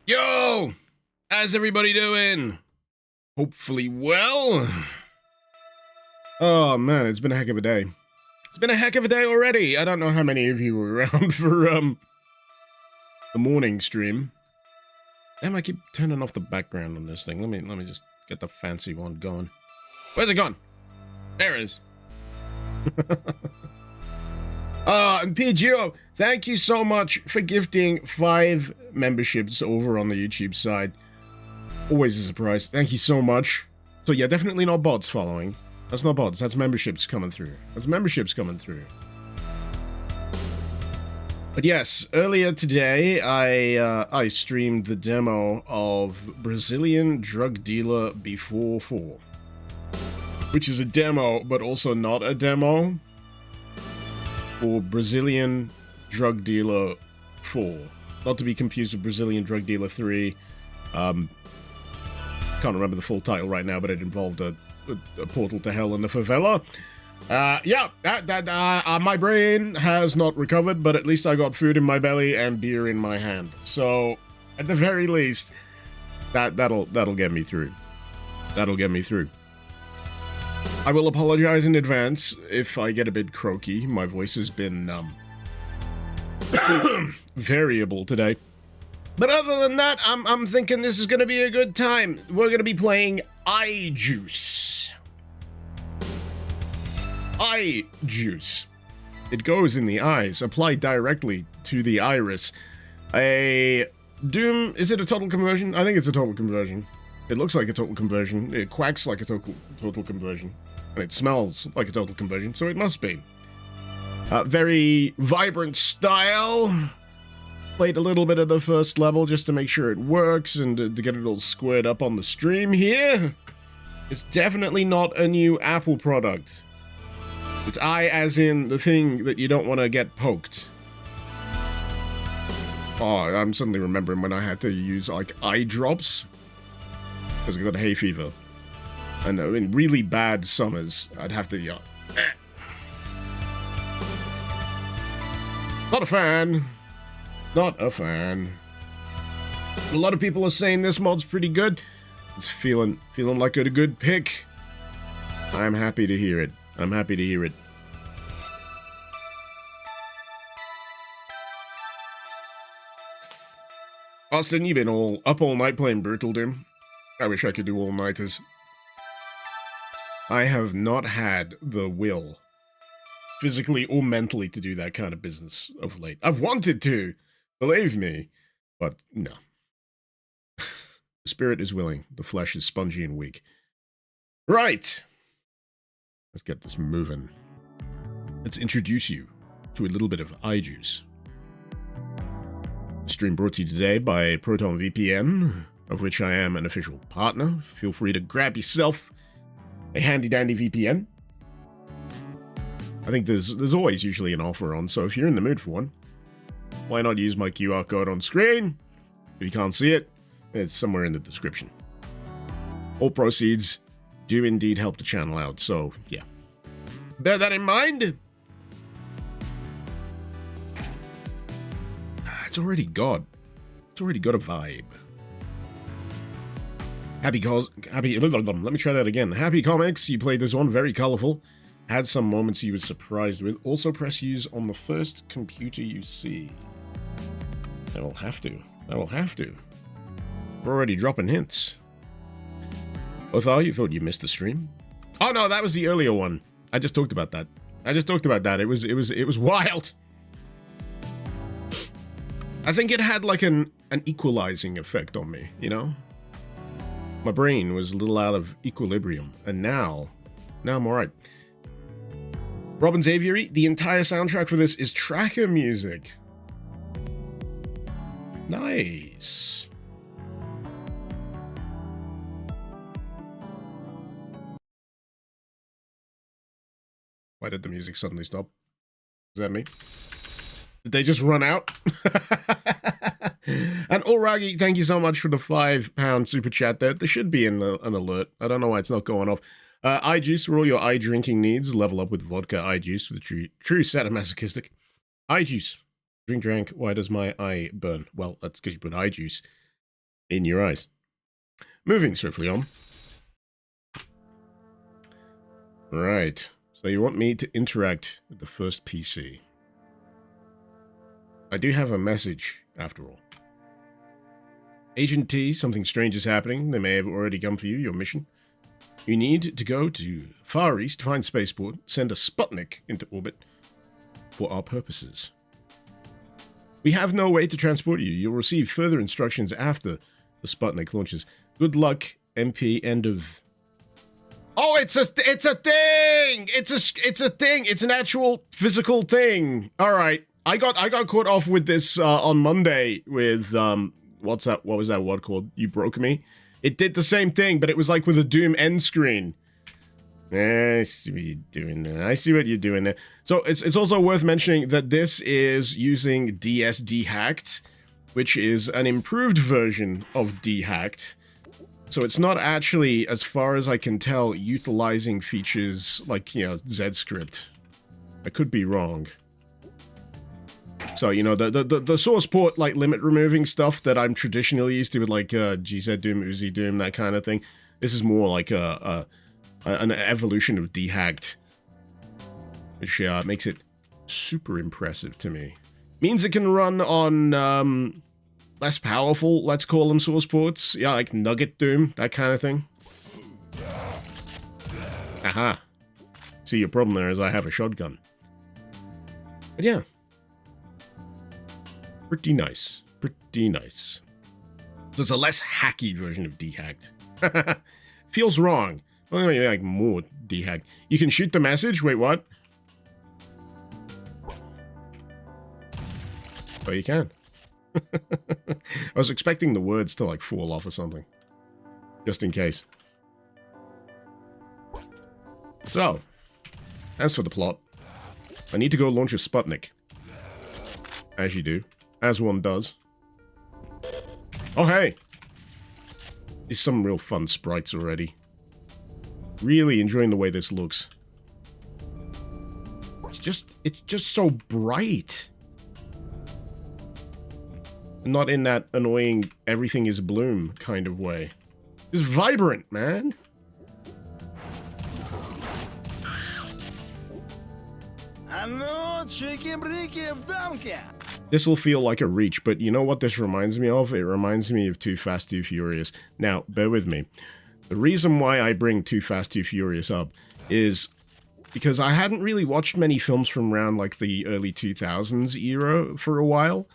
Yo! How's everybody doing? Hopefully well. Oh man, it's been a heck of a day. It's been a heck of a day already. I don't know how many of you were around for the morning stream. Damn, I keep turning off the background on this thing. Let me just get the fancy one going. Where's it gone? There it is. And PGO, thank you so much for gifting 5 memberships over on the YouTube side. Always a surprise. Thank you so much. So yeah, definitely not bots following. That's not bots, that's memberships coming through. That's memberships coming through. But yes, earlier today, I streamed the demo of Brazilian Drug Dealer Before 4. Which is a demo, but also not a demo. For Brazilian Drug Dealer 4. Not to be confused with Brazilian Drug Dealer 3. Can't remember the full title right now, but it involved a portal to hell in the favela. My brain has not recovered, but at least I got food in my belly and beer in my hand. So, at the very least, that'll get me through. That'll get me through. I will apologize in advance if I get a bit croaky. My voice has been, variable today. But other than that, I'm thinking this is gonna be a good time. We're gonna be playing Eye Juice. Eye Juice. It goes in the eyes, applied directly to the iris. A Doom, is it a total conversion? I think it's a total conversion. It looks like a total conversion. It quacks like a total conversion. And it smells like a total conversion, so it must be. Very vibrant style. Played a little bit of the first level just to make sure it works and to get it all squared up on the stream here. It's definitely not a new Apple product. It's eye as in the thing that you don't want to get poked. Oh, I'm suddenly remembering when I had to use, like, eye drops. Because I got hay fever. And in really bad summers, I'd have to, Not a fan. Not a fan. A lot of people are saying this mod's pretty good. It's feeling like a good pick. I'm happy to hear it. I'm happy to hear it. Austin, you've been up all night playing Brutal Doom. I wish I could do all-nighters. I have not had the will, physically or mentally, to do that kind of business of late. I've wanted to, believe me, but no. The spirit is willing, the flesh is spongy and weak. Right! Let's get this moving. Let's introduce you to a little bit of eye juice. Stream brought to you today by Proton VPN, of which I am an official partner. Feel free to grab yourself a handy-dandy VPN. I think there's always usually an offer on, so if you're in the mood for one, why not use my QR code on screen? If you can't see it, it's somewhere in the description. All proceeds do indeed help the channel out, so yeah. Bear that in mind. It's already got a vibe. Let me try that again. Happy Comics, you played this one, very colorful. Had some moments you were surprised with. Also press use on the first computer you see. I will have to. We're already dropping hints. Othar, you thought you missed the stream? Oh no, that was the earlier one. I just talked about that. It was wild. I think it had like an equalizing effect on me, you know? My brain was a little out of equilibrium, and now I'm alright. Robin's Aviary, the entire soundtrack for this is tracker music. Nice. Why did the music suddenly stop? Is that me? Did they just run out? And Allraggy, thank you so much for the £5 super chat there. There should be an alert. I don't know why it's not going off. Eye juice for all your eye drinking needs. Level up with vodka eye juice for the true sadomasochistic. Eye juice. Drink. Why does my eye burn? Well, that's because you put eye juice in your eyes. Moving swiftly on. Right. So you want me to interact with the first PC. I do have a message, after all. Agent T, something strange is happening. They may have already come for you, your mission. You need to go to Far East, find Spaceport, send a Sputnik into orbit for our purposes. We have no way to transport you. You'll receive further instructions after the Sputnik launches. Good luck, MP. End of... Oh, it's a thing! It's a thing! It's an actual physical thing! Alright. I got caught off with this on Monday with, what was that word called? You Broke Me? It did the same thing, but it was like with a Doom end screen. I see what you're doing there. I see what you're doing there. So it's also worth mentioning that this is using DSDHacked, which is an improved version of DHacked. So it's not actually, as far as I can tell, utilizing features like, you know, Z-script. I could be wrong. So, you know, the source port, like, limit removing stuff that I'm traditionally used to with, like, GZ Doom, Uzi Doom, that kind of thing. This is more like an evolution of DHacked, which makes it super impressive to me. Means it can run on less powerful, let's call them, source ports. Yeah, like Nugget Doom, that kind of thing. Aha. See, your problem there is I have a shotgun. But yeah. Pretty nice. Pretty nice. There's a less hacky version of DHacked. Feels wrong. Well, maybe like more DHacked. You can shoot the message? Wait, what? Oh, you can. I was expecting the words to, like, fall off or something. Just in case. So, as for the plot, I need to go launch a Sputnik. As you do. As one does. Oh, hey! There's some real fun sprites already. Really enjoying the way this looks. It's just so bright. Not in that annoying everything is bloom kind of way. It's vibrant, man. This'll feel like a reach, but you know what this reminds me of? It reminds me of Too Fast, Too Furious. Now, bear with me. The reason why I bring Too Fast, Too Furious up is because I hadn't really watched many films from around, like, the early 2000s era for a while.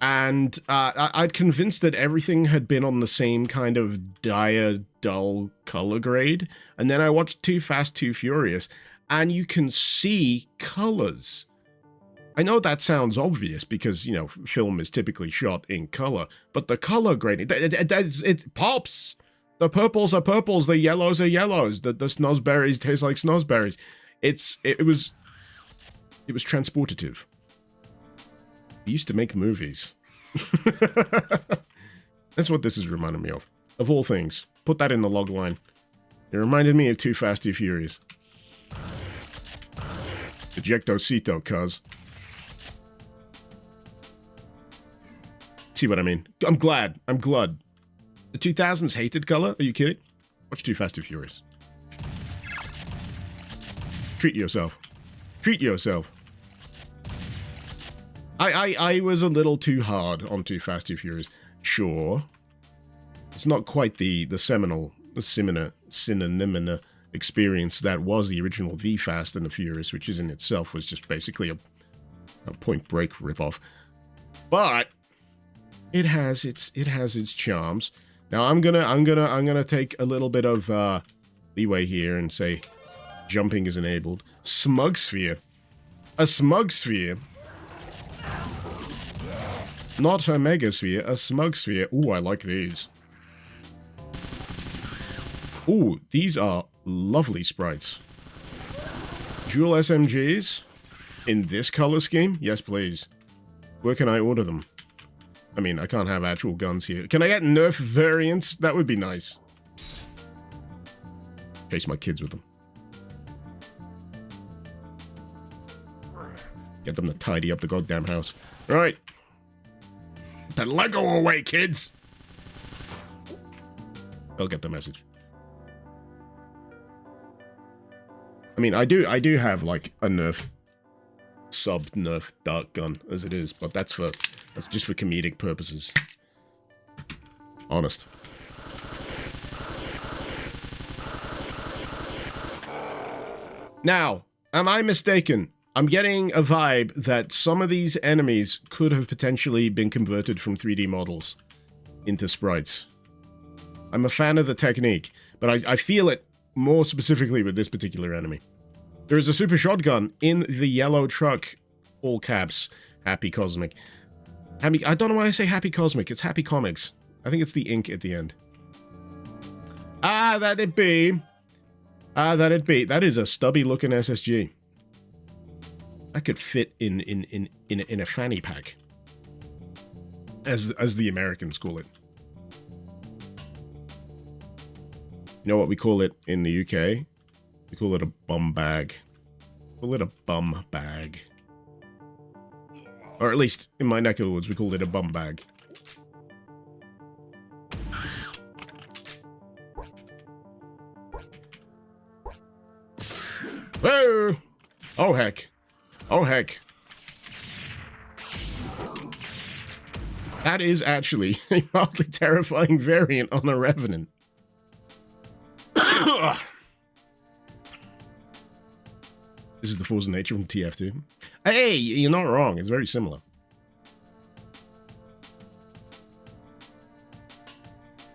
And I'd convinced that everything had been on the same kind of dire, dull color grade. And then I watched Too Fast, Too Furious, and you can see colors. I know that sounds obvious because, you know, film is typically shot in color, but the color grading, it pops. The purples are purples, the yellows are yellows, the snozberries taste like snozberries. It was transportative. We used to make movies. That's what this is reminding me of. Of all things. Put that in the log line. It reminded me of Too Fast, Too Furious. Ejectocito, cuz. See what I mean? I'm glad. The 2000s hated color? Are you kidding? Watch Too Fast, Too Furious. Treat yourself. Treat yourself. I was a little too hard on Too Fast, Too Furious. Sure. It's not quite the seminal, synonymous experience that was the original The Fast and the Furious, which in itself was just basically a Point Break ripoff. But it has its charms. Now I'm gonna take a little bit of leeway here and say jumping is enabled. Smug sphere. A smug sphere. Not a megasphere, a smug sphere. Ooh, I like these. Ooh, these are lovely sprites. Dual SMGs in this color scheme? Yes, please. Where can I order them? I mean, I can't have actual guns here. Can I get Nerf variants? That would be nice. Chase my kids with them. Get them to tidy up the goddamn house. Alright. Put that Lego away, kids! They'll get the message. I mean, I do have like a sub-nerf dart gun as it is, but that's just for comedic purposes. Honest. Now, am I mistaken? I'm getting a vibe that some of these enemies could have potentially been converted from 3D models into sprites. I'm a fan of the technique, but I feel it more specifically with this particular enemy. There is a super shotgun in the yellow truck, all caps, Happy Cosmic. I don't know why I say Happy Cosmic, it's Happy Comics. I think it's the ink at the end. Ah, that it be. Ah, that it be. That is a stubby looking SSG. That could fit in a fanny pack, as the Americans call it. You know what we call it in the UK? We call it a bum bag. We call it a bum bag. Or at least in my neck of the woods, we call it a bum bag. Whoa! Oh heck. Oh heck. That is actually a mildly terrifying variant on a Revenant. This is the force of nature from TF2. Hey, you're not wrong. It's very similar.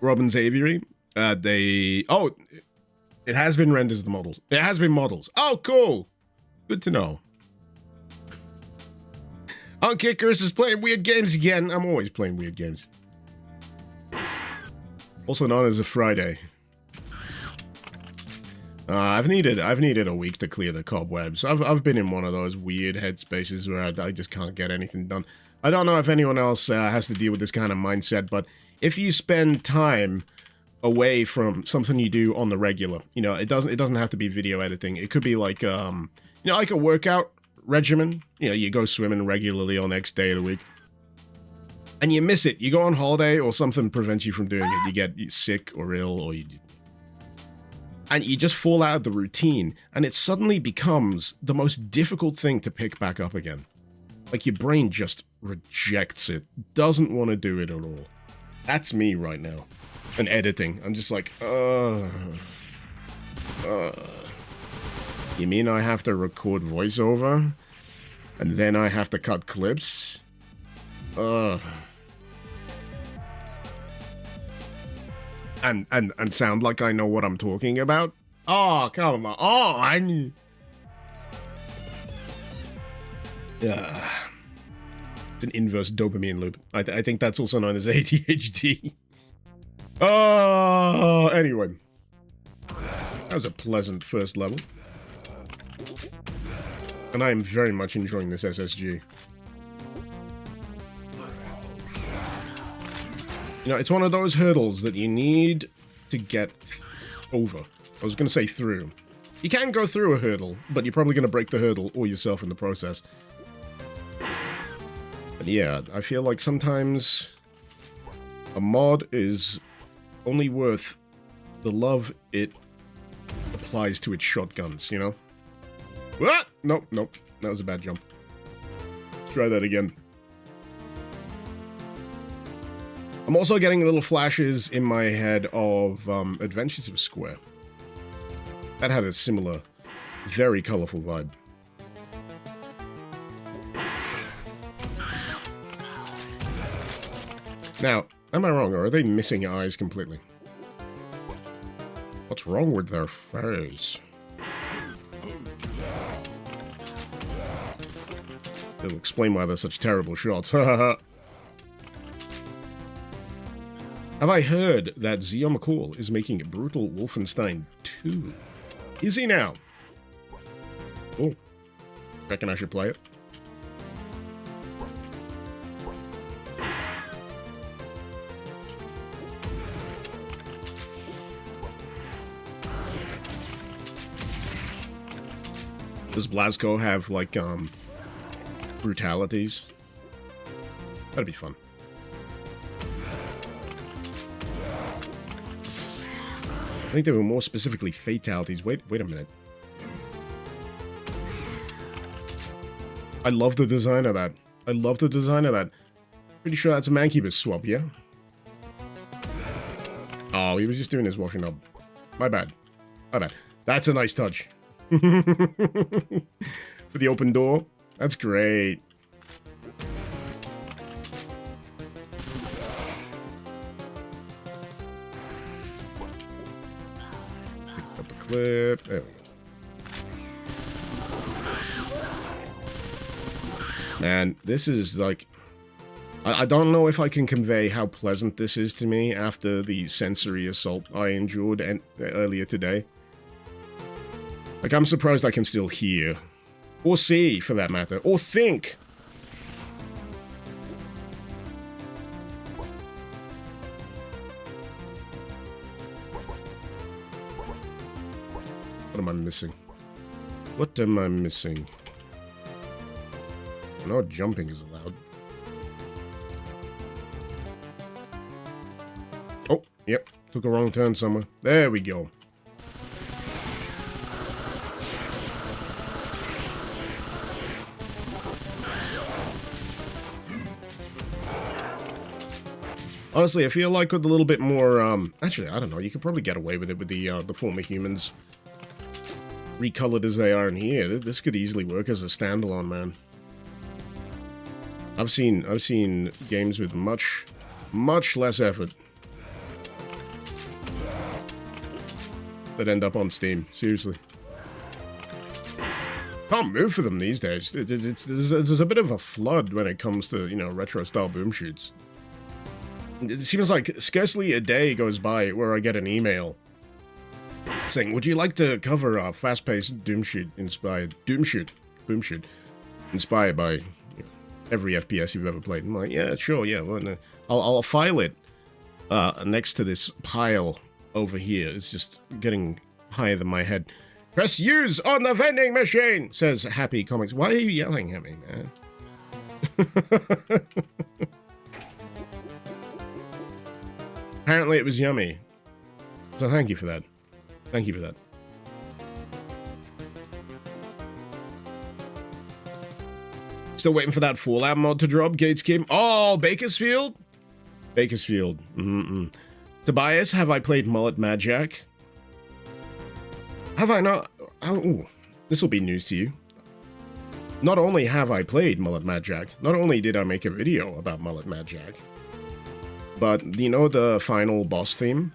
Robin's Aviary. Oh, it has been rendered as the models. It has been models. Oh, cool. Good to know. Unkickers is playing weird games again. I'm always playing weird games. Also known as a Friday. I've needed a week to clear the cobwebs. I've been in one of those weird headspaces where I just can't get anything done. I don't know if anyone else has to deal with this kind of mindset, but if you spend time away from something you do on the regular, you know, it doesn't have to be video editing. It could be like you know, like a workout regimen. You know, you go swimming regularly on X day of the week, and you miss it. You go on holiday or something prevents you from doing it. You get sick or ill, or and you just fall out of the routine, and it suddenly becomes the most difficult thing to pick back up again. Like your brain just rejects it, doesn't want to do it at all. That's me right now. And editing, I'm just like, You mean I have to record voiceover? And then I have to cut clips? And sound like I know what I'm talking about? Oh, come on. Oh, I knew. Yeah. It's an inverse dopamine loop. I think that's also known as ADHD. Oh, anyway. That was a pleasant first level. And I am very much enjoying this SSG. You know, it's one of those hurdles that you need to get over. I was going to say through. You can go through a hurdle, but you're probably going to break the hurdle or yourself in the process. But yeah, I feel like sometimes a mod is only worth the love it applies to its shotguns, you know? What? Nope, nope. That was a bad jump. Try that again. I'm also getting little flashes in my head of Adventures of Square. That had a similar, very colorful vibe. Now, am I wrong, or are they missing eyes completely? What's wrong with their face? It'll explain why they're such terrible shots. Have I heard that Zio McCall is making a Brutal Wolfenstein 2? Is he now? Oh, reckon I should play it. Does Blasco have, like, brutalities? That'd be fun. I think they were more specifically fatalities. Wait a minute. I love the design of that. I love the design of that. Pretty sure that's a Mancubus swap, yeah? Oh, he was just doing his washing up. My bad. My bad. That's a nice touch. For the open door. That's great. Pick up a clip. There we go. Man, this is like... I don't know if I can convey how pleasant this is to me after the sensory assault I endured earlier today. Like, I'm surprised I can still hear. Or see, for that matter. Or think. What am I missing? What am I missing? No jumping is allowed. Oh, yep. Took a wrong turn somewhere. There we go. Honestly, I feel like with a little bit more, actually, I don't know, you could probably get away with it with the former humans recolored as they are in here. This could easily work as a standalone, man. I've seen games with much less effort that end up on Steam. Seriously. Can't move for them these days. There's a bit of a flood when it comes to, you know, retro-style boom shoots. It seems like scarcely a day goes by where I get an email saying, would you like to cover a fast-paced boom shoot inspired by every FPS you've ever played? I'm like, yeah, sure, yeah. Well, I'll file it next to this pile over here. It's just getting higher than my head. Press use on the vending machine, says Happy Comics. Why are you yelling at me, man? Apparently it was yummy. So thank you for that. Thank you for that. Still waiting for that Fallout mod to drop, Gates Kim. Oh, Bakersfield? Bakersfield. Tobias, have I played Mullet Mad Jack? Have I not? Oh, this will be news to you. Not only have I played Mullet Mad Jack, not only did I make a video about Mullet Mad Jack, but you know the final boss theme?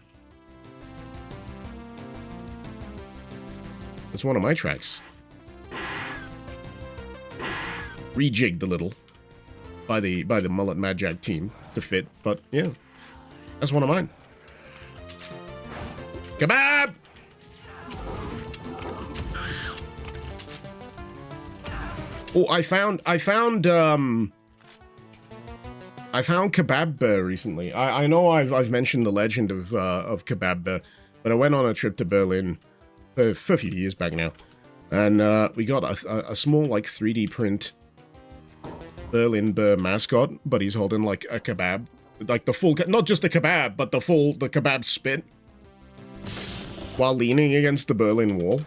It's one of my tracks. Rejigged a little by the Mullet Mad Jack team to fit, but yeah, that's one of mine. Kebab! Oh, I found Kebab Bear recently. I know I've mentioned the legend of Kebab Bear, but I went on a trip to Berlin for a few years back now, and we got a small like 3D print Berlin Bear mascot, but he's holding like a kebab, like the full, not just a kebab, but the kebab spit, while leaning against the Berlin Wall.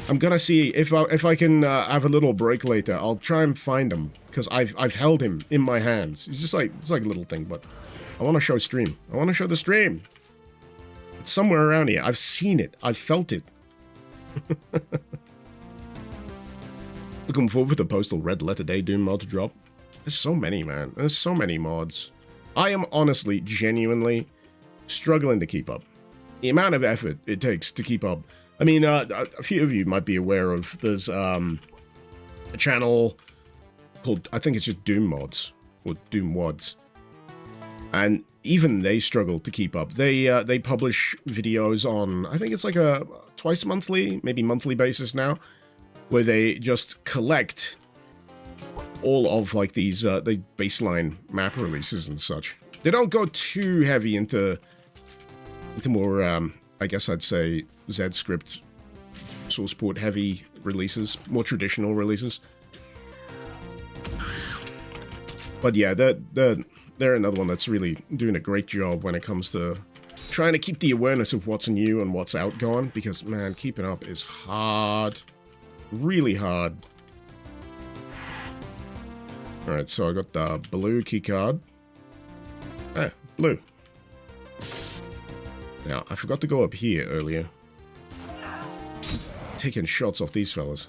I'm gonna see if I can have a little break later. I'll try and find him, because I've held him in my hands. He's just like, it's like a little thing, but I want to show stream. I want to show the stream. It's somewhere around here. I've seen it. I've felt it. Looking forward for the Postal Red Letter Day Doom mod to drop. There's so many, man. There's so many mods. I am honestly, genuinely struggling to keep up. The amount of effort it takes to keep up. I mean, a few of you might be aware of, there's a channel called, I think it's just Doom Mods, or Doom Wads. And even they struggle to keep up. They publish videos on, I think it's like a twice monthly, maybe monthly basis now, where they just collect all of like these the baseline map releases and such. They don't go too heavy into more, I guess I'd say, Z-script, source port heavy releases, more traditional releases. But yeah, they're another one that's really doing a great job when it comes to trying to keep the awareness of what's new and what's out going, because, man, keeping up is hard. Really hard. Alright, so I got the blue key card. Ah, blue. Now, I forgot to go up here earlier. Taking shots off these fellas.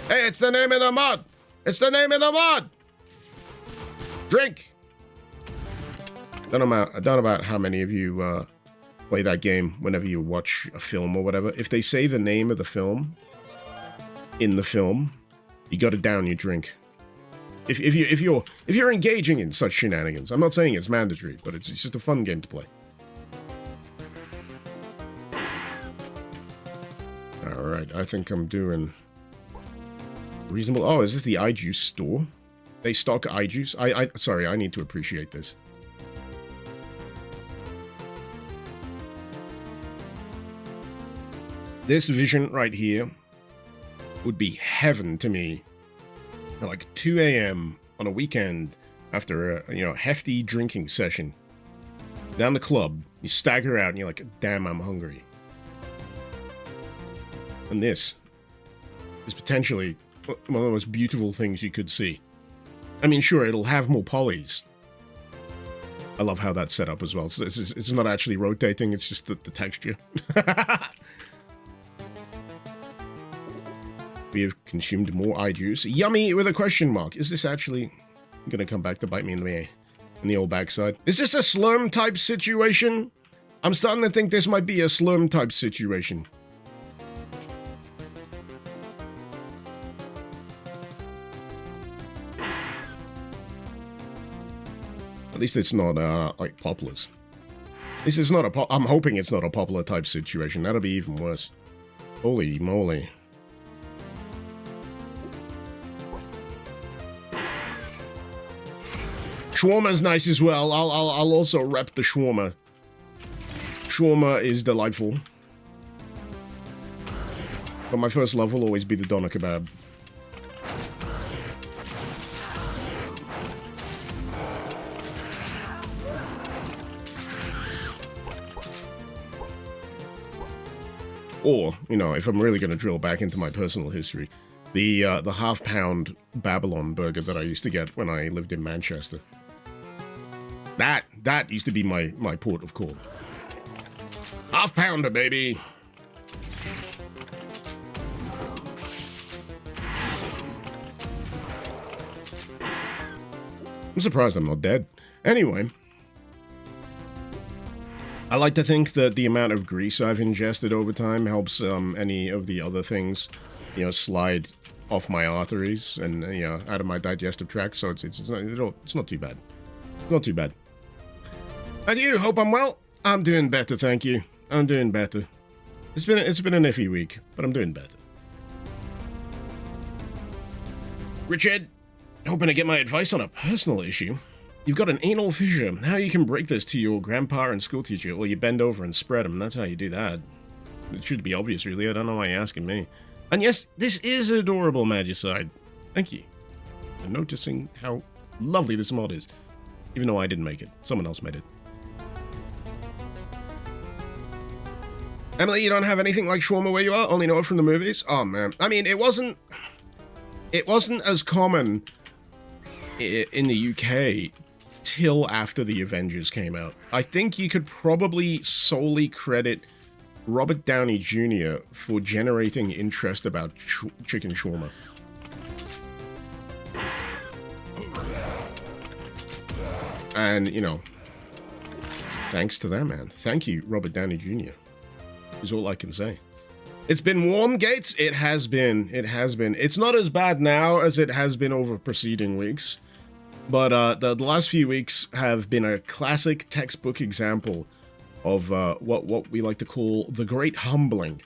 Hey, it's the name of the mod! It's the name of the mod! Drink! Don't know about how many of you play that game whenever you watch a film or whatever. If they say the name of the film in the film, you gotta down your drink. If you're engaging in such shenanigans, I'm not saying it's mandatory, but it's just a fun game to play. Alright, I think I'm doing reasonable. Oh, is this the iJuice store? They stock iJuice? Sorry, I need to appreciate this. This vision right here would be heaven to me. At like 2 a.m. on a weekend after a hefty drinking session. Down the club, you stagger out and you're like, damn, I'm hungry. And this is potentially one of the most beautiful things you could see. I mean, sure, it'll have more polys. I love how that's set up as well. So it's not actually rotating, it's just the texture. We have consumed more iJuice. Yummy with a question mark. Is this actually going to come back to bite me in the old backside? Is this a slurm type situation? I'm starting to think this might be a slurm type situation. At least it's not, like, poplars. This is not a I'm hoping it's not a poplar type situation. That'll be even worse. Holy moly. Shawarma's nice as well. I'll also rep the shawarma. Shawarma is delightful. But my first love will always be the doner kebab. Or, if I'm really going to drill back into my personal history, the half-pound Babylon burger that I used to get when I lived in Manchester. That used to be my port of call. Half-pounder, baby! I'm surprised I'm not dead. Anyway, I like to think that the amount of grease I've ingested over time helps any of the other things, slide off my arteries and out of my digestive tract. So it's not too bad. Not too bad. And you, hope I'm well. I'm doing better, thank you. I'm doing better. It's been an iffy week, but I'm doing better. Richard, hoping to get my advice on a personal issue. You've got an anal fissure. How you can break this to your grandpa and school teacher, or you bend over and spread them. That's how you do that. It should be obvious, really. I don't know why you're asking me. And yes, this is adorable, Magicide. Thank you for noticing how lovely this mod is. Even though I didn't make it. Someone else made it. Emily, you don't have anything like shawarma where you are? Only know it from the movies? Oh, man. I mean, it wasn't as common in the UK till after the Avengers came out. I think you could probably solely credit Robert Downey Jr. for generating interest about chicken shawarma. And, thanks to that, man. Thank you, Robert Downey Jr. is all I can say. It's been warm, Gates. It has been. It has been. It's not as bad now as it has been over preceding weeks. But the last few weeks have been a classic textbook example of what we like to call the Great Humbling.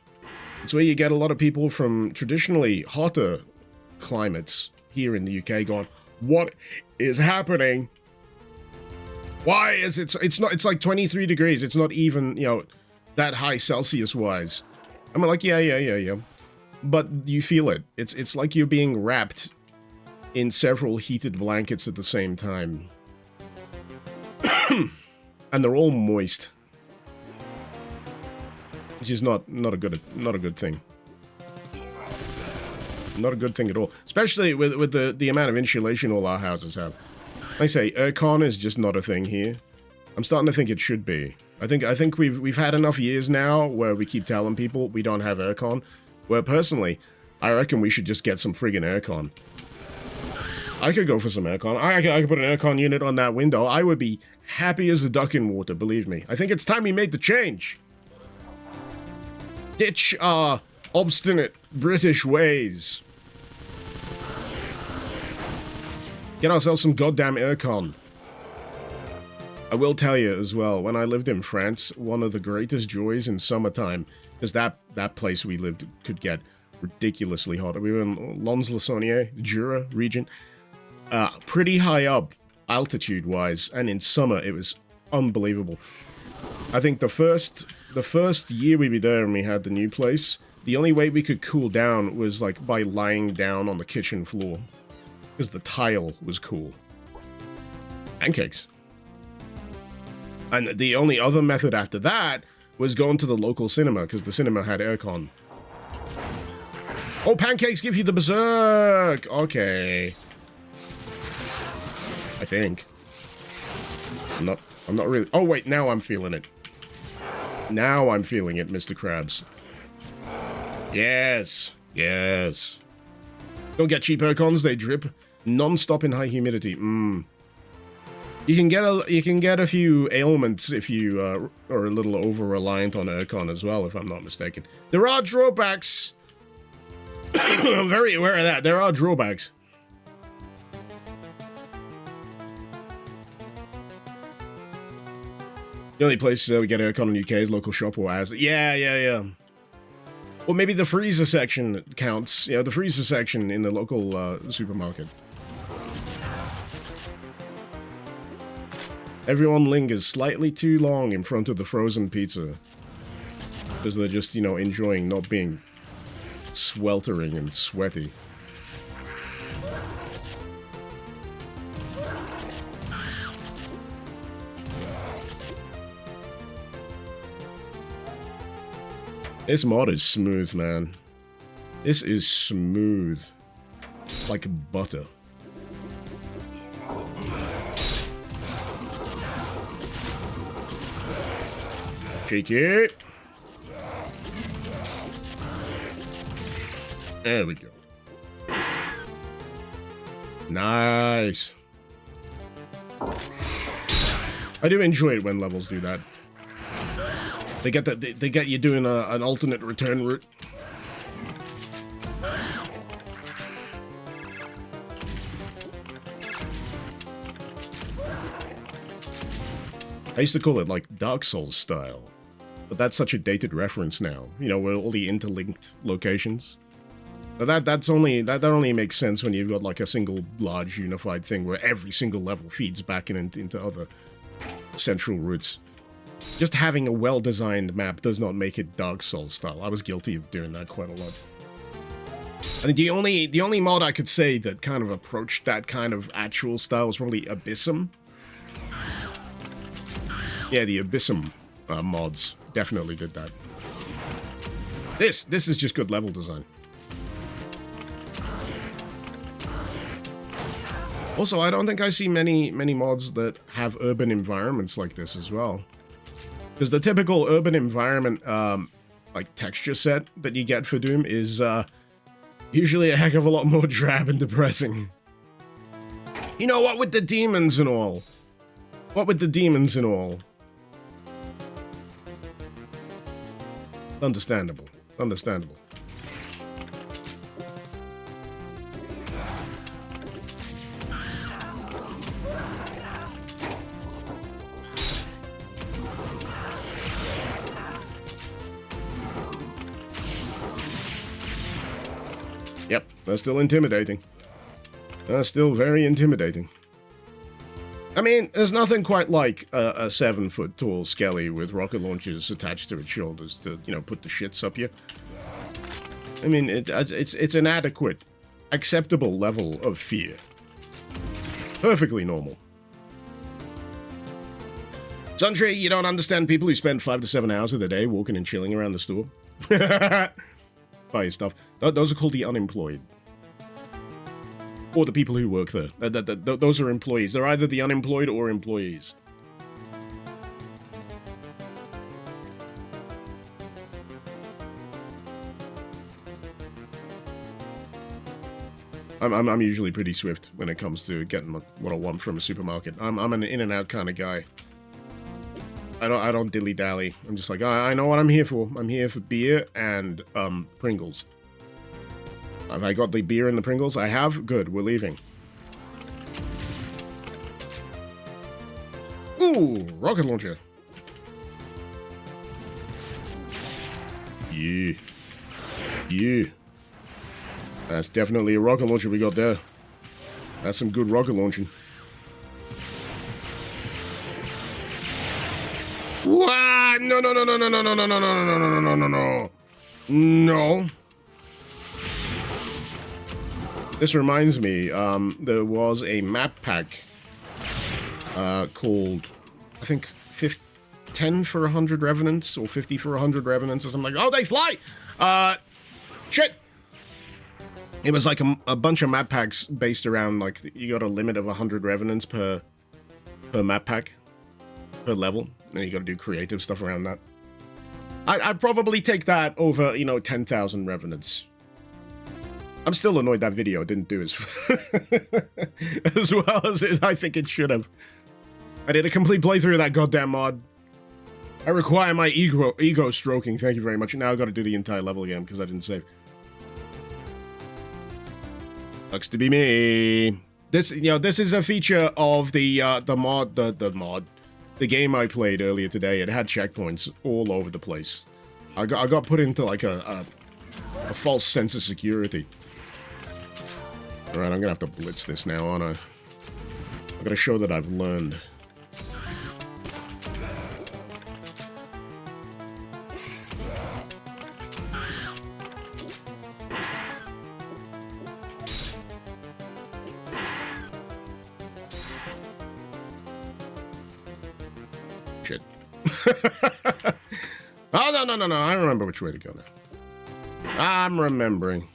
It's where you get a lot of people from traditionally hotter climates here in the UK going, what is happening? Why is it's like 23 degrees. It's not even, that high Celsius-wise. I'm like, yeah. But you feel it. It's like you're being wrapped in several heated blankets at the same time. And they're all moist. which is not a good thing. Not a good thing at all, especially with the amount of insulation all our houses have. Like I say, aircon is just not a thing here. I'm starting to think it should be. I think we've had enough years now where we keep telling people we don't have aircon. Where personally, I reckon we should just get some friggin' aircon. I could go for some aircon. I could put an aircon unit on that window. I would be happy as a duck in water, believe me. I think it's time we made the change. Ditch our obstinate British ways. Get ourselves some goddamn aircon. I will tell you as well, when I lived in France, one of the greatest joys in summertime, because that place we lived could get ridiculously hot. We were in Lons-le-Saunier, Jura region, pretty high up altitude-wise, and in summer it was unbelievable. I think the first year we were there and we had the new place, the only way we could cool down was like by lying down on the kitchen floor, because the tile was cool. Pancakes. And the only other method after that was going to the local cinema, because the cinema had aircon. Oh, pancakes give you the berserk! Okay. I think. I'm not really... Oh, wait, now I'm feeling it. Now I'm feeling it, Mr. Krabs. Yes. Yes. Don't get cheap aircons, they drip non-stop in high humidity. You can get a few ailments if you are a little over-reliant on aircon as well, if I'm not mistaken. There are drawbacks. I'm very aware of that. There are drawbacks. The only place we get aircon in the UK is local shop or as. Yeah. Or maybe the freezer section counts. Yeah, the freezer section in the local supermarket. Everyone lingers slightly too long in front of the frozen pizza. Because they're just, you know, enjoying not being sweltering and sweaty. This mod is smooth, man. This is smooth. Like butter. Shake it. There we go. Nice. I do enjoy it when levels do that. They get you doing an alternate return route. I used to call it like Dark Souls style. But that's such a dated reference now, you know, with all the interlinked locations. But that only makes sense when you've got like a single large unified thing where every single level feeds back into other central routes. Just having a well-designed map does not make it Dark Souls style. I was guilty of doing that quite a lot. I think the only mod I could say that kind of approached that kind of actual style was probably Abyssum. Yeah, the Abyssum mods definitely did that. This is just good level design. Also, I don't think I see many mods that have urban environments like this as well. Because the typical urban environment, like texture set that you get for Doom is usually a heck of a lot more drab and depressing. You know, what with the demons and all? What with the demons and all? Understandable. Understandable. Yep, that's still intimidating. That's still very intimidating. I mean, there's nothing quite like a 7-foot-tall skelly with rocket launchers attached to its shoulders to, you know, put the shits up you. I mean, it's an adequate, acceptable level of fear. Perfectly normal. Sundry, you don't understand people who spend 5 to 7 hours of the day walking and chilling around the store. Buy your stuff. Those are called the unemployed. Or the people who work there. Those are employees. They're either the unemployed or employees. I'm usually pretty swift when it comes to getting what I want from a supermarket. I'm an in-and-out kind of guy. I don't dilly-dally. I'm just like, I know what I'm here for. I'm here for beer and Pringles. Have I got the beer and the Pringles? I have? Good, we're leaving. Ooh, rocket launcher. Yeah. Yeah. That's definitely a rocket launcher we got there. That's some good rocket launching. What? No. No. This reminds me, there was a map pack called, I think, 10 for 100 Revenants, or 50 for 100 Revenants, or something like that. Oh, they fly! Shit! It was like a bunch of map packs based around, like, you got a limit of 100 Revenants per map pack, per level, and you gotta do creative stuff around that. I'd probably take that over, 10,000 Revenants. I'm still annoyed that video didn't do as well as I think it should have. I did a complete playthrough of that goddamn mod. I require my ego stroking, thank you very much. Now I've got to do the entire level again because I didn't save. Sucks to be me. This is a feature of the game I played earlier today. It had checkpoints all over the place. I got put into like a false sense of security. Alright, I'm gonna have to blitz this now, aren't I? I'm gonna show that I've learned. Shit. Oh, no. I remember which way to go now. I'm remembering.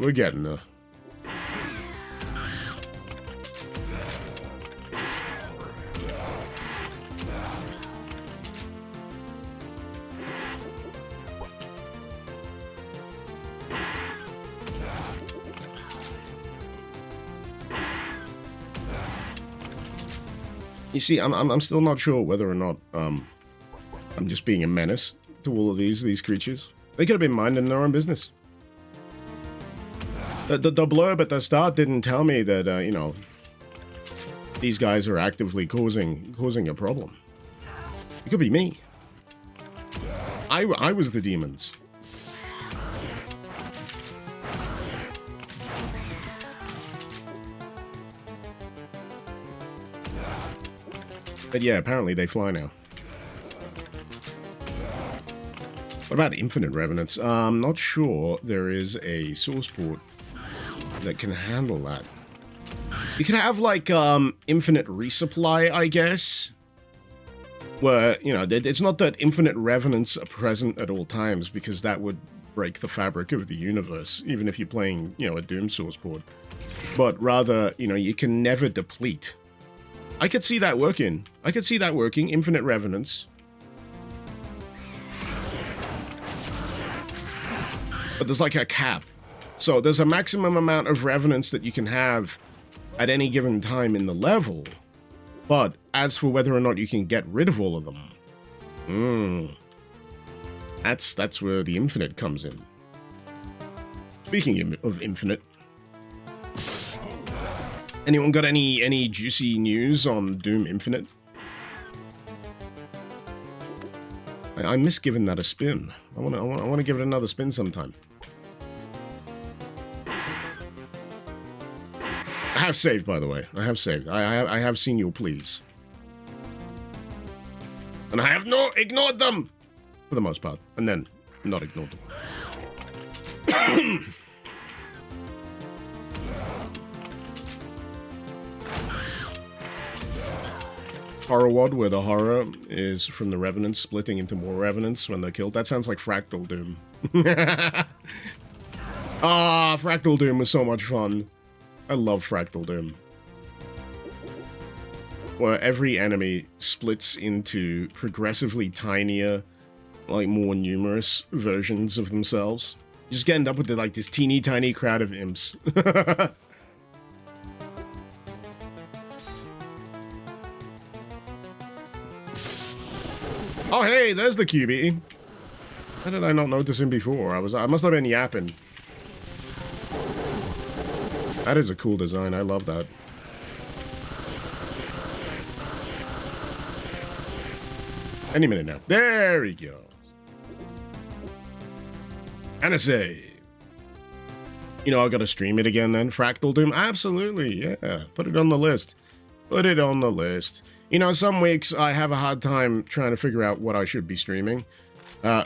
We're getting there. You see, I'm still not sure whether or not I'm just being a menace to all of these creatures. They could have been minding their own business. The blurb at the start didn't tell me that, these guys are actively causing a problem. It could be me. I was the demons. But yeah, apparently they fly now. What about infinite revenants? I'm not sure there is a source port that can handle that. You could have, like, infinite resupply, I guess. Where, it's not that infinite revenants are present at all times, because that would break the fabric of the universe, even if you're playing, a Doom source port. But rather, you can never deplete. I could see that working. Infinite revenants. But there's like a cap. So there's a maximum amount of revenants that you can have at any given time in the level. But as for whether or not you can get rid of all of them, that's where the infinite comes in. Speaking of infinite, anyone got any juicy news on Doom Infinite? I miss giving that a spin. I want to give it another spin sometime. I have saved, by the way. I have saved. I have seen your pleas. And I have not ignored them! For the most part. And then, not ignored them. horror WOD where the horror is from the revenants splitting into more revenants when they're killed. That sounds like Fractal Doom. Ah, Fractal Doom was so much fun. I love Fractal Doom. Where every enemy splits into progressively tinier, like more numerous versions of themselves. You just end up with like this teeny tiny crowd of imps. Oh hey, there's the QB. How did I not notice him before? I must have been yapping. That is a cool design. I love that. Any minute now. There he goes. And I say, you know, I gotta stream it again then. Fractal Doom? Absolutely, yeah. Put it on the list. Put it on the list. You know, some weeks I have a hard time trying to figure out what I should be streaming.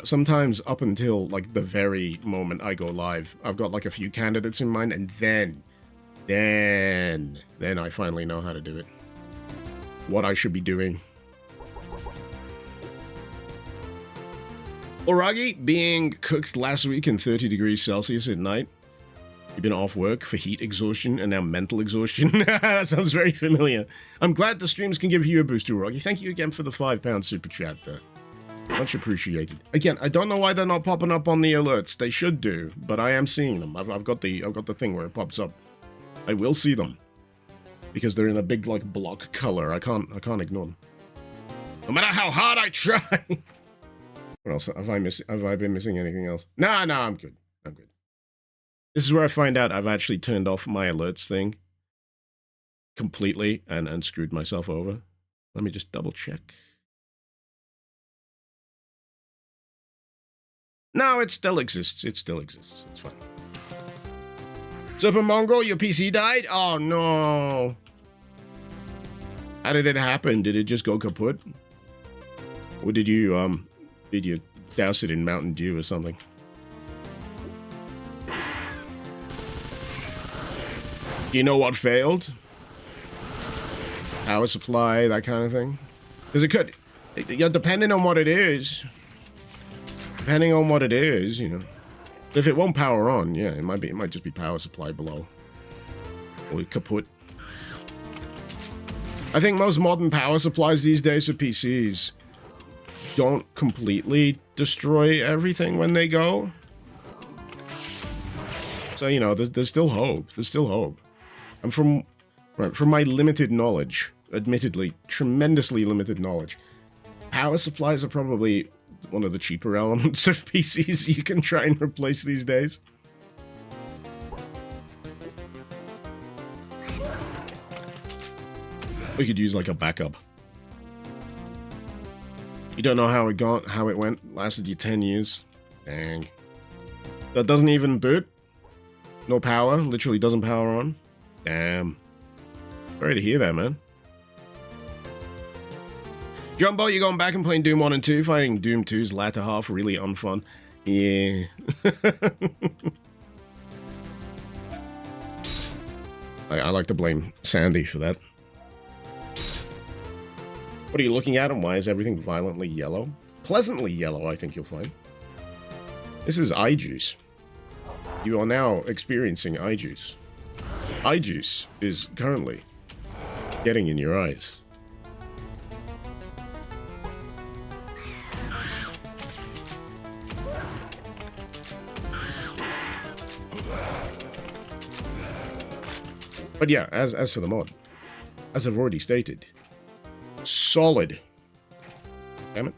Sometimes up until, like, the very moment I go live, I've got, like, a few candidates in mind, and then I finally know how to do it. What I should be doing. Oragi being cooked last week in 30 degrees Celsius at night. You've been off work for heat exhaustion and now mental exhaustion. That sounds very familiar. I'm glad the streams can give you a boost to Oragi. Thank you again for the £5 super chat there. Much appreciated. Again, I don't know why they're not popping up on the alerts. They should do, but I am seeing them. I've got the thing where it pops up. I will see them because they're in a big like block color. I can't ignore them. No matter how hard I try. What else have I been missing anything else? Nah, I'm good. I'm good. This is where I find out I've actually turned off my alerts thing completely and screwed myself over. Let me just double check. No, it still exists. It still exists. It's fine. Super Mongo, your PC died? Oh no. How did it happen? Did it just go kaput? Or did you douse it in Mountain Dew or something? Do you know what failed? Power supply, that kind of thing? Because it could, depending on what it is. Depending on what it is, you know. If it won't power on, yeah, it might just be power supply below. Or kaput. I think most modern power supplies these days for PCs don't completely destroy everything when they go. So, you know, there's still hope. There's still hope. And from my limited knowledge, admittedly, tremendously limited knowledge, power supplies are probably one of the cheaper elements of PCs you can try and replace these days. We could use like a backup. You don't know how it went. Lasted you 10 years. Dang. That doesn't even boot. No power. Literally doesn't power on. Damn. Sorry to hear that, man. Jumbo, you going back and playing Doom 1 and 2? Finding Doom 2's latter half really unfun. Yeah. I like to blame Sandy for that. What are you looking at and why is everything violently yellow? Pleasantly yellow, I think you'll find. This is eye juice. You are now experiencing eye juice. Eye juice is currently getting in your eyes. But yeah, as for the mod, as I've already stated, solid. Damn it.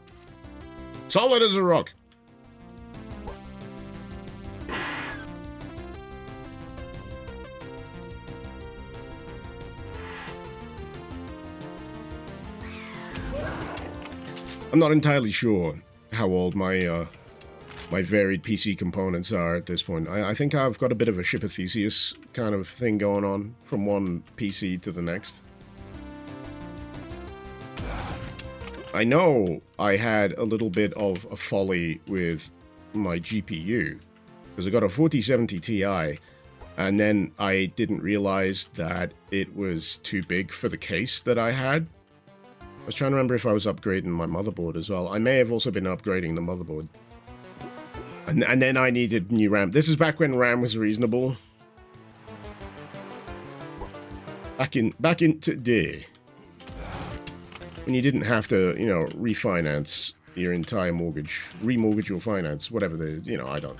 Solid as a rock. I'm not entirely sure how old my my varied PC components are at this point. I think I've got a bit of a Ship of Theseus kind of thing going on from one PC to the next. I know I had a little bit of a folly with my GPU, because I got a 4070 Ti, and then I didn't realize that it was too big for the case that I had. I was trying to remember if I was upgrading my motherboard as well. I may have also been upgrading the motherboard. And then I needed new RAM. This is back when RAM was reasonable. Back in today. When you didn't have to, you know, refinance your entire mortgage. Remortgage your finance. Whatever the, you know, I don't.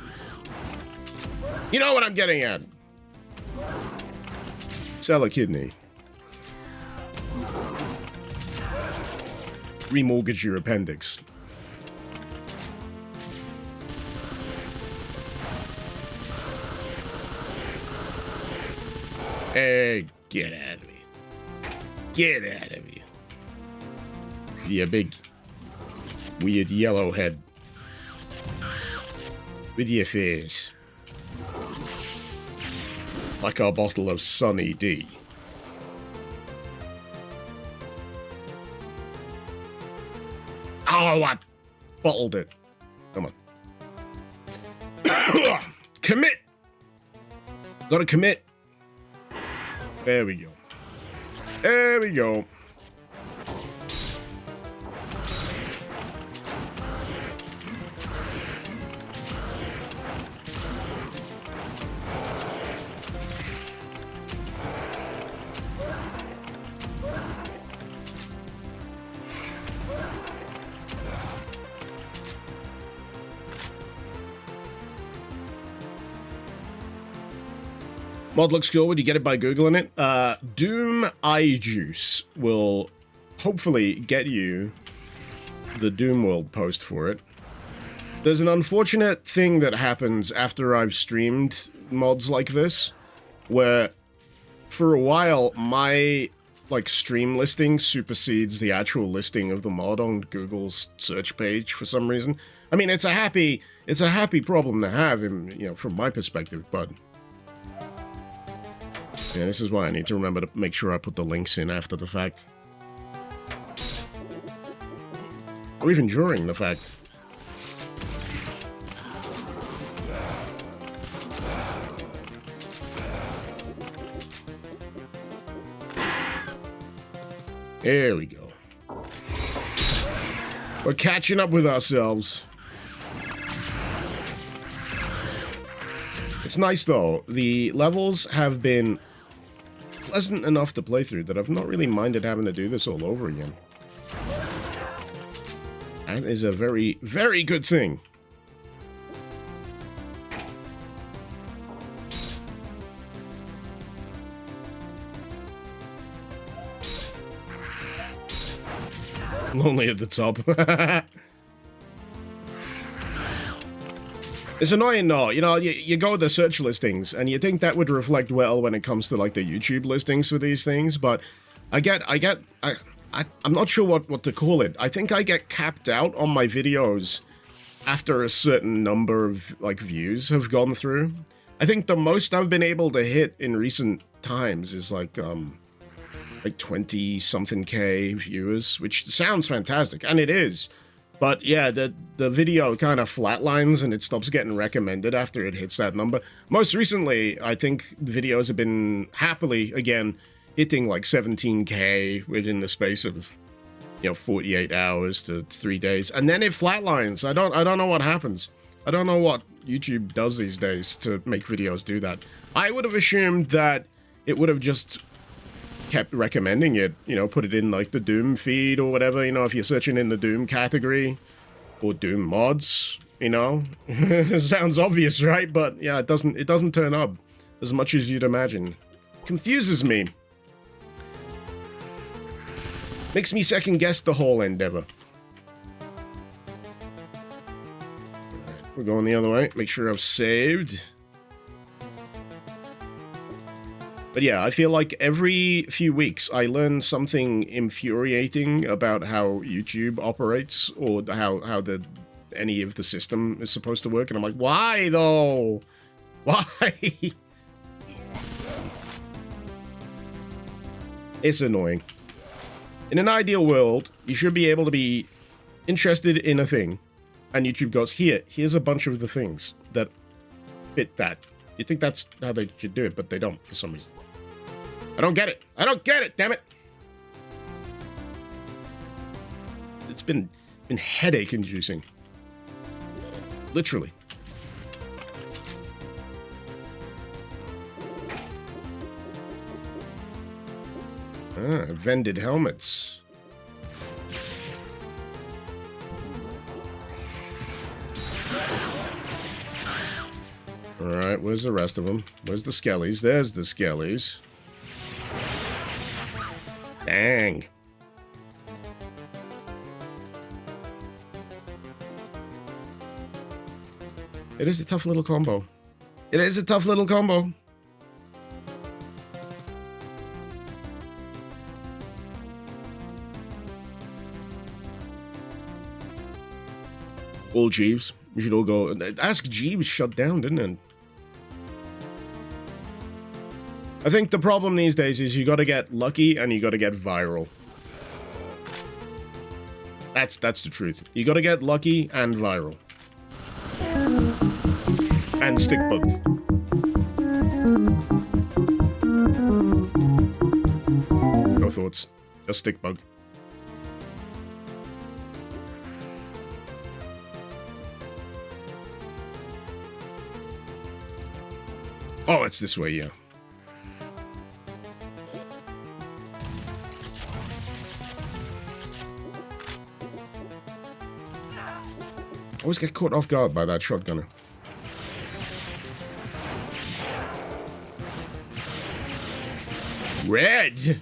You know what I'm getting at. Sell a kidney. Remortgage your appendix. Hey, get out of me. Get out of me. You big, weird yellow head. With your face. Like a bottle of Sunny D. Oh, I bottled it. Come on. Commit! Gotta commit. There we go. There we go. Mod looks cool. Would you get it by Googling it? Doom Eye Juice will hopefully get you the Doom World post for it. There's an unfortunate thing that happens after I've streamed mods like this, where for a while my stream listing supersedes the actual listing of the mod on Google's search page for some reason. I mean, it's a happy problem to have, from my perspective, but yeah, this is why I need to remember to make sure I put the links in after the fact. Or even during the fact. There we go. We're catching up with ourselves. It's nice, though. The levels have been pleasant enough to play through that I've not really minded having to do this all over again. That is a very, very good thing. Lonely at the top. It's annoying though, you go to the search listings and you think that would reflect well when it comes to the YouTube listings for these things, but I'm not sure what to call it. I think I get capped out on my videos after a certain number of views have gone through. I think the most I've been able to hit in recent times is 20 something K viewers, which sounds fantastic, and it is. But yeah, the video kind of flatlines and it stops getting recommended after it hits that number. Most recently, I think the videos have been happily, again, hitting 17K within the space of, 48 hours to 3 days. And then it flatlines. I don't know what happens. I don't know what YouTube does these days to make videos do that. I would have assumed that it would have just kept recommending it, put it in the Doom feed or whatever, if you're searching in the Doom category or Doom mods, It sounds obvious, right? But yeah, it doesn't turn up as much as you'd imagine. Confuses me. Makes me second guess the whole endeavor. We're going the other way. Make sure I've saved. But yeah, I feel like every few weeks I learn something infuriating about how YouTube operates or how any of the system is supposed to work, and I'm like, why though? Why? It's annoying. In an ideal world, you should be able to be interested in a thing, and YouTube goes, here's a bunch of the things that fit that. You think that's how they should do it, but they don't for some reason. I don't get it. I don't get it, damn it. it's been headache inducing. Literally. Vended helmets. Alright, where's the rest of them? Where's the skellies? There's the skellies. Dang. It is a tough little combo. It is a tough little combo. All Jeeves. We should all go. Ask Jeeves shut down, didn't it? I think the problem these days is you gotta get lucky and you gotta get viral. That's the truth. You gotta get lucky and viral. And stick bugged. No thoughts. Just stick bugged. Oh, it's this way, yeah. I always get caught off guard by that shotgunner. Red!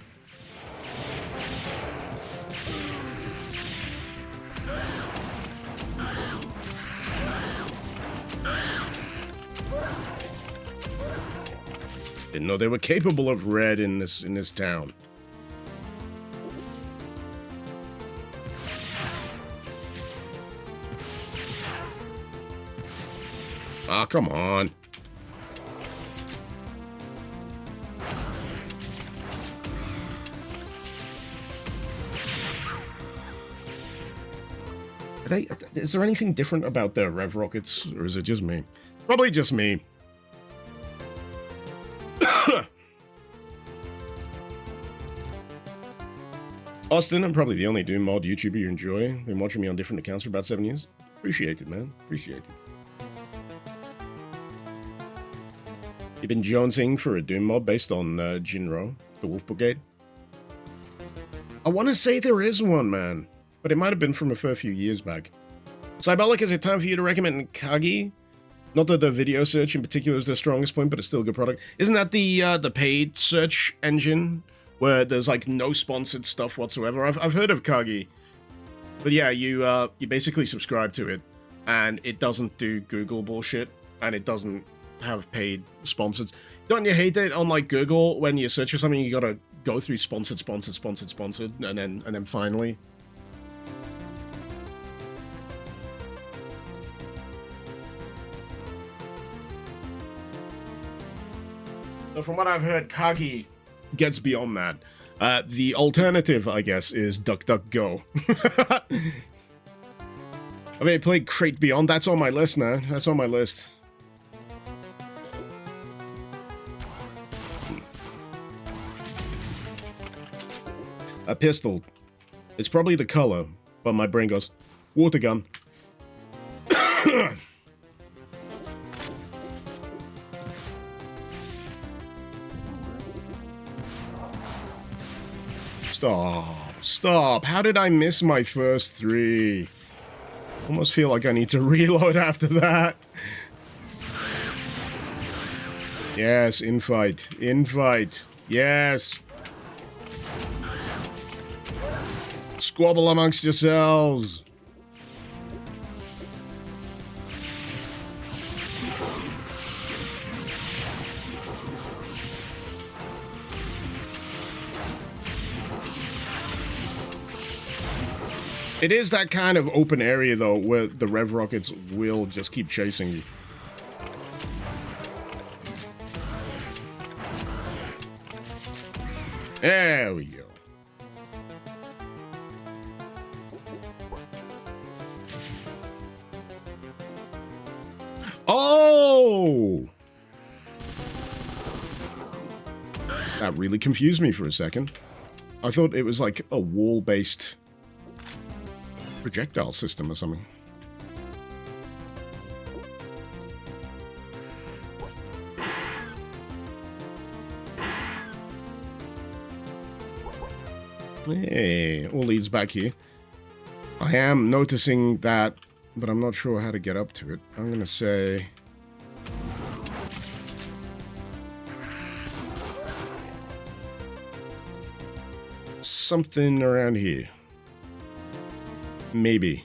Didn't know they were capable of red in this town. Ah, come on. Is there anything different about their rev rockets, or is it just me? Probably just me. Austin, I'm probably the only Doom mod YouTuber you enjoy. Been watching me on different accounts for about 7 years. Appreciate it, man. Appreciate it. You've been jonesing for a Doom mod based on Jinro, the Wolf Brigade? I want to say there is one, man. But it might have been from a fair few years back. Cybolic, is it time for you to recommend Kagi? Not that the video search in particular is their strongest point, but it's still a good product. Isn't that the paid search engine where there's like no sponsored stuff whatsoever? I've heard of Kagi, but yeah, you basically subscribe to it, and it doesn't do Google bullshit, and it doesn't have paid sponsors. Don't you hate it on like Google when you search for something you gotta go through sponsored, and then finally. So from what I've heard, Kagi gets beyond that. The alternative, I guess, is DuckDuckGo. I mean, I played Crate Beyond. That's on my list now. That's on my list. A pistol. It's probably the color, but my brain goes, water gun. Stop. How did I miss my first 3? Almost feel like I need to reload after that. Yes, infight. Yes. Squabble amongst yourselves. It is that kind of open area, though, where the rev rockets will just keep chasing you. There we go. Oh! That really confused me for a second. I thought it was like a wall-based projectile system or something. Hey, all leads back here. I am noticing that, but I'm not sure how to get up to it. I'm gonna say... something around here. Maybe.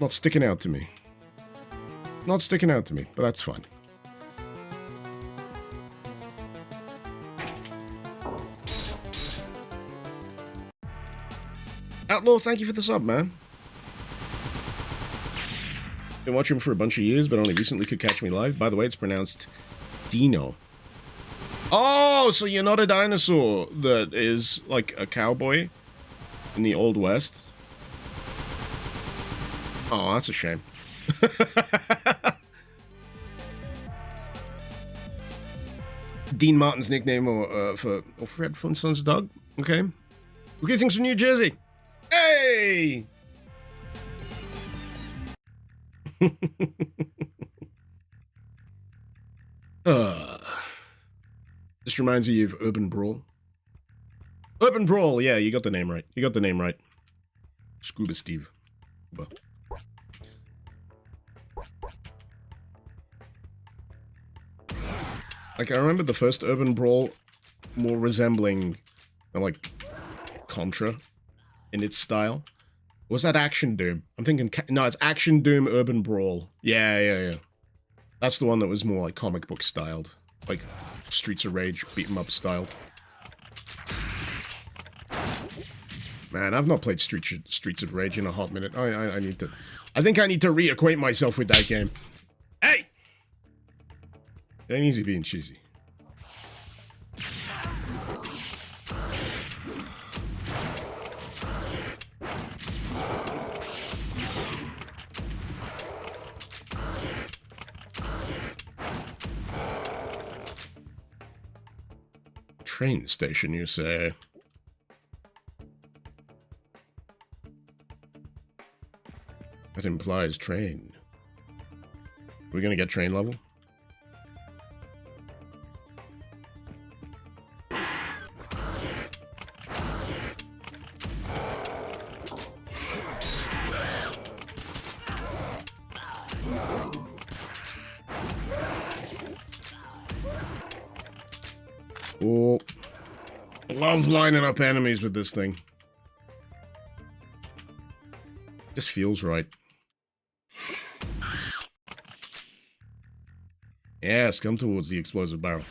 Not sticking out to me. Not sticking out to me, but that's fine. Outlaw, thank you for the sub, man. Been watching him for a bunch of years, but only recently could catch me live. By the way, it's pronounced Dino. Oh, so you're not a dinosaur that is like a cowboy in the Old West? Oh, that's a shame. Dean Martin's nickname for Fred Flintstone's dog. Okay. We're getting from New Jersey. Hey! This reminds me of Urban Brawl. Urban Brawl, yeah, you got the name right. You got the name right. Scuba Steve. Like, I remember the first Urban Brawl more resembling, like, Contra in its style. Was that Action Doom? I'm thinking... no, it's Action Doom Urban Brawl. Yeah. That's the one that was more, like, comic book styled. Like, Streets of Rage, beat 'em up style. Man, I've not played Streets of Rage in a hot minute. I need to... I think I need to reacquaint myself with that game. Hey! It ain't easy being cheesy. Train station, you say? That implies train. Are we gonna get train level? Oh, love lining up enemies with this thing. Just feels right. Yes, come towards the explosive barrel.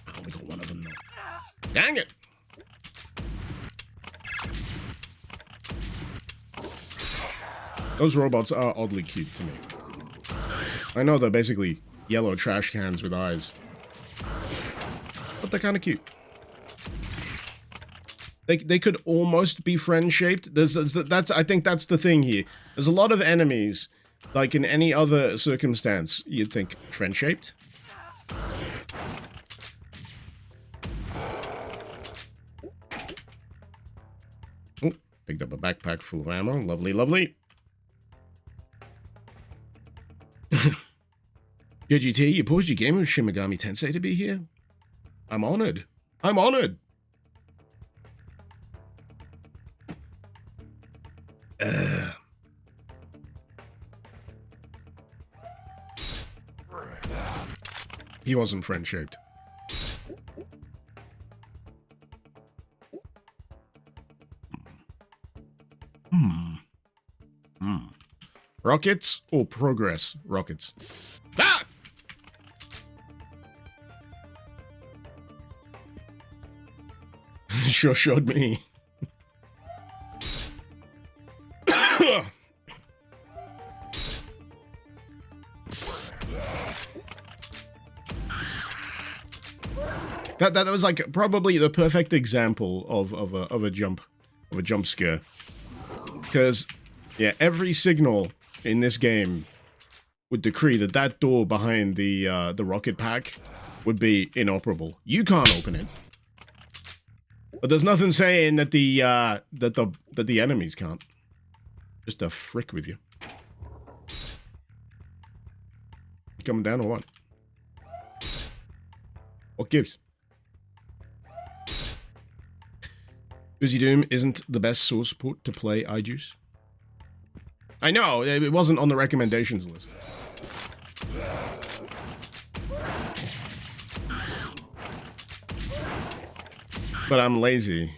I only got one of them now. Dang it! Those robots are oddly cute to me. I know they're basically yellow trash cans with eyes. But they're kind of cute. They could almost be friend-shaped. I think that's the thing here. There's a lot of enemies, like in any other circumstance, you'd think friend-shaped. Oh, picked up a backpack full of ammo. Lovely, lovely. JGT, you paused your game with Shin Megami Tensei to be here? I'm honored. I'm honored. He wasn't friend-shaped. Rockets or progress? Rockets. Ah! Sure showed me. That was like probably the perfect example of a jump scare. Because yeah, every signal in this game would decree that that door behind the rocket pack would be inoperable. You can't open it. But there's nothing saying that the enemies can't. Just a frick with you. You coming down or what? What gives? Boozy Doom isn't the best source port to play iJuice. I know, it wasn't on the recommendations list. But I'm lazy.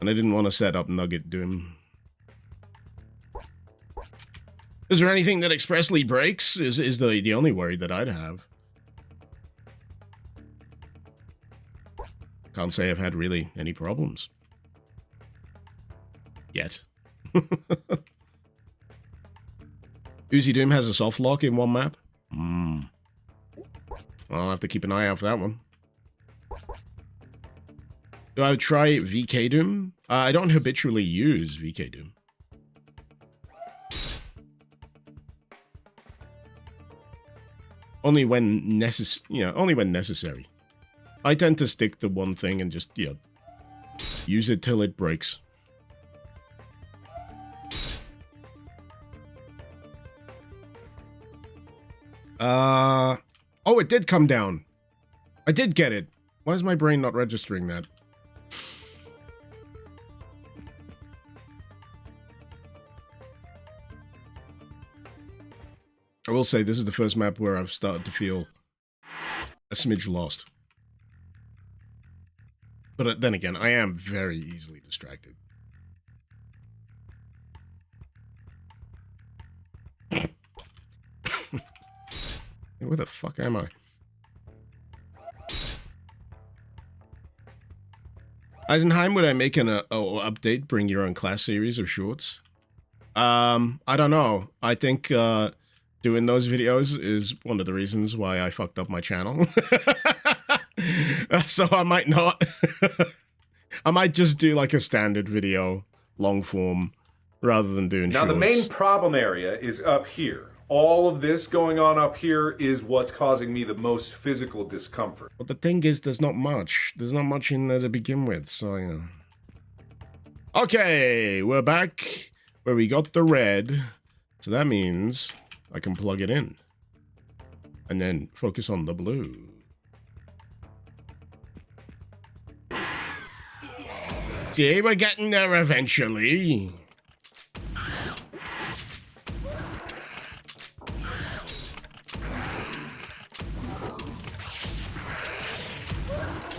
And I didn't want to set up Nugget Doom. Is there anything that expressly breaks? Is the only worry that I'd have. Can't say I've had really any problems. Yet. Boozy Doom has a soft lock in one map? Well, I'll have to keep an eye out for that one. Do I try VK Doom? I don't habitually use VK Doom. Only when necessary. I tend to stick to one thing and just, use it till it breaks. Oh, it did come down. I did get it. Why is my brain not registering that? I will say this is the first map where I've started to feel a smidge lost. But then again, I am very easily distracted. Where the fuck am I? Eisenheim, would I make an update, bring your own class series of shorts? I don't know. I think doing those videos is one of the reasons why I fucked up my channel. So I might not. I might just do like a standard video, long form, rather than doing shorts. Now the main problem area is up here. All of this going on up here is what's causing me the most physical discomfort. But the thing is, there's not much. There's not much in there to begin with, so, Okay, we're back where we got the red. So that means I can plug it in. And then focus on the blue. See, we're getting there eventually.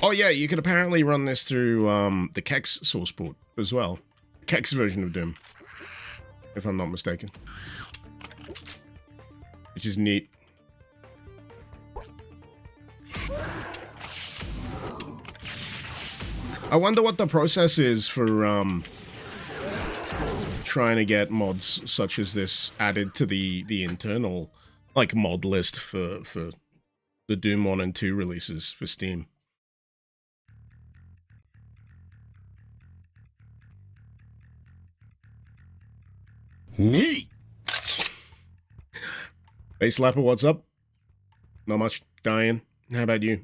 Oh yeah, you could apparently run this through the Kex source port as well. Kex version of Doom, if I'm not mistaken. Which is neat. I wonder what the process is for trying to get mods such as this added to the internal like mod list for the Doom 1 and 2 releases for Steam. Neat. Hey Slapper, what's up? Not much, dying. How about you?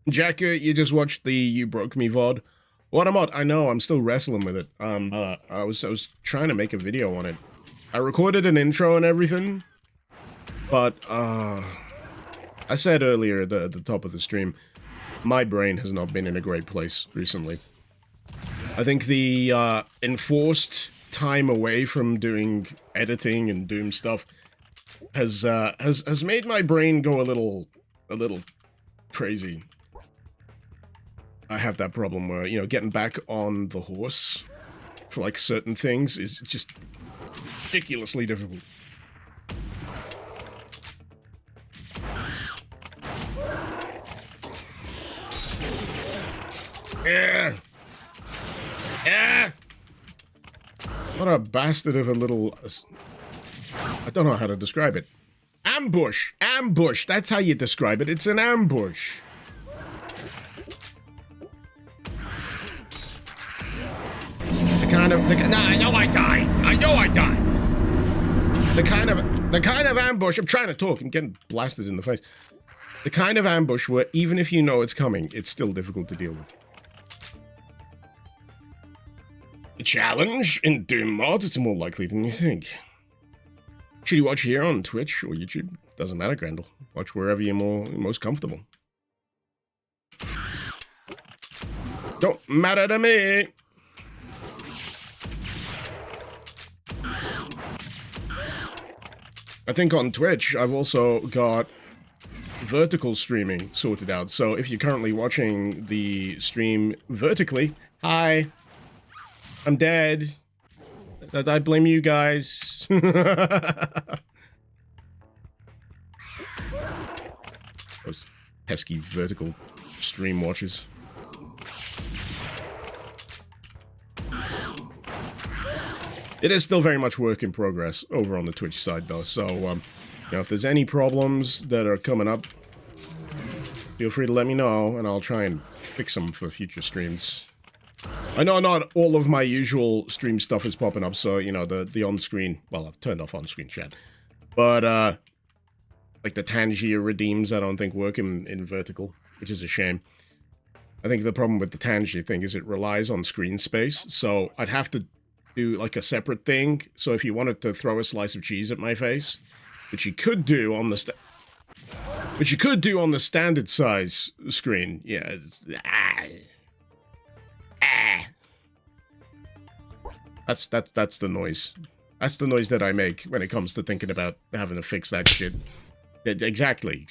Jacker, you just watched the You Broke Me VOD. What am I? I know, I'm still wrestling with it. I was trying to make a video on it. I recorded an intro and everything, but I said earlier at the top of the stream, my brain has not been in a great place recently. I think the enforced time away from doing editing and Doom stuff has made my brain go a little crazy. I have that problem where, getting back on the horse for like certain things is just ridiculously difficult. Yeah. Yeah. What a bastard of a little... I don't know how to describe it. Ambush! Ambush! That's how you describe it. It's an ambush. I know I died. I know I died. The kind of ambush, I'm trying to talk, I'm getting blasted in the face. The kind of ambush where even if you know it's coming, it's still difficult to deal with. A challenge in Doom mods, it's more likely than you think. Should you watch here on Twitch or YouTube? Doesn't matter, Grendel. Watch wherever you're most comfortable. Don't matter to me. I think on Twitch, I've also got vertical streaming sorted out. So if you're currently watching the stream vertically, hi, I'm dead. I blame you guys. Those pesky vertical stream watchers. It is still very much work in progress over on the Twitch side, though. So, you know, if there's any problems that are coming up, feel free to let me know, and I'll try and fix them for future streams. I know not all of my usual stream stuff is popping up, so, you know, the on-screen... Well, I've turned off on-screen chat. But, like, the Tangier redeems, I don't think work in vertical, which is a shame. I think the problem with the Tangier thing is it relies on screen space, so I'd have to do like a separate thing. So if you wanted to throw a slice of cheese at my face, which you could do on the standard size screen, yeah. That's the noise. That's the noise that I make when it comes to thinking about having to fix that shit. Exactly.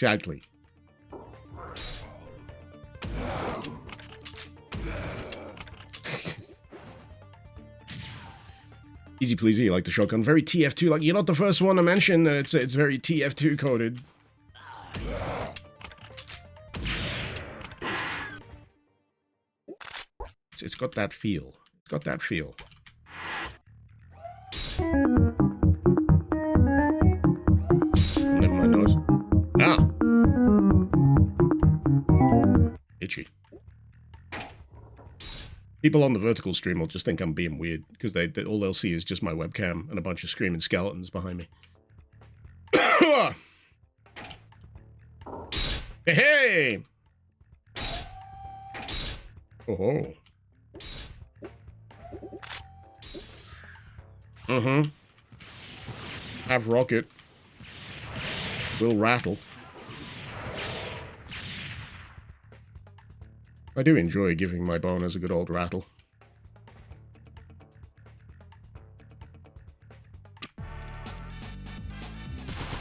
Easy pleasy, like the shotgun. Very TF2, like, you're not the first one to mention that it's very TF2 coded. It's got that feel. It's got that feel. Never mind nose. Ah! Itchy. People on the vertical stream will just think I'm being weird, because all they'll see is just my webcam and a bunch of screaming skeletons behind me. Hey! Oh. Have rocket. Will rattle. I do enjoy giving my boners a good old rattle.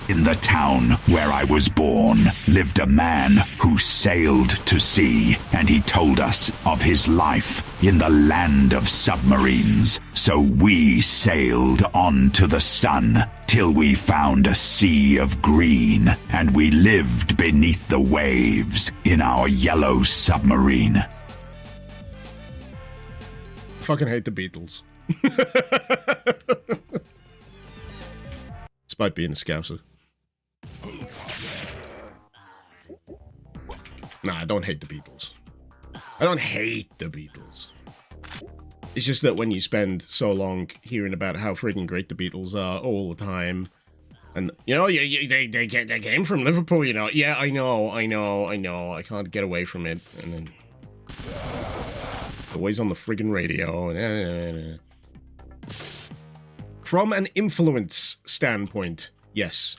In the town where I was born lived a man who sailed to sea, and he told us of his life in the land of submarines. So we sailed on to the sun till we found a sea of green, and we lived beneath the waves in our yellow submarine. Fucking hate the Beatles. Despite being a Scouser. Nah, I don't hate the Beatles. I don't hate the Beatles. It's just that when you spend so long hearing about how freaking great the Beatles are all the time, and, you know, they came from Liverpool, you know. Yeah, I know. I can't get away from it. And then always on the friggin' radio. From an influence standpoint, yes.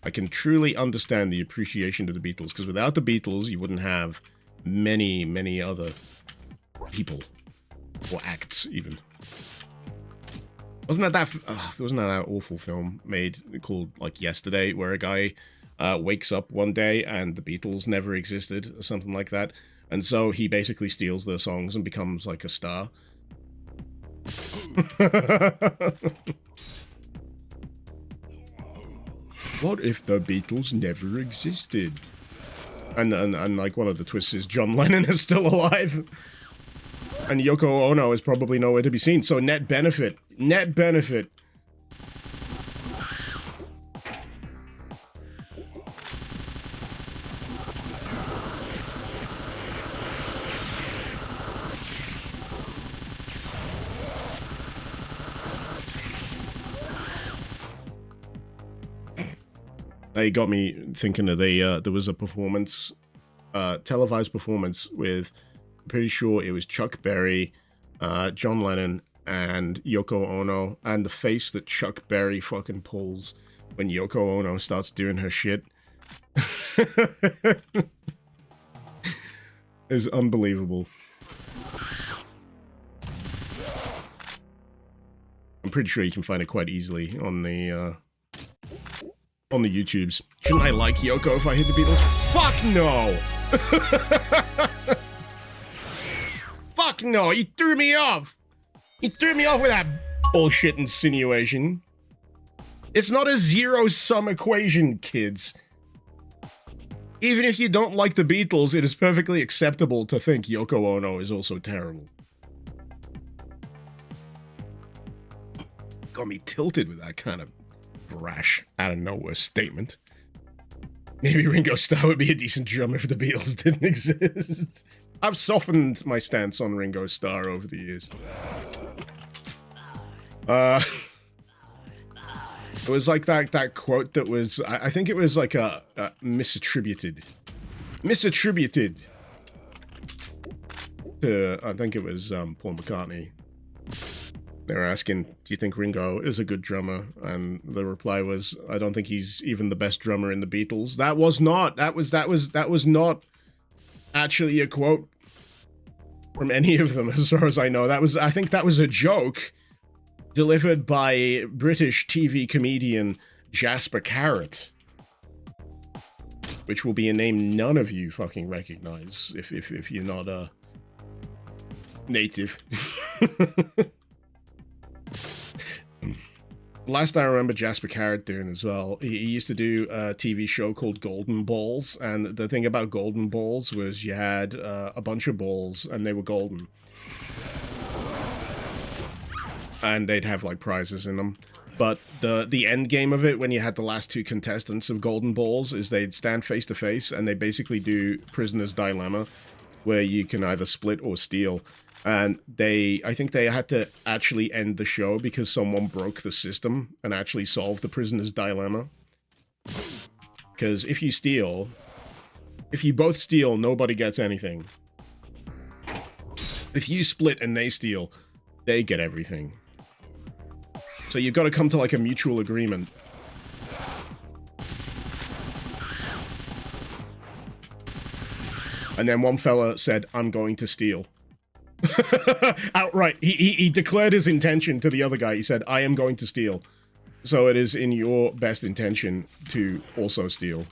I can truly understand the appreciation of the Beatles, because without the Beatles, you wouldn't have many, many other people. Or acts, even. Wasn't that awful film made called, like, Yesterday, where a guy wakes up one day and the Beatles never existed, or something like that, and so he basically steals their songs and becomes, like, a star? What if the Beatles never existed? And like, one of the twists is John Lennon is still alive. And Yoko Ono is probably nowhere to be seen. So net benefit. Net benefit. They got me thinking of there was a performance, televised performance with, I'm pretty sure it was Chuck Berry, John Lennon, and Yoko Ono, and the face that Chuck Berry fucking pulls when Yoko Ono starts doing her shit is unbelievable. I'm pretty sure you can find it quite easily on the YouTubes. Shouldn't I like Yoko if I hit the Beatles? Fuck no! Fuck no, you threw me off! You threw me off with that bullshit insinuation. It's not a zero-sum equation, kids. Even if you don't like the Beatles, it is perfectly acceptable to think Yoko Ono is also terrible. Got me tilted with that kind of brash, out-of-nowhere statement. Maybe Ringo Starr would be a decent drummer if the Beatles didn't exist. I've softened my stance on Ringo Starr over the years. It was like that quote that was, I think it was like a misattributed to, I think it was Paul McCartney. They were asking, do you think Ringo is a good drummer? And the reply was, I don't think he's even the best drummer in the Beatles. That was not actually a quote from any of them, as far as I know. I think that was a joke delivered by British TV comedian Jasper Carrot, which will be a name none of you fucking recognize if you're not a native. Last I remember Jasper Carrot doing as well, he used to do a TV show called Golden Balls, and the thing about Golden Balls was you had a bunch of balls and they were golden. And they'd have like prizes in them. But the end game of it, when you had the last two contestants of Golden Balls, is they'd stand face to face and they basically do Prisoner's Dilemma, where you can either split or steal. And I think they had to actually end the show because someone broke the system and actually solved the Prisoner's Dilemma. Because if you both steal, nobody gets anything. If you split and they steal, they get everything. So you've got to come to like a mutual agreement. And then one fella said, I'm going to steal. Outright. He declared his intention to the other guy. He said, I am going to steal. So it is in your best intention to also steal.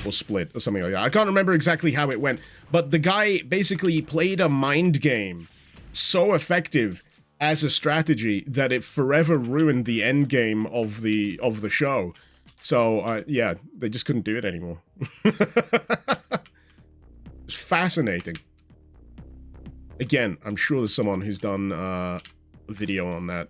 Or split, or something like that. I can't remember exactly how it went. But the guy basically played a mind game so effective as a strategy that it forever ruined the end game of the show. So, yeah, they just couldn't do it anymore. It's fascinating. Again, I'm sure there's someone who's done a video on that.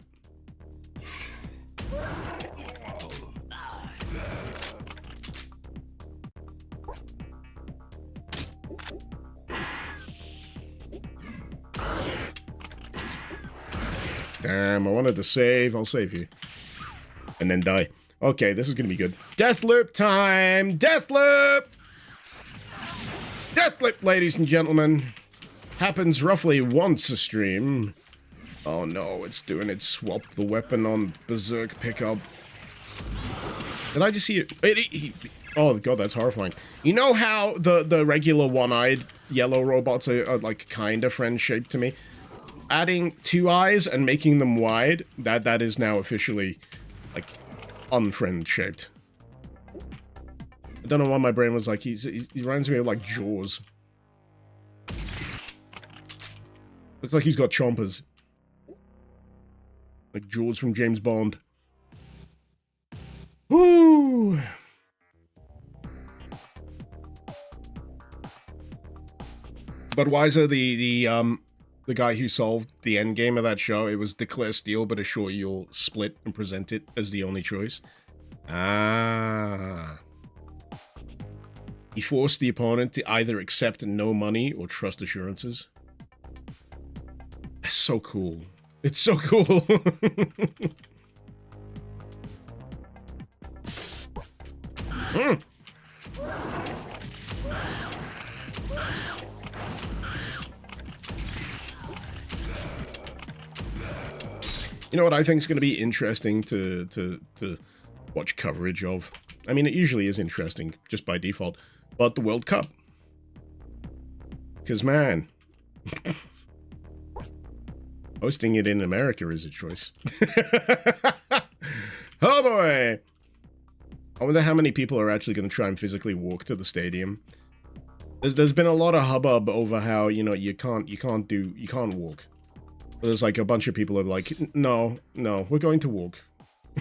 Damn, I wanted to save. I'll save you. And then die. Okay, this is gonna be good. Deathloop time! Deathloop! Deathloop, ladies and gentlemen. Happens roughly once a stream. Oh no, it's doing it. Swap the weapon on Berserk pickup. Did I just see it? Oh god, that's horrifying. You know how the regular one-eyed yellow robots are like kinda friend-shaped to me? Adding two eyes and making them wide, that is now officially like unfriend-shaped. I don't know why my brain was like, he reminds me of like Jaws. Looks like he's got chompers. Like Jaws from James Bond. Woo! Budweiser, the guy who solved the end game of that show, it was declare steal, but assure you'll split and present it as the only choice. Ah. He forced the opponent to either accept no money or trust assurances. That's so cool. It's so cool. You know what I think is going to be interesting to watch coverage of? I mean, it usually is interesting, just by default, but the World Cup. Because, man, hosting it in America is a choice. Oh, boy! I wonder how many people are actually going to try and physically walk to the stadium. There's been a lot of hubbub over how, you know, you can't walk. There's like a bunch of people who are like, no, we're going to walk.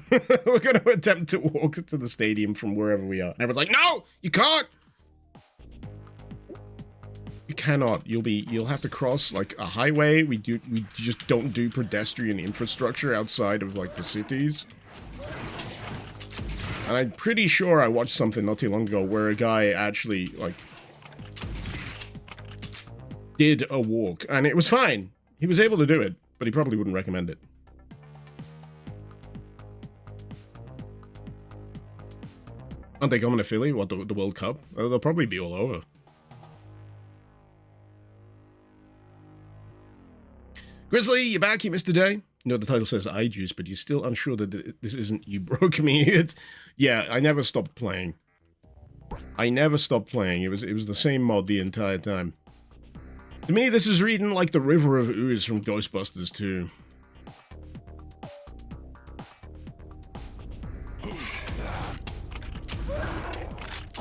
We're going to attempt to walk to the stadium from wherever we are. And everyone's like, no, you can't. You cannot. You'll have to cross like a highway. We just don't do pedestrian infrastructure outside of like the cities. And I'm pretty sure I watched something not too long ago where a guy actually like did a walk and it was fine. He was able to do it, but he probably wouldn't recommend it. Aren't they coming to Philly? What, the World Cup? They'll probably be all over. Grizzly, you back? You missed a day? You know, the title says iJuice, but you're still unsure that this isn't You Broke Me. It's, yeah, I never stopped playing. I never stopped playing. It was the same mod the entire time. To me, this is reading like the River of Ooze from Ghostbusters 2.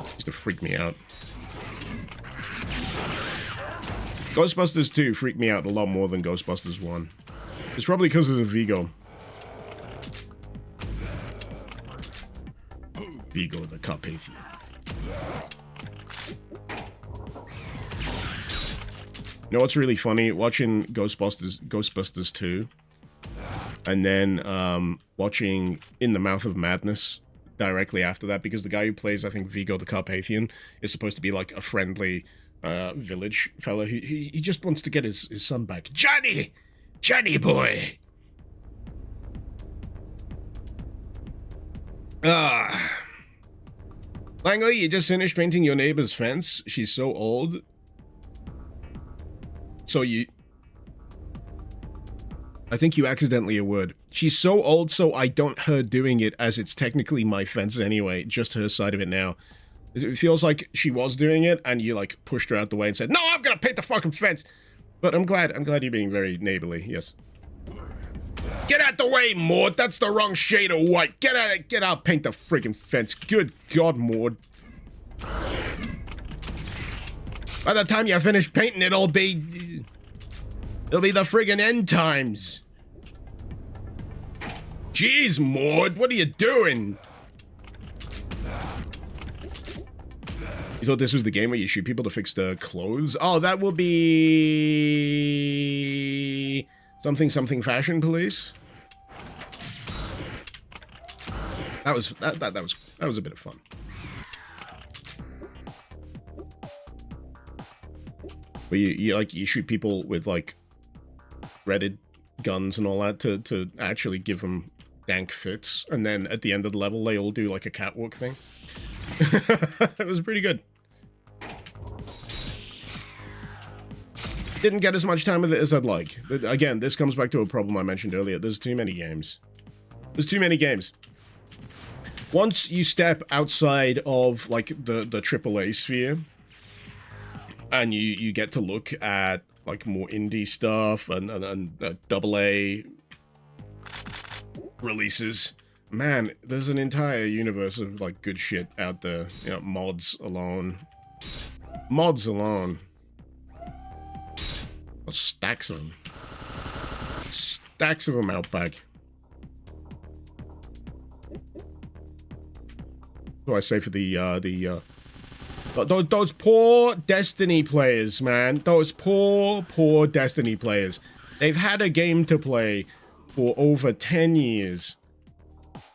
Used to freak me out. Ghostbusters 2 freaked me out a lot more than Ghostbusters 1. It's probably because of the Vigo. Vigo the Carpathian. You know what's really funny? Watching Ghostbusters 2, and then watching In the Mouth of Madness directly after that, because the guy who plays, I think, Vigo the Carpathian is supposed to be like a friendly village fella. He just wants to get his son back. Johnny boy! Langley, you just finished painting your neighbor's fence? She's so old. So I think you accidentally a word. She's so old, so I don't her doing it, as it's technically my fence anyway, just her side of it now. It feels like she was doing it, and you, like, pushed her out the way and said, no, I'm gonna paint the fucking fence! But I'm glad you're being very neighborly, yes. Get out the way, Maud! That's the wrong shade of white! Get out, paint the friggin' fence! Good God, Maud. By the time you finish painting, it'll be the friggin' end times. Jeez, Maud, what are you doing? You thought this was the game where you shoot people to fix the clothes? Oh, that will be something fashion police. That was a bit of fun. Where you shoot people with like threaded guns and all that to actually give them dank fits, and then at the end of the level they all do like a catwalk thing. It was pretty good. Didn't get as much time with it as I'd like. But again, this comes back to a problem I mentioned earlier. There's too many games. Once you step outside of like the AAA sphere, and you get to look at like more indie stuff and AA releases, man, there's an entire universe of like good shit out there. You know, mods alone. Oh, stacks of them. Stacks of them out back. What do I say for those poor Destiny players, man. Those poor Destiny players. They've had a game to play for over 10 years.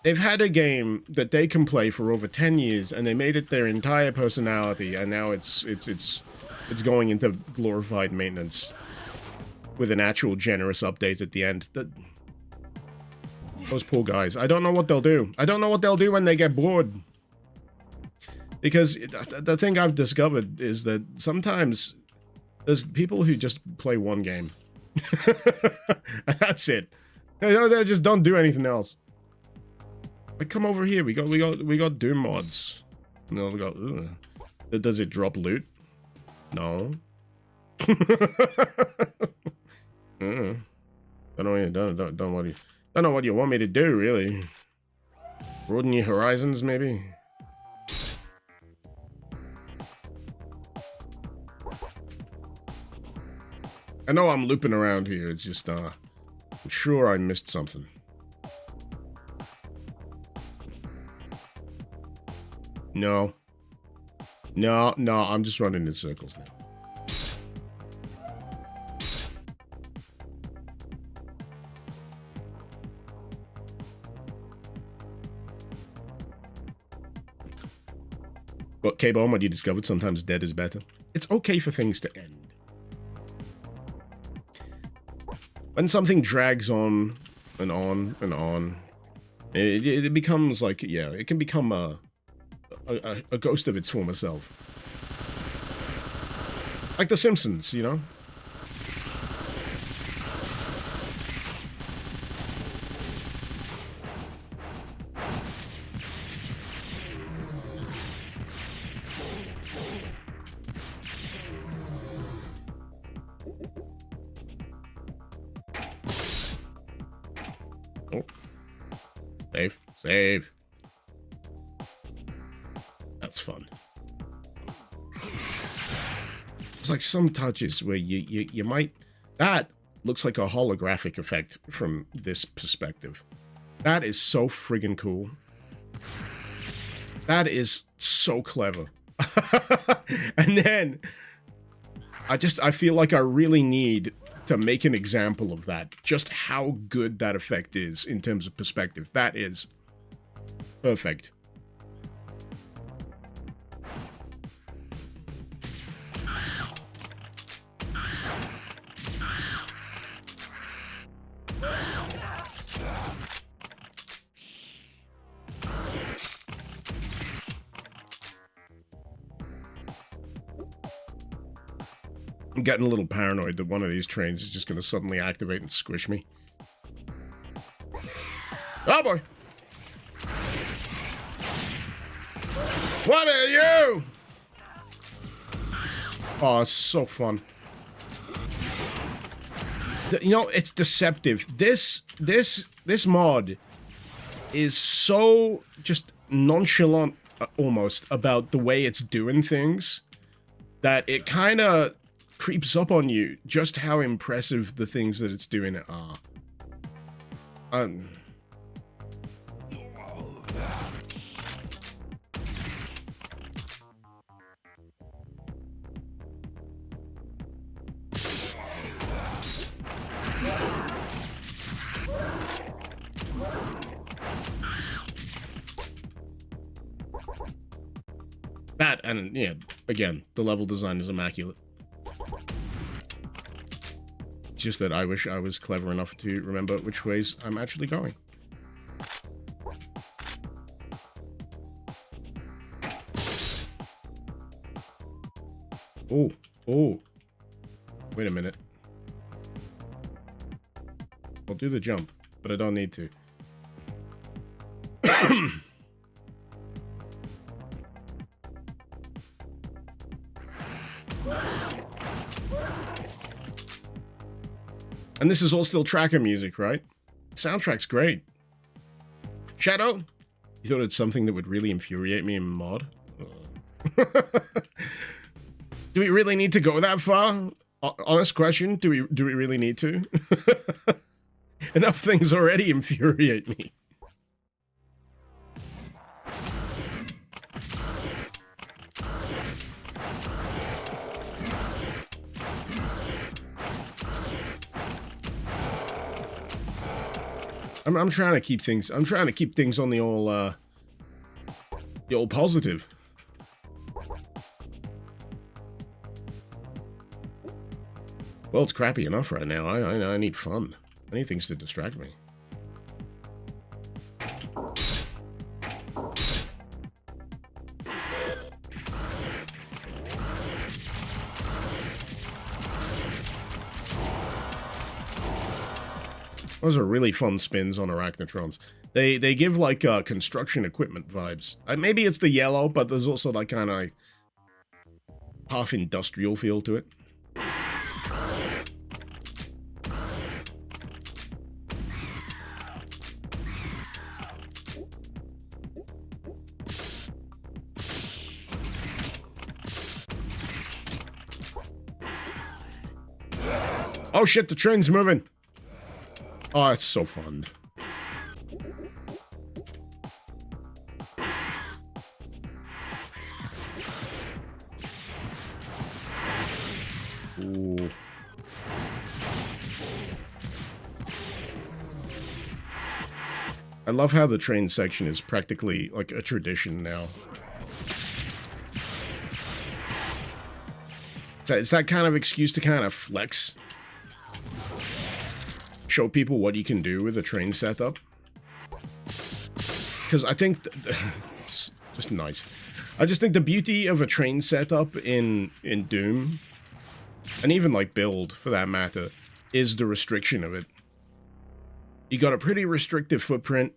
They've had a game that they can play for over 10 years, and they made it their entire personality, and now it's going into glorified maintenance with an actual generous update at the end. Those poor guys. I don't know what they'll do. I don't know what they'll do when they get bored. Because the thing I've discovered is that sometimes there's people who just play one game. And that's it. They just don't do anything else. Like, come over here. We got Doom mods. No, we got. Does it drop loot? No. Don't know what you want me to do, really. Broaden your horizons, maybe. I know I'm looping around here. It's just, I'm sure I missed something. No. No, I'm just running in circles now. But K-Bomb, what you discovered, sometimes dead is better. It's okay for things to end. When something drags on and on and on, it becomes like, yeah, it can become a ghost of its former self. Like The Simpsons, you know? Oh. Save. Save. That's fun. It's like some touches where you might... That looks like a holographic effect from this perspective. That is so friggin' cool. That is so clever. And then... I feel like I really need to make an example of that. Just how good that effect is in terms of perspective. That is perfect. I'm getting a little paranoid that one of these trains is just going to suddenly activate and squish me. Oh boy! What are you? Oh, it's so fun. You know, it's deceptive. This mod is so just nonchalant, almost, about the way it's doing things, that it kind of creeps up on you just how impressive the things that it's doing are. That, and yeah, again, the level design is immaculate. Just that I wish I was clever enough to remember which ways I'm actually going. Oh, oh. Wait a minute. I'll do the jump, but I don't need to. And this is all still tracker music, right? Soundtrack's great. Shadow? You thought it's something that would really infuriate me in mod? Do we really need to go that far? Honest question, do we really need to? Enough things already infuriate me. I'm trying to keep things. I'm trying to keep things on the old positive. Well, it's crappy enough right now. I need fun. I need things to distract me. Those are really fun spins on Arachnotrons. They give like construction equipment vibes. Maybe it's the yellow, but there's also that kind of half industrial feel to it. Oh shit, the train's moving. Oh, it's so fun. Ooh. I love how the train section is practically like a tradition now. It's that kind of excuse to kind of flex. Show people what you can do with a train setup. Because I think... it's just nice. I just think the beauty of a train setup in Doom, and even like Build for that matter, is the restriction of it. You got a pretty restrictive footprint,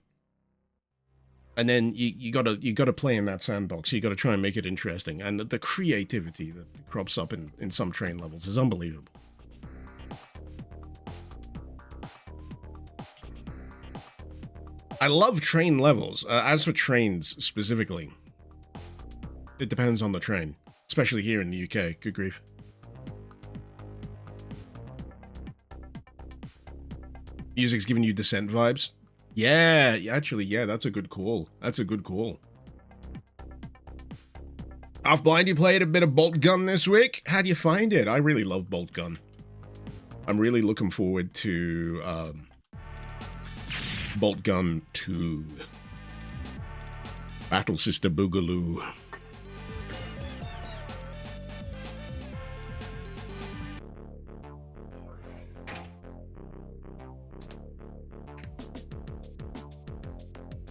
and then you gotta play in that sandbox. You gotta try and make it interesting, and the creativity that crops up in some train levels is unbelievable. I love train levels. As for trains specifically, it depends on the train, especially here in the UK. Good grief. Music's giving you Descent vibes. Yeah, actually, yeah, that's a good call. That's a good call. Half Blind, you played a bit of Bolt Gun this week. How do you find it? I really love Bolt Gun. I'm really looking forward to Bolt Gun 2. Battle Sister Boogaloo.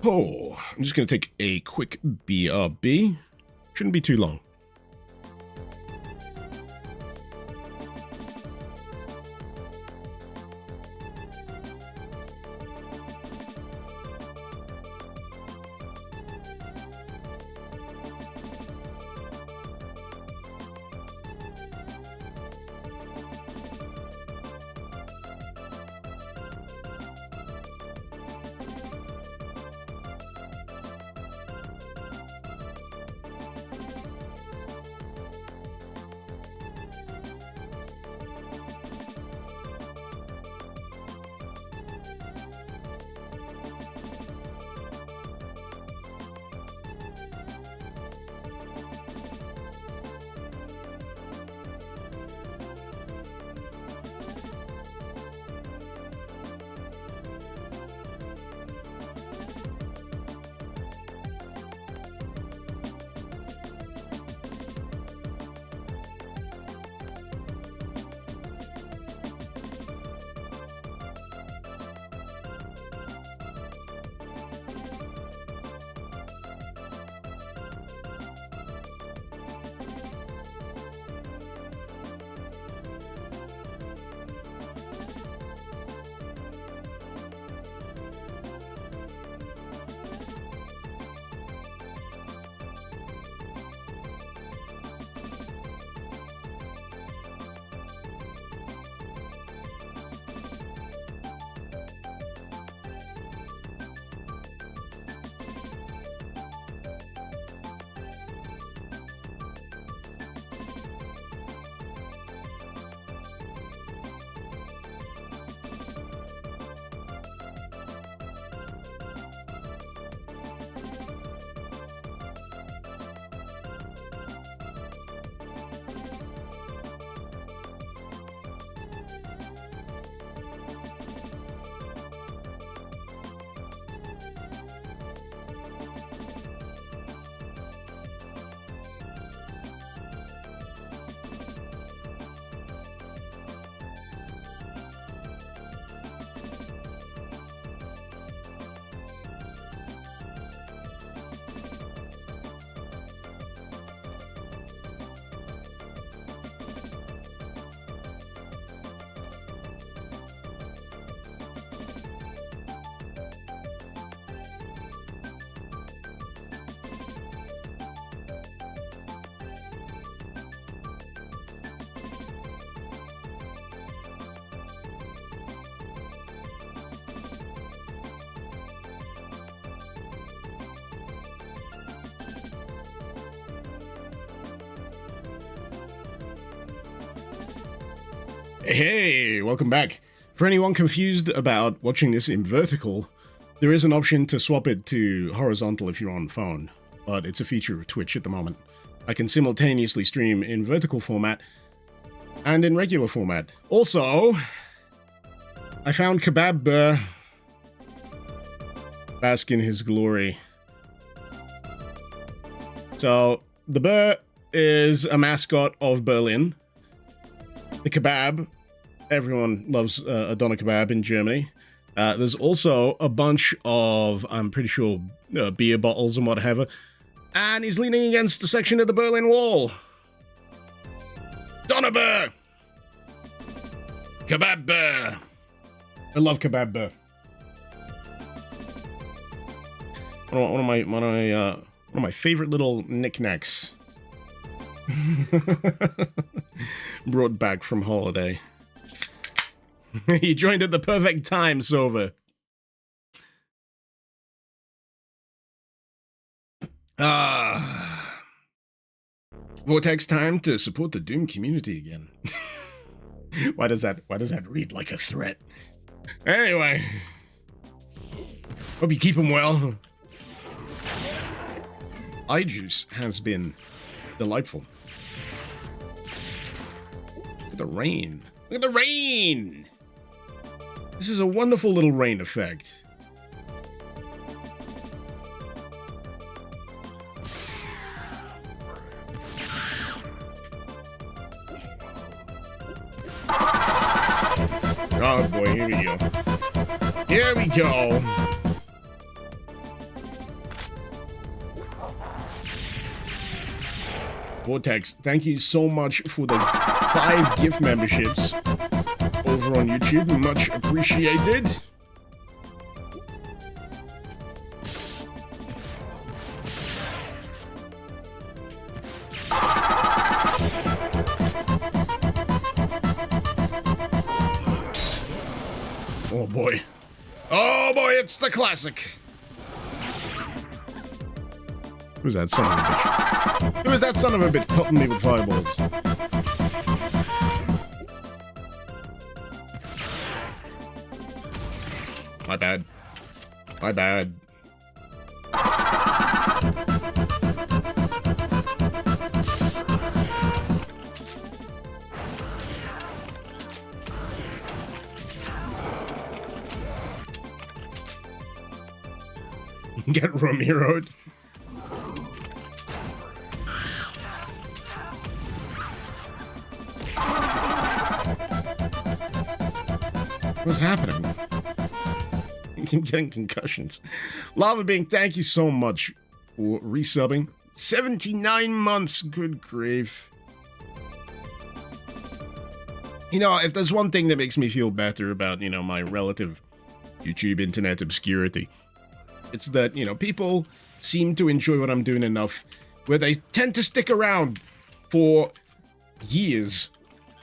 Oh, I'm just going to take a quick BRB. Shouldn't be too long. Hey, welcome back. For anyone confused about watching this in vertical, there is an option to swap it to horizontal if you're on phone, but it's a feature of Twitch at the moment. I can simultaneously stream in vertical format and in regular format. Also, I found Kebab Burr. Bask in his glory. So, the Burr is a mascot of Berlin. The kebab, everyone loves a doner kebab in Germany. There's also a bunch of, I'm pretty sure, beer bottles and whatever. And he's leaning against a section of the Berlin Wall. Doner Burr! Kebab Burr! I love Kebab Burr. One of my favorite little knickknacks. Brought back from holiday. He joined at the perfect time, Sova. Vortex time to support the Doom community again. Why does that read like a threat? Anyway. Hope you keep him well. iJuice has been delightful. Look at the rain. Look at the rain! This is a wonderful little rain effect. Oh boy, here we go. Here we go. Vortex, thank you so much for the 5 gift memberships over on YouTube. Much appreciated. Oh boy. Oh boy, it's the classic. Who's that son of a bitch? Who is that son of a bitch pelting me with fireballs? My bad. My bad. Get Ramiro'd. What's happening? I keep getting concussions. Lava Being, thank you so much for resubbing. 79 months, good grief. You know, if there's one thing that makes me feel better about, you know, my relative YouTube internet obscurity, it's that, you know, people seem to enjoy what I'm doing enough where they tend to stick around for years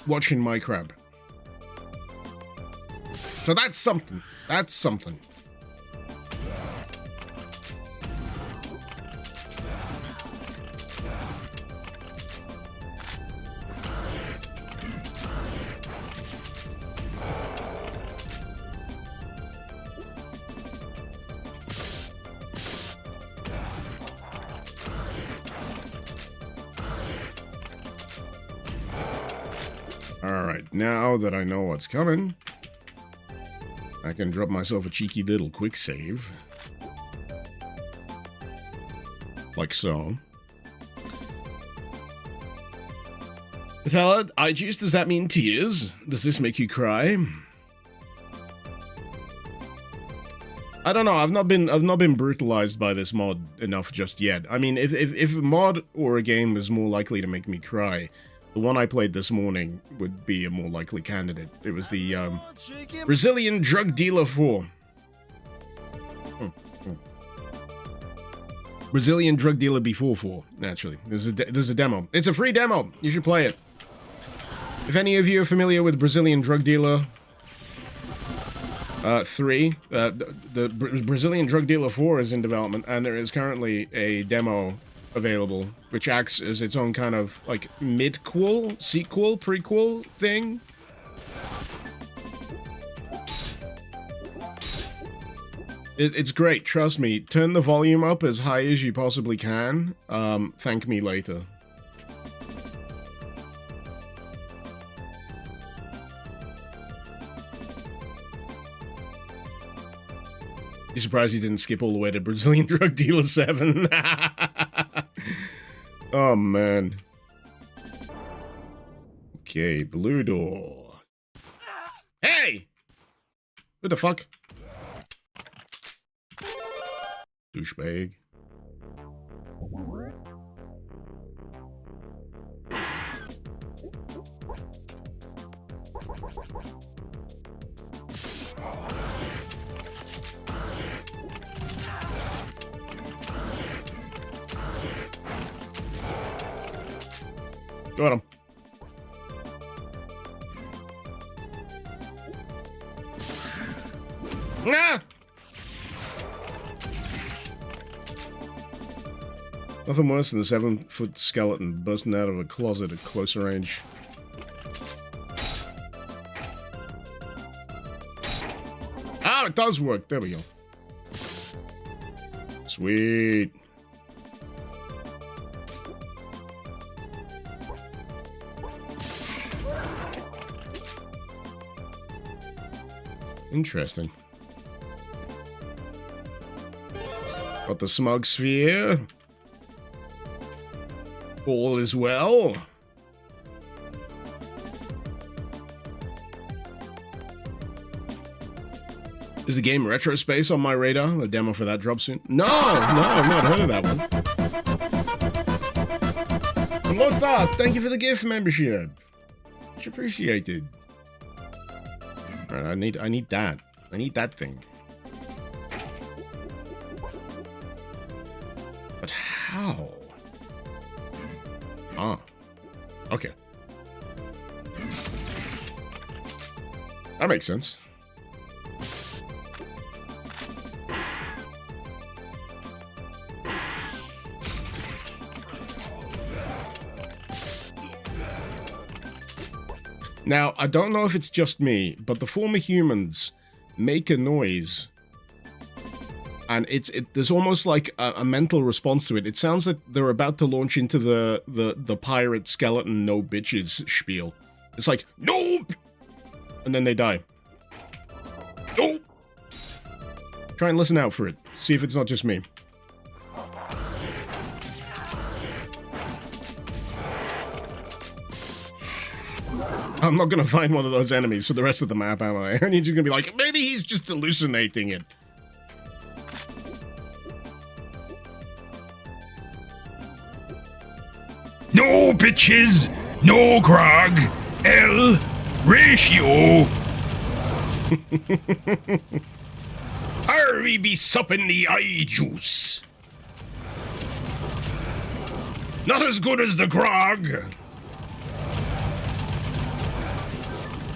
watching my crap. So that's something. That's something. Alright, now that I know what's coming, I can drop myself a cheeky little quick save. Like so. Tell iJuice, does that mean tears? Does this make you cry? I don't know, I've not been brutalized by this mod enough just yet. I mean, if a mod or a game is more likely to make me cry, the one I played this morning would be a more likely candidate. It was the Brazilian Drug Dealer 4. Brazilian Drug Dealer Before 4, naturally. There's a demo. It's a free demo. You should play it. If any of you are familiar with Brazilian Drug Dealer 3, the Brazilian Drug Dealer 4 is in development, and there is currently a demo available, which acts as its own kind of, like, mid-quel, sequel, prequel thing. It's great, trust me. Turn the volume up as high as you possibly can. Thank me later. You surprised he didn't skip all the way to Brazilian Drug Dealer 7? Oh, man. Okay, blue door. Hey! What the fuck? Douchebag. Got him. Ah! Nothing worse than a 7-foot skeleton bursting out of a closet at closer range. Oh, it does work. There we go. Sweet. Interesting. Got the smug sphere. All is well. Is the game Retro Space on my radar? A demo for that drop soon? No, I've not heard of that one. And what's that? Thank you for the gift membership. Much appreciated. Alright, I need that. I need that thing. But how? Ah. Okay. That makes sense. Now, I don't know if it's just me, but the former humans make a noise. And there's almost like a mental response to it. It sounds like they're about to launch into the pirate skeleton no bitches spiel. It's like, nope! And then they die. Nope! Try and listen out for it. See if it's not just me. I'm not gonna find one of those enemies for the rest of the map, am I? And you're just gonna be like, maybe he's just hallucinating it. No bitches, no grog, L ratio. Are we be supping the eye juice? Not as good as the grog.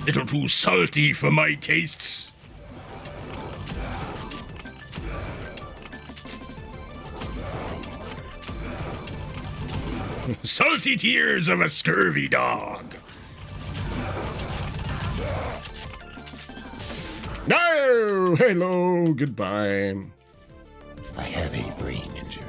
Little too salty for my tastes. Salty tears of a scurvy dog. No! Hello, goodbye. I have a brain injury.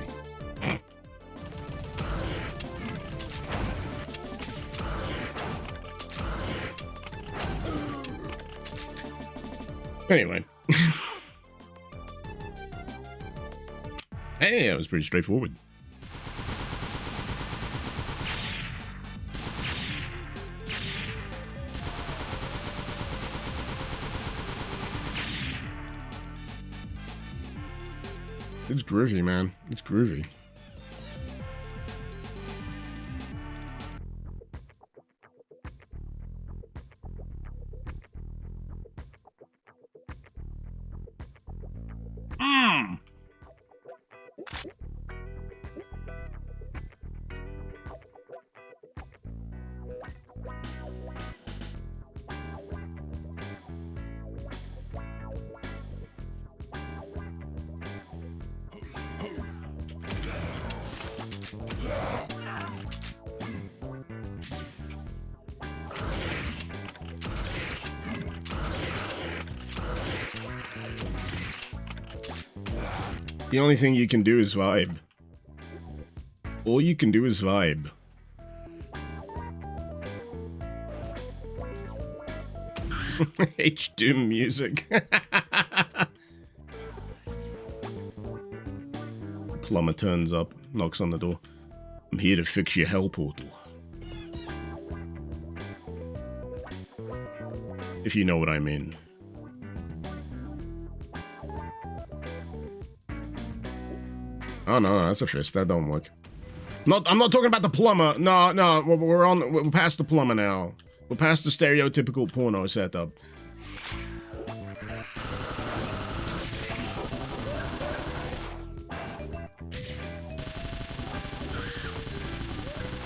Anyway. Hey, that was pretty straightforward. It's groovy, man. It's groovy. The only thing you can do is vibe. All you can do is vibe. H-Doom music. Plumber turns up, knocks on the door. I'm here to fix your hell portal. If you know what I mean. Oh no, that's a fist. That don't work. I'm not talking about the plumber. No, we're past the plumber now. We're past the stereotypical porno setup.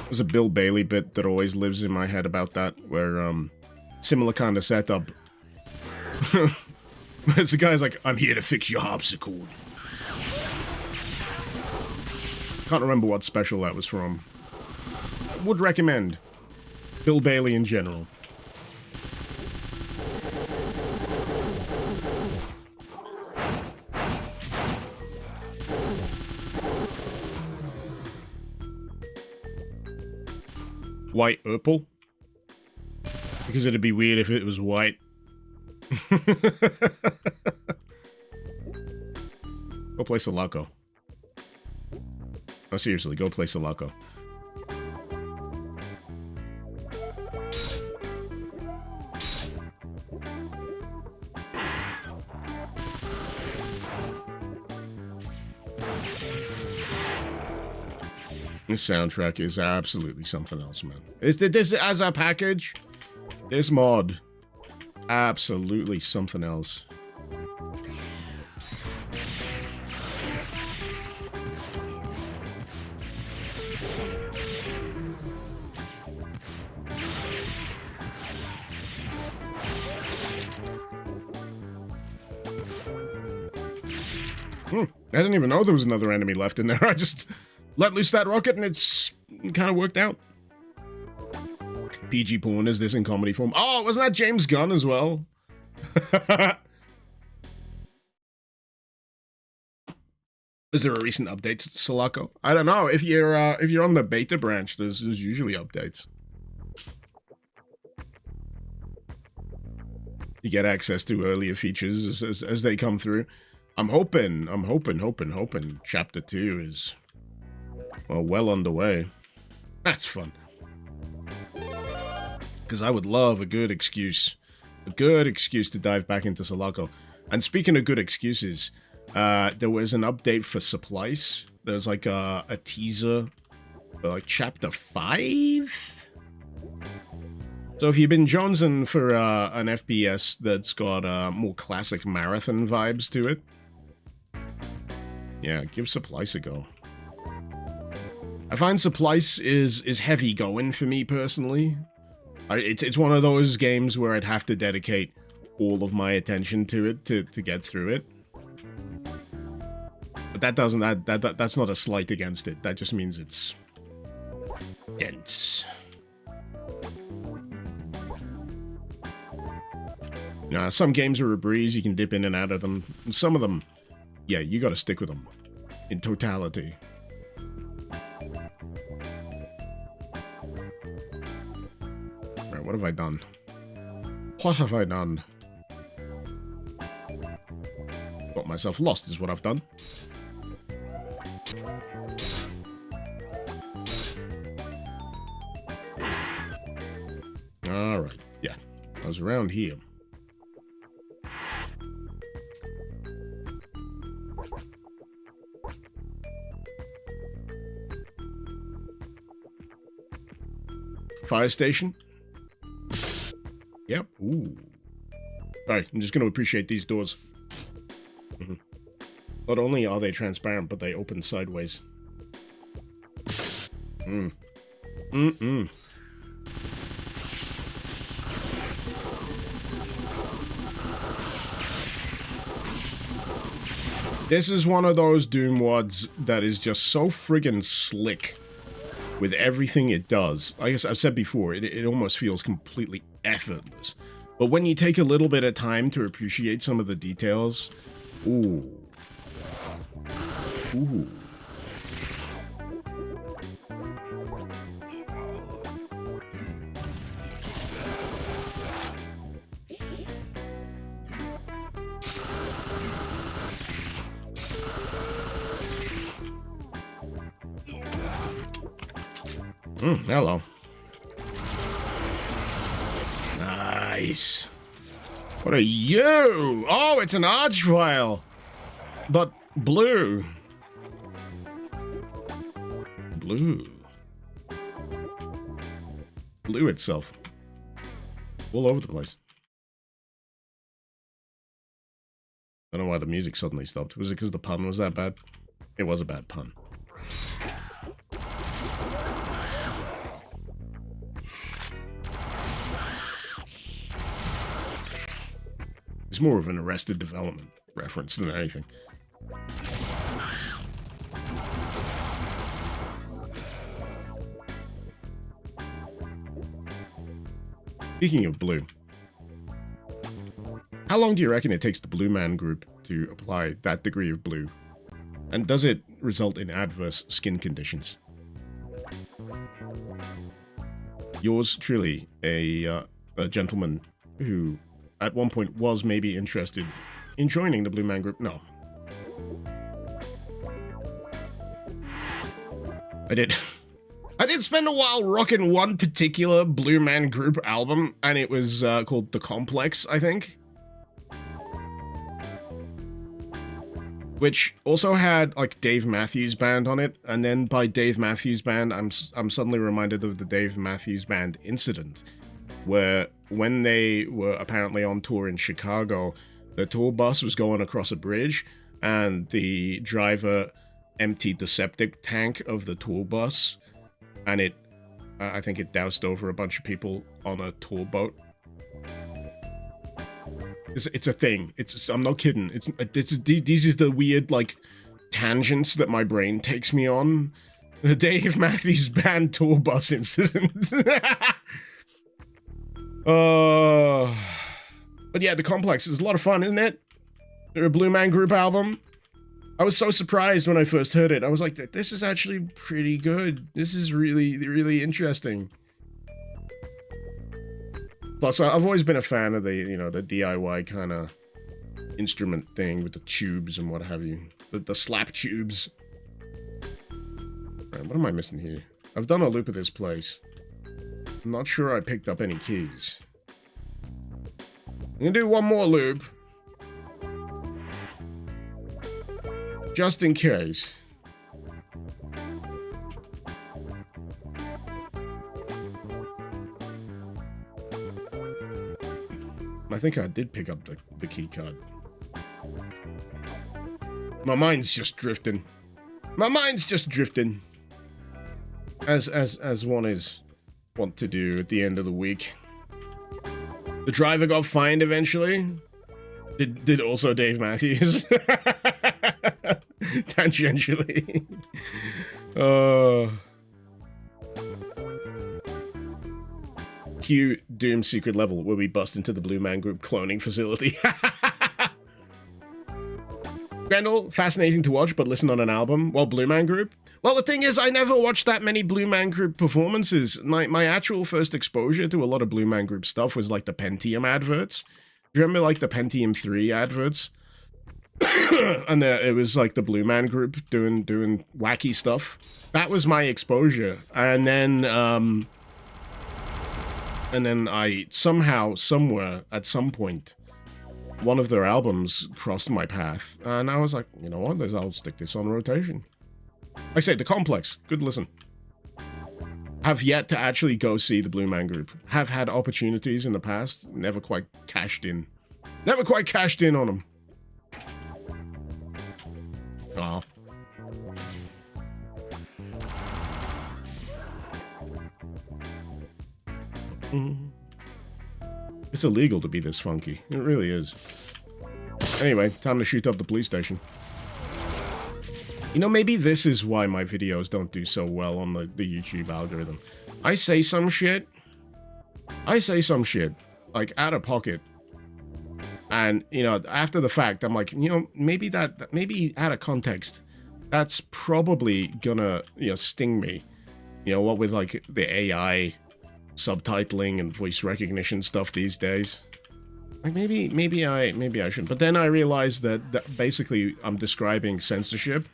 There's a Bill Bailey bit that always lives in my head about that, where, similar kind of setup. It's the guy's like, I'm here to fix your harpsichord. Can't remember what special that was from. Would recommend. Bill Bailey in general. White Urple? Because it'd be weird if it was white. Go play Sulaco. Oh, seriously, go play Sulaco. This soundtrack is absolutely something else, man. This as a package, this mod, absolutely something else. I didn't even know there was another enemy left in there. I just let loose that rocket and it kind of worked out. PG porn, is this in comedy form? Oh, wasn't that James Gunn as well? Is there a recent update to Sulaco? I don't know. If you're on the beta branch, there's usually updates. You get access to earlier features as they come through. I'm hoping Chapter 2 is, well underway. That's fun. Because I would love a good excuse to dive back into Sulaco. And speaking of good excuses, there was an update for Supplies. There's like a teaser for like Chapter 5? So if you've been jonesing for an FPS that's got more classic marathon vibes to it, yeah, give Supplies a go. I find Supplies is heavy going for me personally. It's one of those games where I'd have to dedicate all of my attention to it to get through it. But that's not a slight against it. That just means it's dense. Now, some games are a breeze, you can dip in and out of them. And some of them, yeah, you gotta stick with them in totality. Right, what have I done? What have I done? Got myself lost is what I've done. Alright, yeah. I was around here. Fire station? Yep. Ooh. Sorry, I'm just going to appreciate these doors. Not only are they transparent, but they open sideways. This is one of those Doom WODs that is just so friggin' slick with everything it does. I guess I've said before, it almost feels completely effortless. But when you take a little bit of time to appreciate some of the details, ooh. Ooh. Hello. Nice. What are you? Oh, it's an arch file. But blue. Blue. Blue itself. All over the place. I don't know why the music suddenly stopped. Was it because the pun was that bad? It was a bad pun. It's more of an Arrested Development reference than anything. Speaking of blue, how long do you reckon it takes the Blue Man Group to apply that degree of blue? And does it result in adverse skin conditions? Yours truly, a gentleman who at one point was maybe interested in joining the Blue Man Group. No. I did spend a while rocking one particular Blue Man Group album, and it was called The Complex, I think. Which also had, like, Dave Matthews Band on it, and then by Dave Matthews Band, I'm suddenly reminded of the Dave Matthews Band incident, where when they were apparently on tour in Chicago, the tour bus was going across a bridge, and the driver emptied the septic tank of the tour bus, and I think it doused over a bunch of people on a tour boat. It's a thing. I'm not kidding. These is the weird, like, tangents that my brain takes me on. The Dave Matthews Band tour bus incident. But yeah, The Complex is a lot of fun, isn't it? They're a Blue Man Group album. I was so surprised when I first heard it. I was like, this is actually pretty good. This is really, really interesting. Plus, I've always been a fan of the, the DIY kind of instrument thing with the tubes and what have you. The slap tubes. Right, what am I missing here? I've done a loop of this place. I'm not sure I picked up any keys. I'm gonna do one more loop. Just in case. I think I did pick up the key card. My mind's just drifting. My mind's just drifting. As one is wont to do at the end of the week. The driver got fined eventually. Did also Dave Matthews. Tangentially. Cue Doom secret level where we bust into the Blue Man Group cloning facility. Grendel, fascinating to watch, but listen on an album. Well, Blue Man Group? Well, the thing is, I never watched that many Blue Man Group performances. My actual first exposure to a lot of Blue Man Group stuff was like the Pentium adverts. Do you remember like the Pentium 3 adverts? And it was like the Blue Man Group doing wacky stuff. That was my exposure. And then I somehow, somewhere, at some point, one of their albums crossed my path, and I was like, you know what, I'll stick this on rotation. I say, The Complex, good listen. Have yet to actually go see the Blue Man Group. Have had opportunities in the past, never quite cashed in. Never quite cashed in on them. Oh. It's illegal to be this funky. It really is. Anyway, time to shoot up the police station. You know, maybe this is why my videos don't do so well on the YouTube algorithm. I say some shit, like, out of pocket. And, after the fact, I'm like, maybe out of context, That's probably gonna, sting me. What with, like, the AI subtitling and voice recognition stuff these days. Like, maybe I shouldn't. But then I realized that basically I'm describing censorship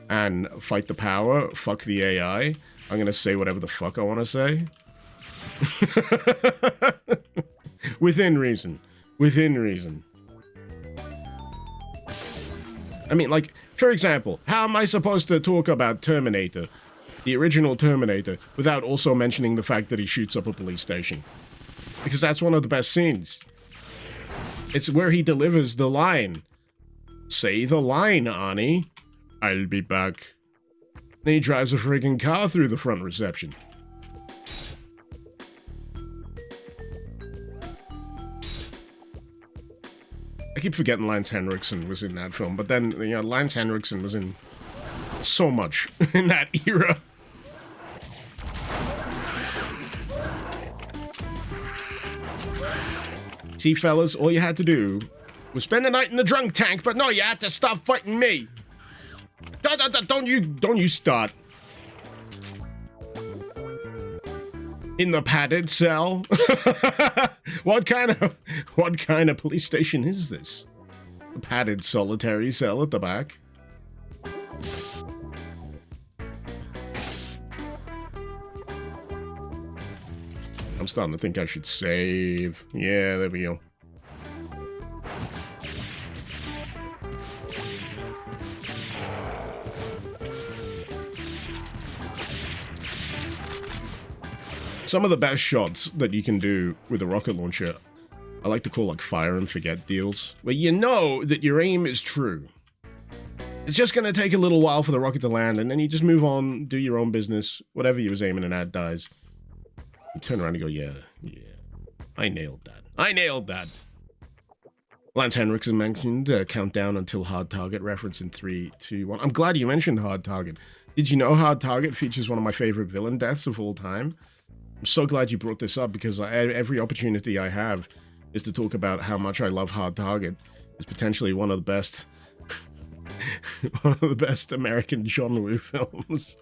and fight the power, fuck the AI. I'm gonna say whatever the fuck I want to say. Within reason. Within reason. I mean, like, for example, how am I supposed to talk about Terminator, the original Terminator, without also mentioning the fact that he shoots up a police station? Because that's one of the best scenes. It's where he delivers the line. Say the line, Arnie. I'll be back. Then he drives a friggin' car through the front reception. I keep forgetting Lance Henriksen was in that film, but then, Lance Henriksen was in so much in that era. See, fellas, all you had to do was spend the night in the drunk tank, but no, you had to stop fighting me. Don't you start. In the padded cell? What kind of police station is this? A padded solitary cell at the back? I'm starting to think I should save. Yeah, there we go. Some of the best shots that you can do with a rocket launcher, I like to call like fire and forget deals, where you know that your aim is true. It's just going to take a little while for the rocket to land, and then you just move on, do your own business, whatever you was aiming at dies. You turn around and go, yeah, I nailed that. Lance Henriksen mentioned countdown until hard target reference in 3, 2, 1. I'm glad you mentioned hard target. Did you know hard target features one of my favorite villain deaths of all time? I'm so glad you brought this up, because every opportunity I have is to talk about how much I love Hard Target. It's potentially one of the best American John Woo films.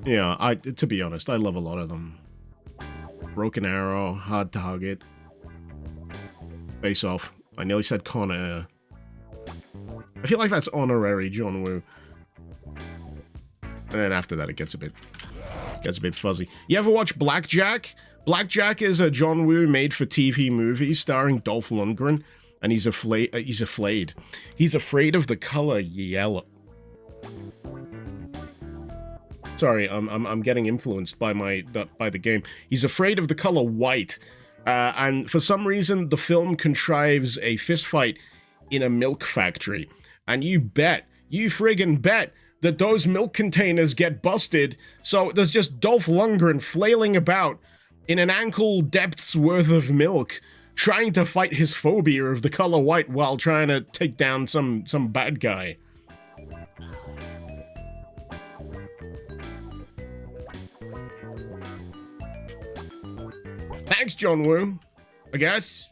Yeah, to be honest, I love a lot of them. Broken Arrow, Hard Target, Face Off. I nearly said Con Air. I feel like that's honorary John Woo. And then after that, it gets a bit fuzzy. You ever watch Blackjack? Blackjack is a John Woo made-for-TV movie starring Dolph Lundgren, and he's afraid of the color yellow. Sorry, I'm getting influenced by the game. He's afraid of the color white, and for some reason, the film contrives a fistfight in a milk factory, and you friggin' bet that those milk containers get busted, so there's just Dolph Lundgren flailing about in an ankle depth's worth of milk, trying to fight his phobia of the color white while trying to take down some bad guy. Thanks, John Woo, I guess.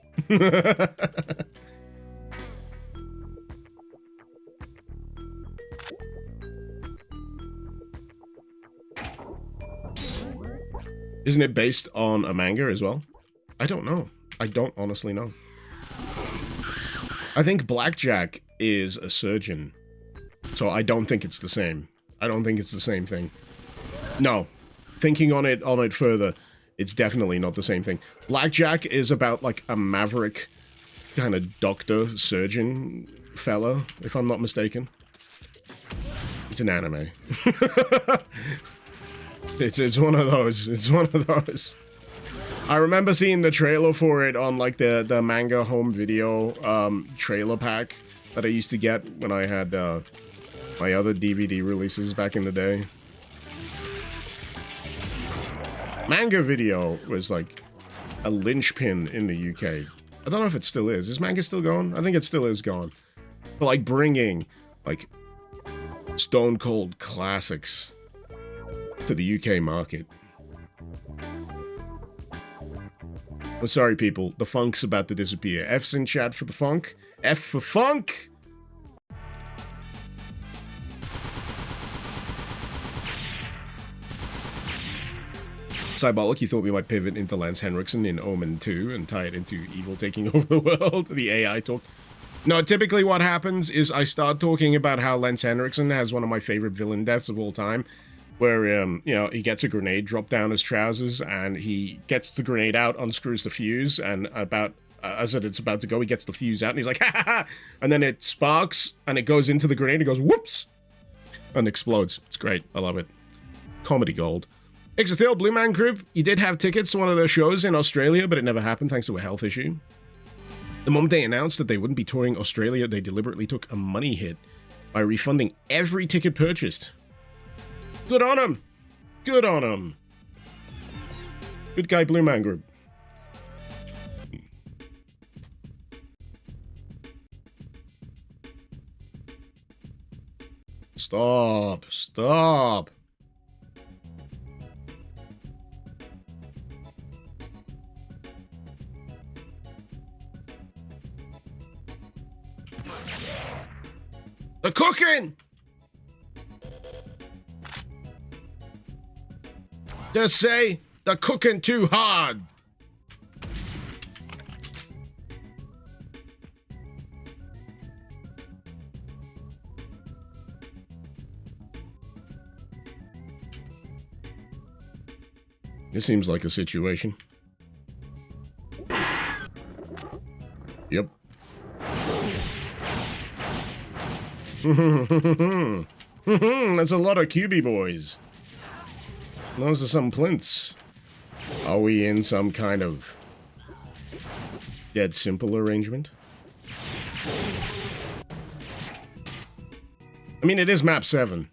Isn't it based on a manga as well? I don't know. I don't honestly know. I think Blackjack is a surgeon, so I don't think it's the same. I don't think it's the same thing. No. Thinking on it further, it's definitely not the same thing. Blackjack is about, like, a maverick kind of doctor, surgeon fella, if I'm not mistaken. It's an anime. It's one of those. It's one of those. I remember seeing the trailer for it on, like, the manga home video trailer pack that I used to get when I had my other DVD releases back in the day. Manga video was, like, a linchpin in the UK. I don't know if it still is. Is manga still going? I think it still is going. But, like, bringing, like, stone cold classics to the UK market. I'm sorry, people. The funk's about to disappear. F's in chat for the funk. F for funk! Cybolic, you thought we might pivot into Lance Henriksen in Omen 2 and tie it into evil taking over the world, the AI talk. No, typically what happens is I start talking about how Lance Henriksen has one of my favorite villain deaths of all time, where, you know, he gets a grenade dropped down his trousers, and he gets the grenade out, unscrews the fuse, and about, as it's about to go, he gets the fuse out, and he's like, ha ha ha, and then it sparks, and it goes into the grenade, and it goes, whoops, and explodes. It's great. I love it. Comedy gold. Ixathil, Blue Man Group, you did have tickets to one of their shows in Australia, but it never happened thanks to a health issue. The moment they announced that they wouldn't be touring Australia, they deliberately took a money hit by refunding every ticket purchased. Good on him. Good on him. Good guy, Blue Man Group. Stop. Stop. The cooking! Just say, the cooking too hard. This seems like a situation. Yep. That's a lot of QB boys. Those are some plinths. Are we in some kind of dead simple arrangement? I mean, it is map 7.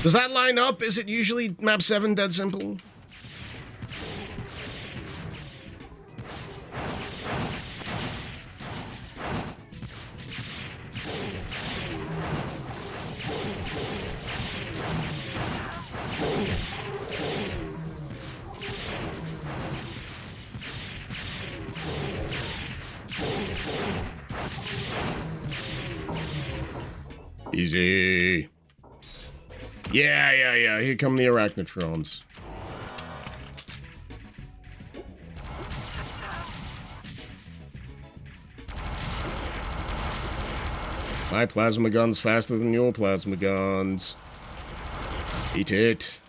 Does that line up? Is it usually map 7 dead simple? Easy. Yeah. Here come the arachnotrons. My plasma gun's faster than your plasma guns. Eat it.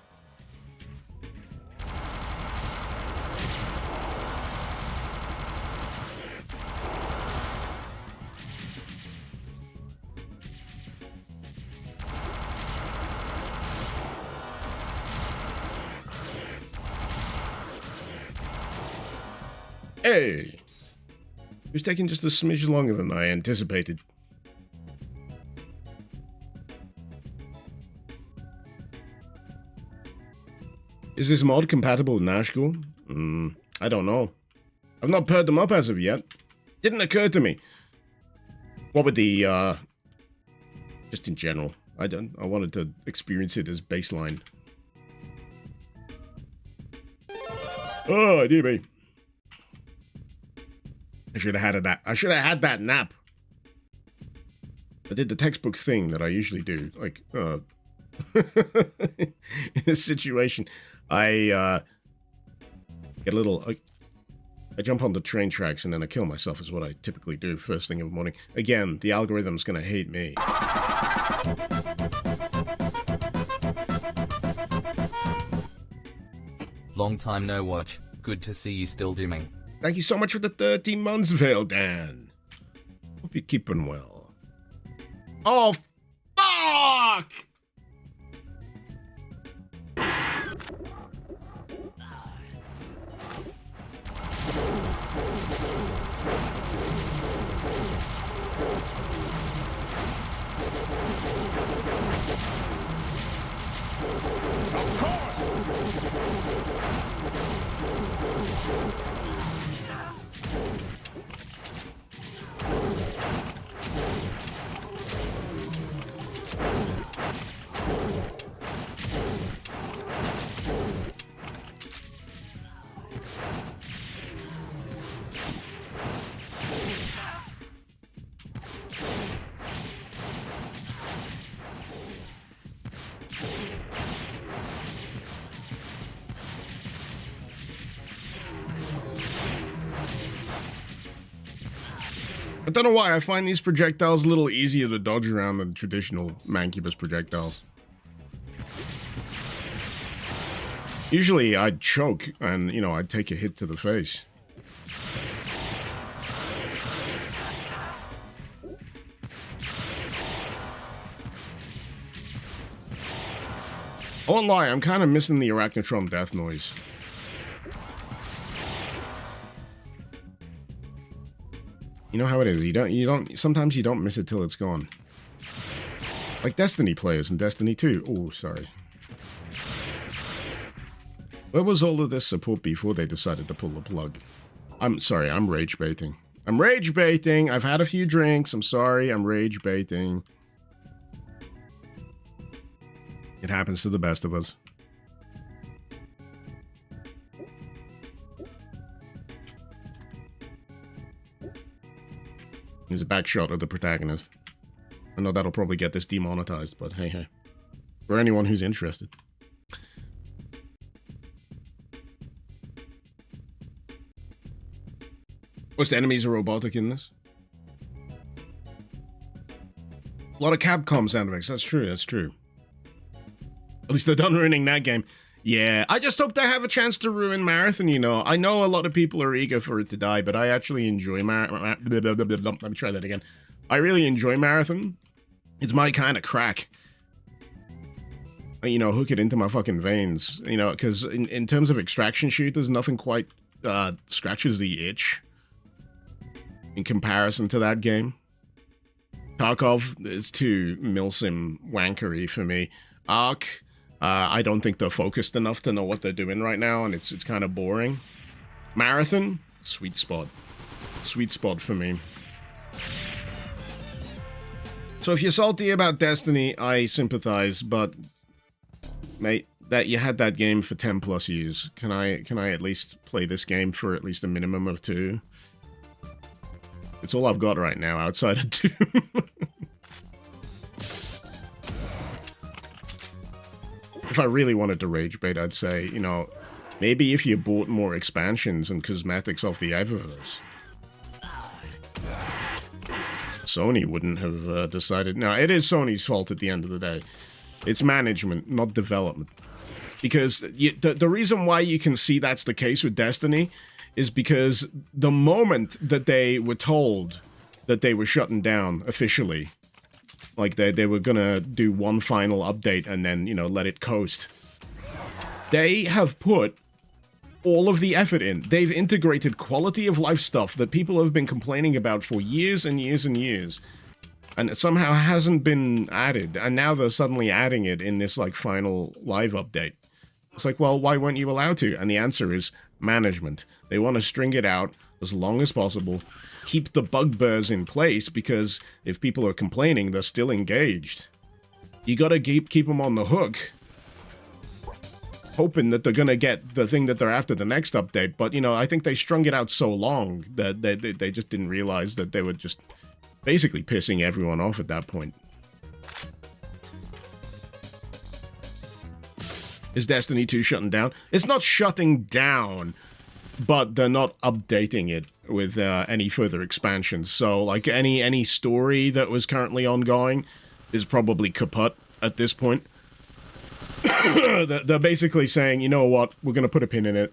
Hey! It was taking just a smidge longer than I anticipated. Is this mod compatible with Nashgul? I don't know. I've not paired them up as of yet. Didn't occur to me. What with the, just in general. I wanted to experience it as baseline. Oh, dear me. I should have had that. I should have had that nap. I did the textbook thing that I usually do. Like, in this situation, I get a little. I jump on the train tracks and then I kill myself. Is what I typically do first thing in the morning. Again, the algorithm's gonna hate me. Long time no watch. Good to see you still dooming. Thank you so much for the 13 months, Vale Dan. Hope you're keeping well. Oh, fuck! Of course! I don't know why, I find these projectiles a little easier to dodge around than traditional Mancubus projectiles. Usually I'd choke and, you know, I'd take a hit to the face. I won't lie, I'm kind of missing the Arachnotron death noise. You know how it is, sometimes you don't miss it till it's gone. Like Destiny players in Destiny 2. Oh, sorry. Where was all of this support before they decided to pull the plug? I'm sorry, I'm rage baiting. I'm rage baiting! I've had a few drinks, I'm sorry, I'm rage baiting. It happens to the best of us. Here's a back shot of the protagonist. I know that'll probably get this demonetized, but hey, hey. For anyone who's interested. Most enemies are robotic in this. A lot of Capcom sound effects. That's true, that's true. At least they're done ruining that game. Yeah, I just hope they have a chance to ruin Marathon, you know. I know a lot of people are eager for it to die, but I actually enjoy Let me try that again. I really enjoy Marathon. It's my kind of crack. You know, hook it into my fucking veins. You know, because in terms of extraction shooters, nothing quite scratches the itch in comparison to that game. Tarkov is too milsim wankery for me. Ark, I don't think they're focused enough to know what they're doing right now, and it's kind of boring. Marathon, sweet spot. Sweet spot for me. So if you're salty about Destiny, I sympathize, but mate, that you had that game for 10 plus years. Can I at least play this game for at least a minimum of 2? It's all I've got right now outside of Doom. If I really wanted to rage bait, I'd say, you know, maybe if you bought more expansions and cosmetics off the Eververse, Sony wouldn't have decided. No, it is Sony's fault at the end of the day. It's management, not development. Because the reason why you can see that's the case with Destiny is because the moment that they were told that they were shutting down officially, like they were gonna do one final update and then, you know, let it coast, they have put all of the effort in. They've integrated quality of life stuff that people have been complaining about for years and years and years, and it somehow hasn't been added, and now they're suddenly adding it in this, like, final live update. It's like, well, why weren't you allowed to? And the answer is management. They want to string it out as long as possible, keep the bugbears in place, because if people are complaining, they're still engaged. You gotta keep them on the hook, hoping that they're gonna get the thing that they're after the next update. But, you know, I think they strung it out so long that they just didn't realize that they were just basically pissing everyone off at that point. Is Destiny 2 shutting down? It's not shutting down, but they're not updating it with any further expansions. So, like, any story that was currently ongoing is probably kaput at this point. They're basically saying, you know what, we're going to put a pin in it.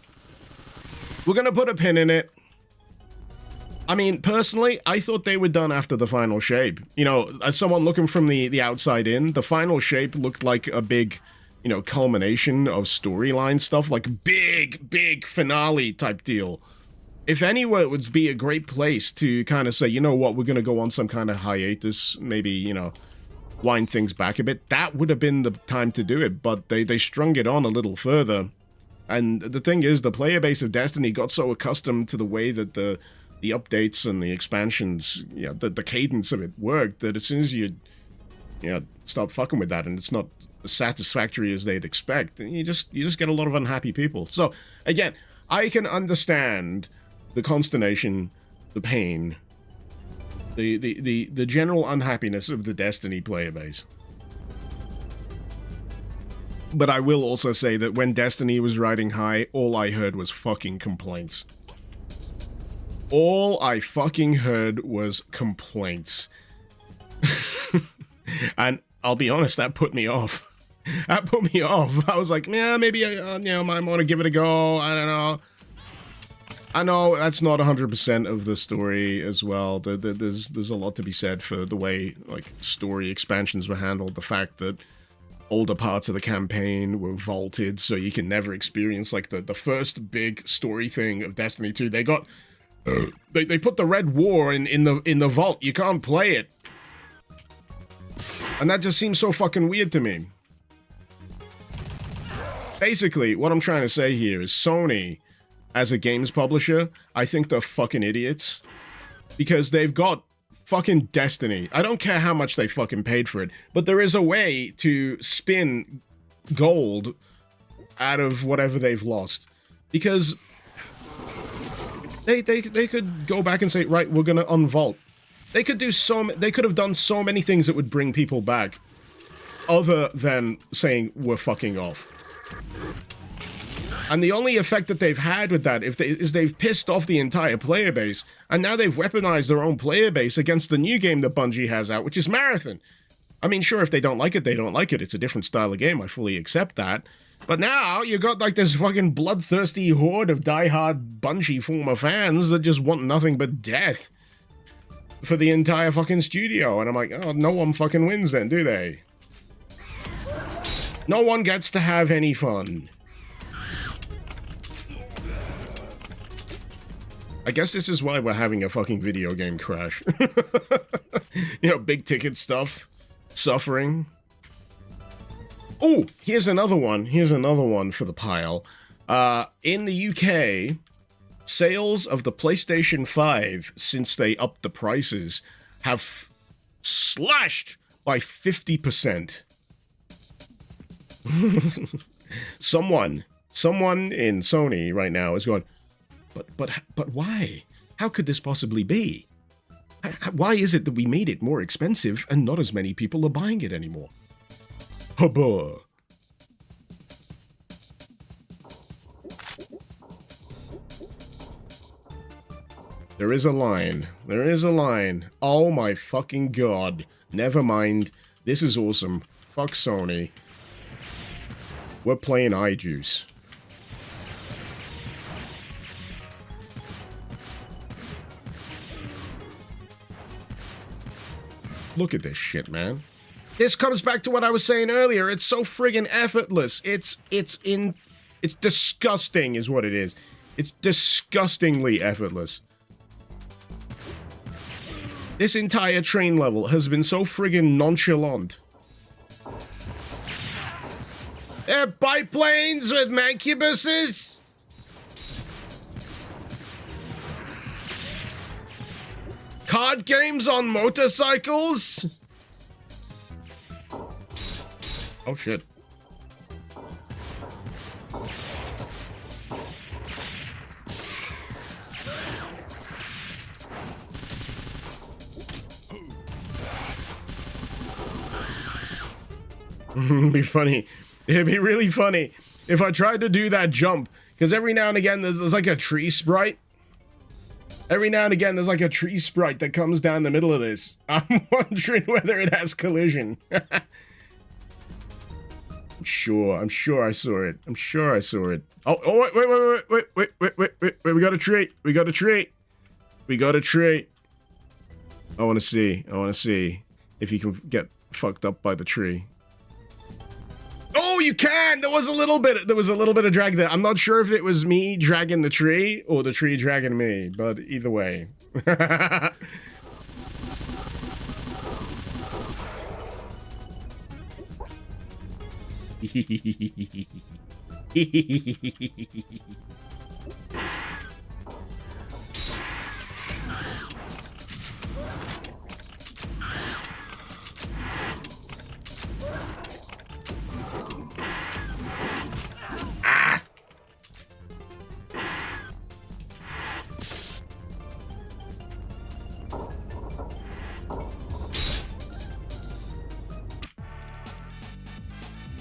We're going to put a pin in it. I mean, personally, I thought they were done after the final shape. You know, as someone looking from the outside in, the final shape looked like a big, you know, culmination of storyline stuff, like big finale type deal. If anywhere, it would be a great place to kind of say, you know what, we're going to go on some kind of hiatus, maybe, you know, wind things back a bit. That would have been the time to do it, but they strung it on a little further. And the thing is, the player base of Destiny got so accustomed to the way that the updates and the expansions, you know, the cadence of it worked, that as soon as you know, start fucking with that and it's not as satisfactory as they'd expect, you just get a lot of unhappy people. So, again, I can understand the consternation, the pain, the general unhappiness of the Destiny player base. But I will also say that when Destiny was riding high, all I heard was fucking complaints. all I fucking heard was complaints. And I'll be honest, that put me off. That put me off. I was like, yeah, maybe I might want to give it a go. I don't know. I know that's not 100% of the story as well. There's a lot to be said for the way like story expansions were handled. The fact that older parts of the campaign were vaulted, so you can never experience like the first big story thing of Destiny 2. They got they put the Red War in the vault. You can't play it, and that just seems so fucking weird to me. Basically, what I'm trying to say here is Sony, as a games publisher, I think they're fucking idiots. Because they've got fucking Destiny. I don't care how much they fucking paid for it, but there is a way to spin gold out of whatever they've lost. Because they could go back and say, right, we're gonna unvault. They could have done so many things that would bring people back, other than saying we're fucking off. And the only effect that they've had with that is they've pissed off the entire player base, and now they've weaponized their own player base against the new game that Bungie has out, which is Marathon. I mean, sure, if they don't like it, they don't like it. It's a different style of game. I fully accept that. But now you got like this fucking bloodthirsty horde of diehard Bungie former fans that just want nothing but death for the entire fucking studio. And I'm like, oh, no one fucking wins then, do they? No one gets to have any fun. I guess this is why we're having a fucking video game crash. You know, big ticket stuff. Suffering. Oh, here's another one. Here's another one for the pile. In the UK, sales of the PlayStation 5, since they upped the prices, have slashed by 50%. Someone in Sony right now is going, but why? How could this possibly be? Why is it that we made it more expensive and not as many people are buying it anymore? Hubba. There is a line. There is a line. Oh my fucking god. Never mind. This is awesome. Fuck Sony. We're playing iJuice. Look at this shit, man. This comes back to what I was saying earlier. It's so friggin' effortless. It's disgusting is what it is. It's disgustingly effortless. This entire train level has been so friggin' nonchalant. Biplanes with mancubuses? Card games on motorcycles? Oh shit. It'd be funny. It'd be really funny if I tried to do that jump, because every now and again there's like a tree sprite. Every now and again, there's like a tree sprite that comes down the middle of this. I'm wondering whether it has collision. I'm sure I saw it. I'm sure I saw it. Oh, wait. We got a tree. We got a tree. We got a tree. I want to see if you can get fucked up by the tree. Oh, you can! There was a little bit of drag there. I'm not sure if it was me dragging the tree or the tree dragging me, but either way.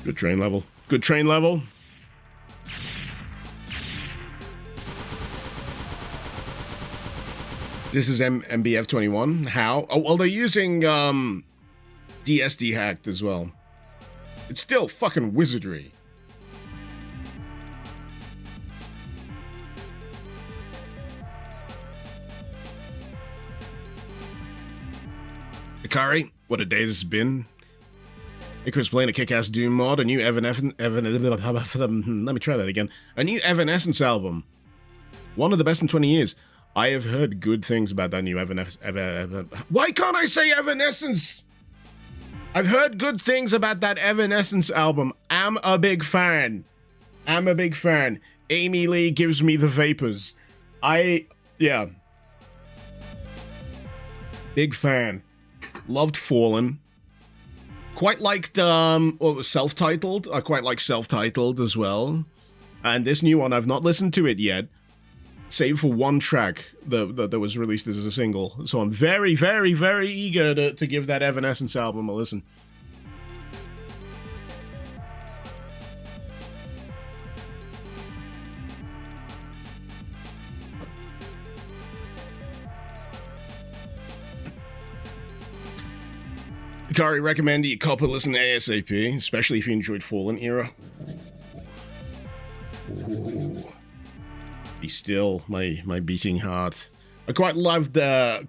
Good train level. Good train level. This is MBF21. How? Oh, well, they're using DSDHacked as well. It's still fucking wizardry. Akari, what a day this has been. Icarus playing a kick-ass Doom mod, a new let me try that again. A new Evanescence album. One of the best in 20 years. I have heard good things about that new Evanescence. Why can't I say Evanescence? I've heard good things about that Evanescence album. I'm a big fan. I'm a big fan. Amy Lee gives me the vapors. Yeah. Big fan. Loved Fallen. Quite liked, what was Self-Titled? I quite like Self-Titled as well. And this new one, I've not listened to it yet. Save for one track that was released as a single. So I'm very, very, very eager to give that Evanescence album a listen. Akari, recommend you cop a listen ASAP, especially if you enjoyed Fallen Era. Ooh. Be still, my beating heart. I quite loved, I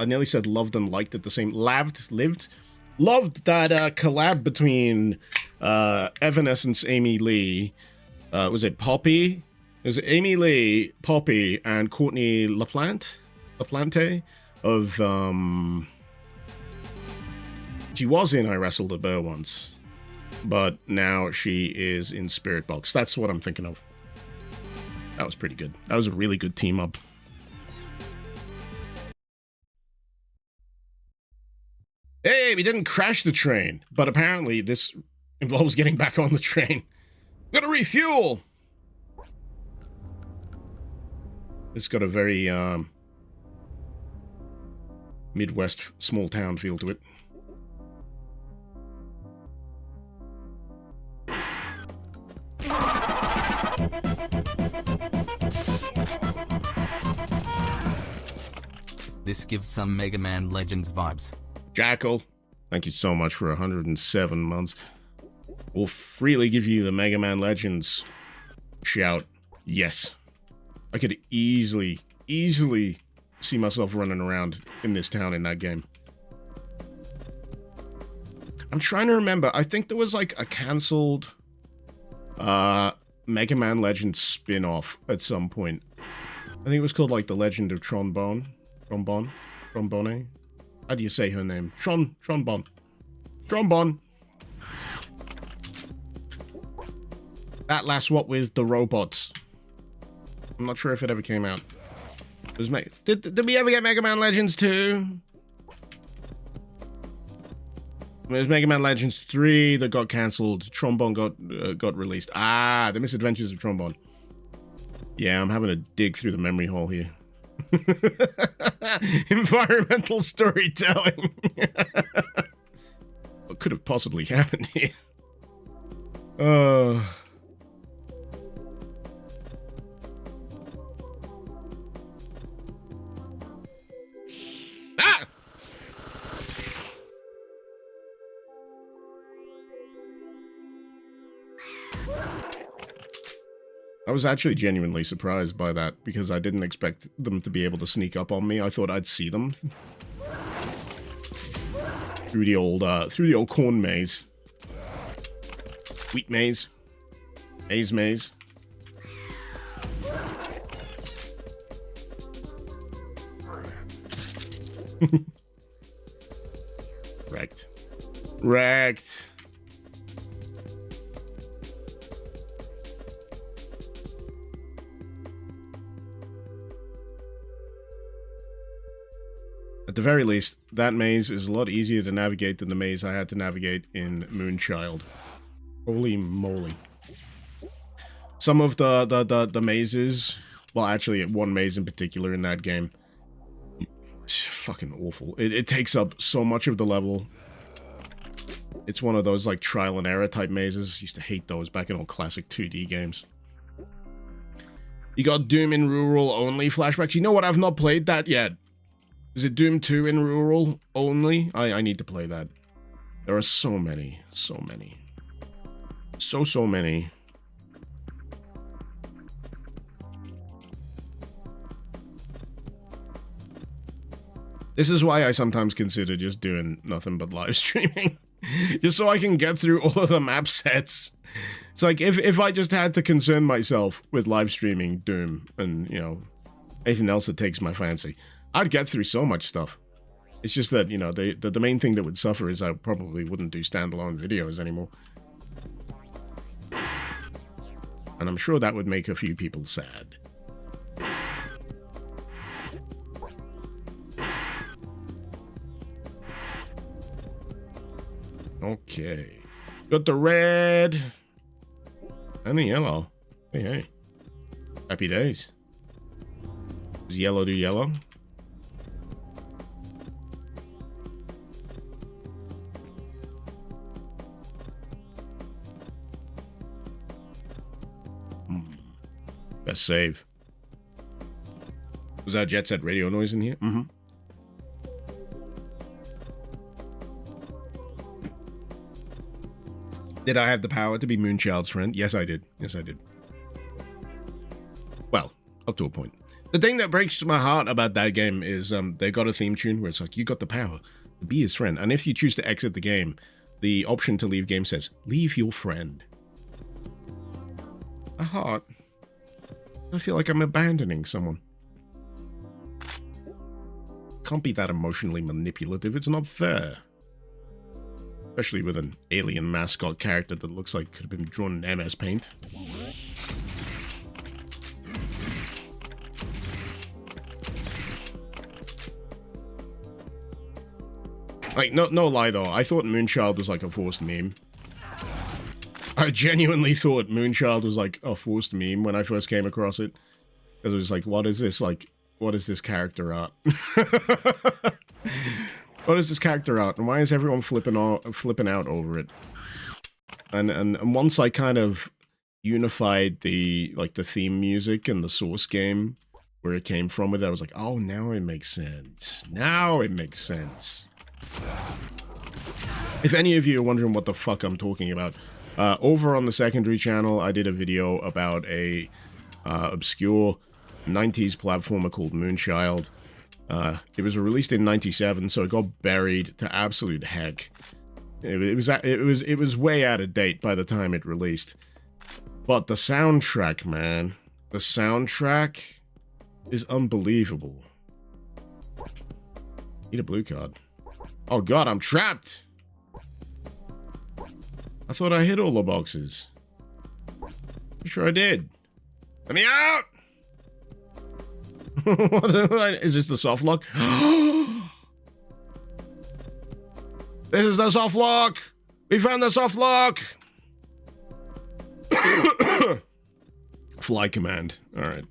nearly said loved and liked at the same, loved that collab between Evanescence, Amy Lee, was it Poppy? It was Amy Lee, Poppy, and Courtney LaPlante of, she was in I Wrestled a Bear once, but now she is in Spirit Box. That's what I'm thinking of. That was pretty good. That was a really good team up. Hey, we didn't crash the train, but apparently this involves getting back on the train. Gotta refuel! It's got a very, Midwest small town feel to it. This gives some Mega Man Legends vibes. Jackal, thank you so much for 107 months. We'll freely give you the Mega Man Legends shout. Yes. I could easily see myself running around in this town in that game. I'm trying to remember. I think there was like a cancelled Mega Man Legends spin-off at some point. I think it was called like The Legend of Trombone. Trombone? How do you say her name? Trombone. That last what with the robots. I'm not sure if it ever came out. It was did we ever get Mega Man Legends 2? There's Mega Man Legends 3 that got cancelled. Trombone got released. Ah, The Misadventures of Trombone. Yeah, I'm having to dig through the memory hole here. Environmental storytelling. What could have possibly happened here? Ah! I was actually genuinely surprised by that, because I didn't expect them to be able to sneak up on me. I thought I'd see them through the old corn maze, wheat maze, maize maze. Wrecked. At the very least, that maze is a lot easier to navigate than the maze I had to navigate in Moonchild. Holy moly. Some of the mazes, well actually one maze in particular in that game, it's fucking awful. It takes up so much of the level. It's one of those like trial and error type mazes. Used to hate those back in old classic 2D games. You got Doom in rural only flashbacks. You know what? I've not played that yet. Is it Doom 2 in rural only? I need to play that. There are so many. So many. So many. This is why I sometimes consider just doing nothing but live streaming. Just so I can get through all of the map sets. It's like, if I just had to concern myself with live streaming Doom and, you know, anything else that takes my fancy, I'd get through so much stuff. It's just that, you know, the main thing that would suffer is I probably wouldn't do standalone videos anymore. And I'm sure that would make a few people sad. Okay. Got the red and the yellow. Hey. Happy days. Does yellow do yellow? Best save. Was that Jet Set radio noise in here? Mm-hmm. Did I have the power to be Moonchild's friend? Yes, I did. Yes, I did. Well, up to a point. The thing that breaks my heart about that game is they got a theme tune where it's like, you got the power to be his friend. And if you choose to exit the game, the option to leave game says, leave your friend. A heart. I feel like I'm abandoning someone. Can't be that emotionally manipulative. It's not fair. Especially with an alien mascot character that looks like could have been drawn in MS Paint. Like, no lie though, I thought Moonchild was like a forced meme. I genuinely thought Moonchild was like a forced meme when I first came across it. Because it was like, what is this? Like, what is this character art? What is this character art? And why is everyone flipping out over it? And once I kind of unified the theme music and the source game where it came from with it, I was like, oh, now it makes sense. Now it makes sense. If any of you are wondering what the fuck I'm talking about, over on the secondary channel, I did a video about a obscure 90s platformer called Moonchild. It was released in 97, so it got buried to absolute heck. It was way out of date by the time it released. But the soundtrack, man, the soundtrack is unbelievable. Need a blue card. Oh god, I'm trapped! I thought I hit all the boxes. I'm sure I did. Let me out! Is this the soft lock? This is the soft lock! We found the soft lock! Fly command. Alright.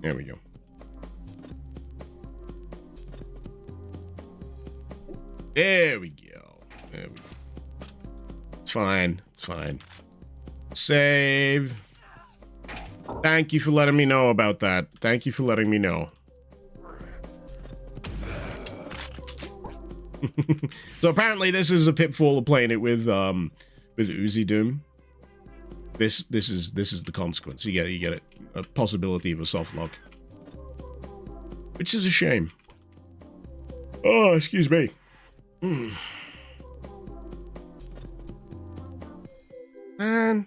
There we go. There we go. There we go. It's fine. It's fine. Save. Thank you for letting me know about that. Thank you for letting me know. So apparently this is a pitfall of playing it with Uzi Doom. This is the consequence. You get it. A possibility of a soft lock. Which is a shame. Oh, excuse me. Man.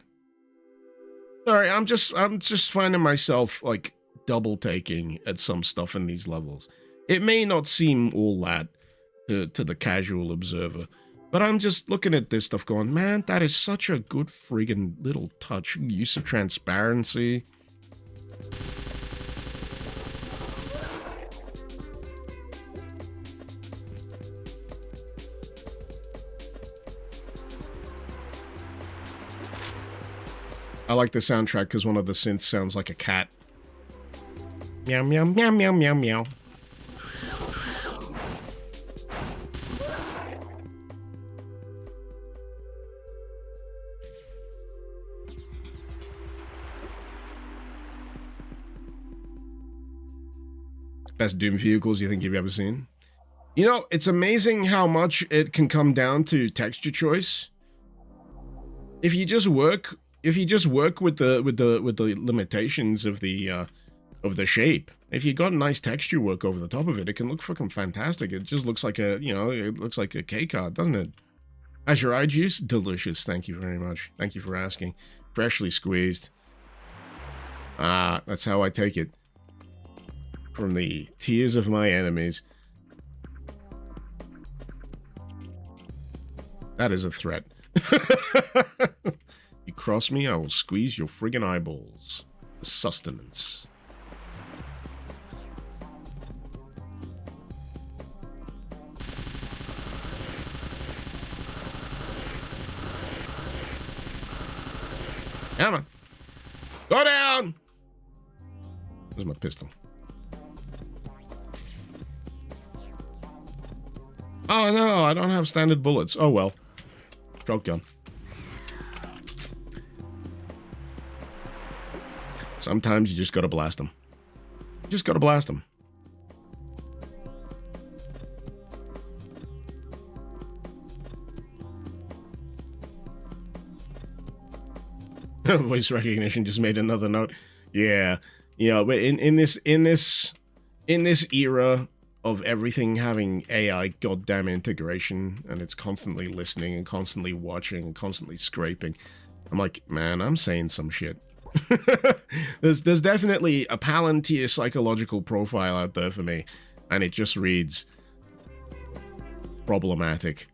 Sorry, I'm just finding myself like double taking at some stuff in these levels. It may not seem all that to the casual observer, but I'm just looking at this stuff going, man, that is such a good friggin' little touch. Use of transparency. I like the soundtrack because one of the synths sounds like a cat. Meow, meow, meow, meow, meow, meow. Best Doom vehicles you think you've ever seen? You know, it's amazing how much it can come down to texture choice. If you just work with the limitations of the shape, if you got nice texture work over the top of it, it can look fucking fantastic. It just looks like a, you know, it looks like a K card, doesn't it? How's your eye juice? Delicious. Thank you very much. Thank you for asking. Freshly squeezed. Ah, that's how I take it. From the tears of my enemies. That is a threat. You cross me, I will squeeze your friggin' eyeballs. Sustenance. Come on. Go down! There's my pistol. Oh no, I don't have standard bullets. Oh well. Shotgun. Sometimes you just gotta blast them. You just gotta blast them. Voice recognition just made another note. Yeah, you know, but in this era of everything having AI goddamn integration, and it's constantly listening and constantly watching and constantly scraping, I'm like, man, I'm saying some shit. there's definitely a Palantir psychological profile out there for me, and it just reads problematic.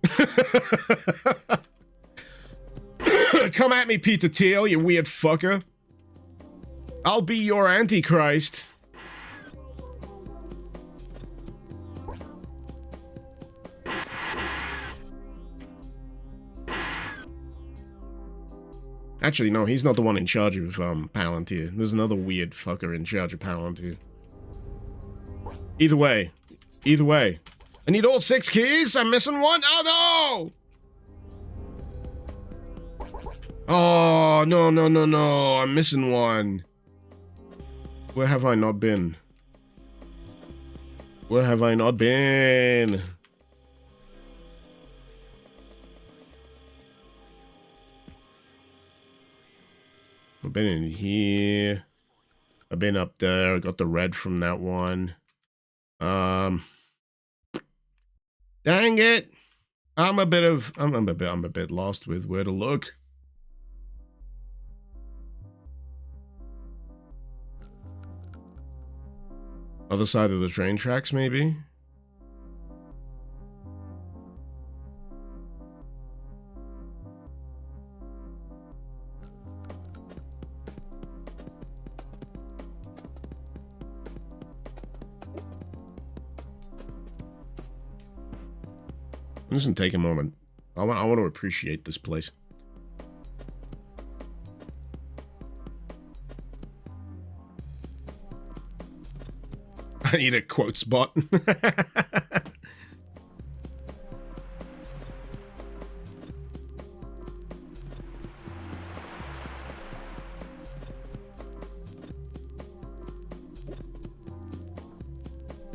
Come at me, Peter Thiel, you weird fucker. I'll be your Antichrist. Actually, no, he's not the one in charge of Palantir. There's another weird fucker in charge of Palantir. Either way. I need all 6 keys. I'm missing one. Oh, no! Oh, no. I'm missing one. Where have I not been? Where have I not been? I've been in here. I've been up there. I got the red from that one. Dang it. I'm a bit lost with where to look. Other side of the train tracks, maybe? I'm just gonna take a moment. I want to appreciate this place. I need a quote spot.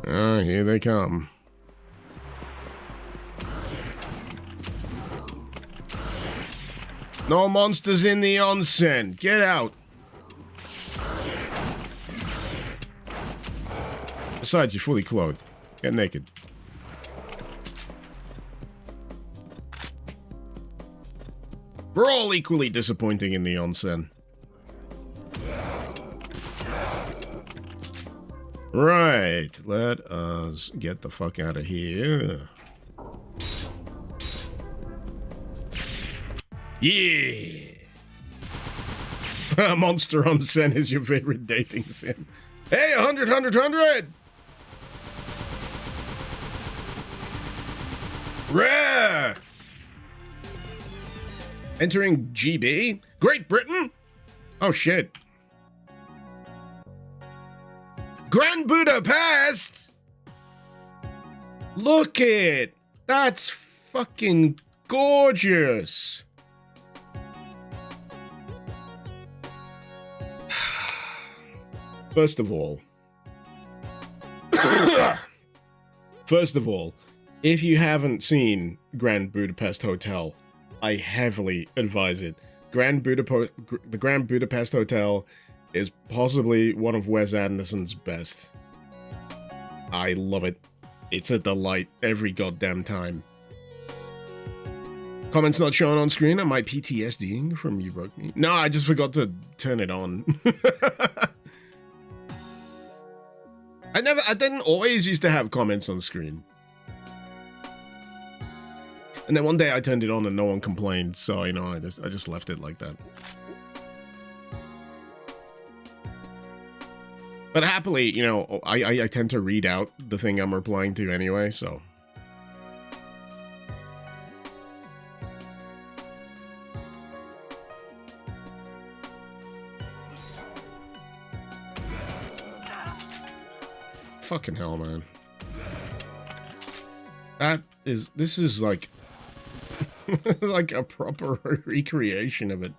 Ah, here they come. No monsters in the onsen. Get out. Besides, you're fully clothed. Get naked. We're all equally disappointing in the onsen. Right, let us get the fuck out of here. Yeah! Monster onsen is your favorite dating sim. Hey, 100! Rare! Entering GB? Great Britain? Oh, shit. Grand Budapest? Look it! That's fucking gorgeous. First of all, First of all, if you haven't seen Grand Budapest Hotel, I heavily advise it. The Grand Budapest Hotel is possibly one of Wes Anderson's best. I love it. It's a delight every goddamn time. Comments not shown on screen. Am I PTSDing from You Broke Me? No, I just forgot to turn it on. I didn't always used to have comments on screen. And then one day I turned it on and no one complained, so you know, I just left it like that. But happily, you know, I tend to read out the thing I'm replying to anyway, so. Fucking hell, man. This is like, like a proper recreation of it.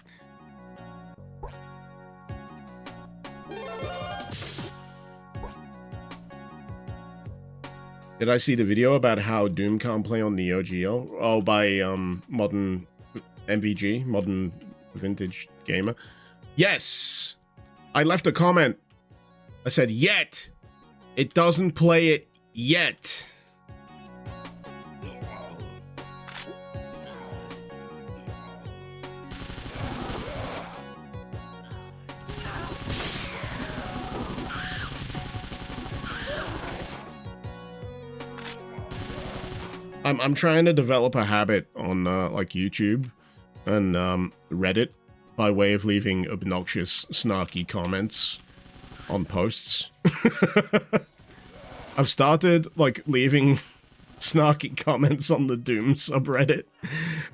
Did I see the video about how Doom can't play on Neo Geo? Oh, by Modern MVG, Modern Vintage Gamer. Yes! I left a comment. I said, yet! It doesn't play it yet. I'm trying to develop a habit on like YouTube and Reddit by way of leaving obnoxious, snarky comments on posts. I've started like leaving snarky comments on the Doom subreddit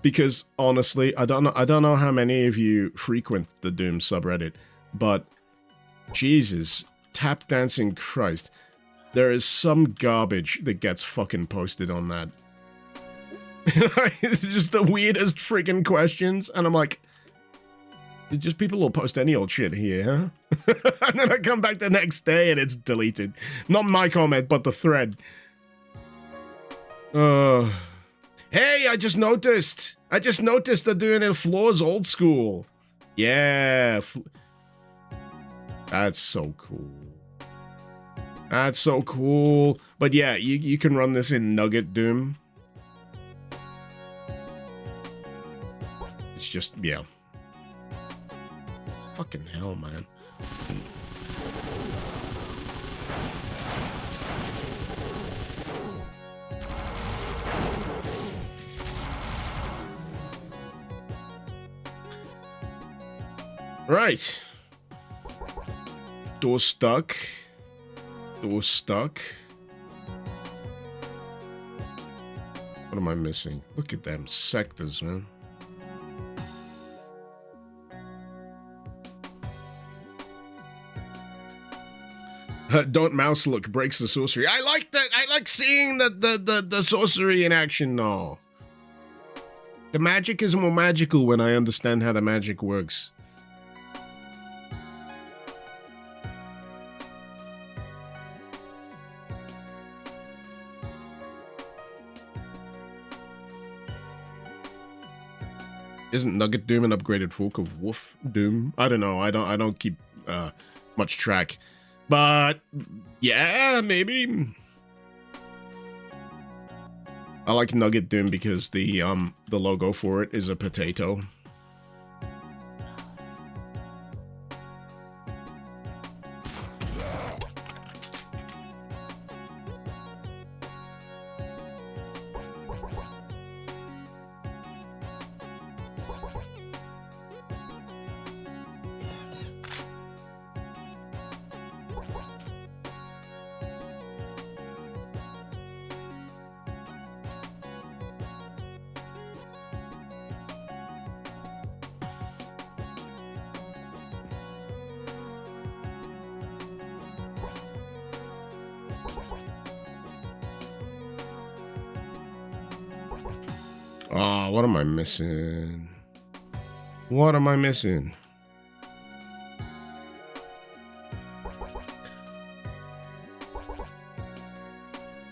because honestly, I don't know how many of you frequent the Doom subreddit, but Jesus, tap dancing Christ, there is some garbage that gets fucking posted on that. It's just the weirdest freaking questions, and I'm like, just people will post any old shit here, huh? And then I come back the next day and it's deleted. Not my comment, but the thread. Hey, I just noticed they're doing it floors old school. Yeah. That's so cool. That's so cool. But yeah, you can run this in Nugget Doom. It's just, yeah. Fucking hell, man. Right. Door stuck. Door stuck. What am I missing? Look at them sectors, man. Don't mouse look, breaks the sorcery. I like that. I like seeing the sorcery in action now. The magic is more magical when I understand how the magic works. Isn't Nugget Doom an upgraded fork of Woof Doom? I don't know. I don't keep much track. But yeah, maybe. I like Nugget Doom because the logo for it is a potato. Oh, what am I missing? What am I missing?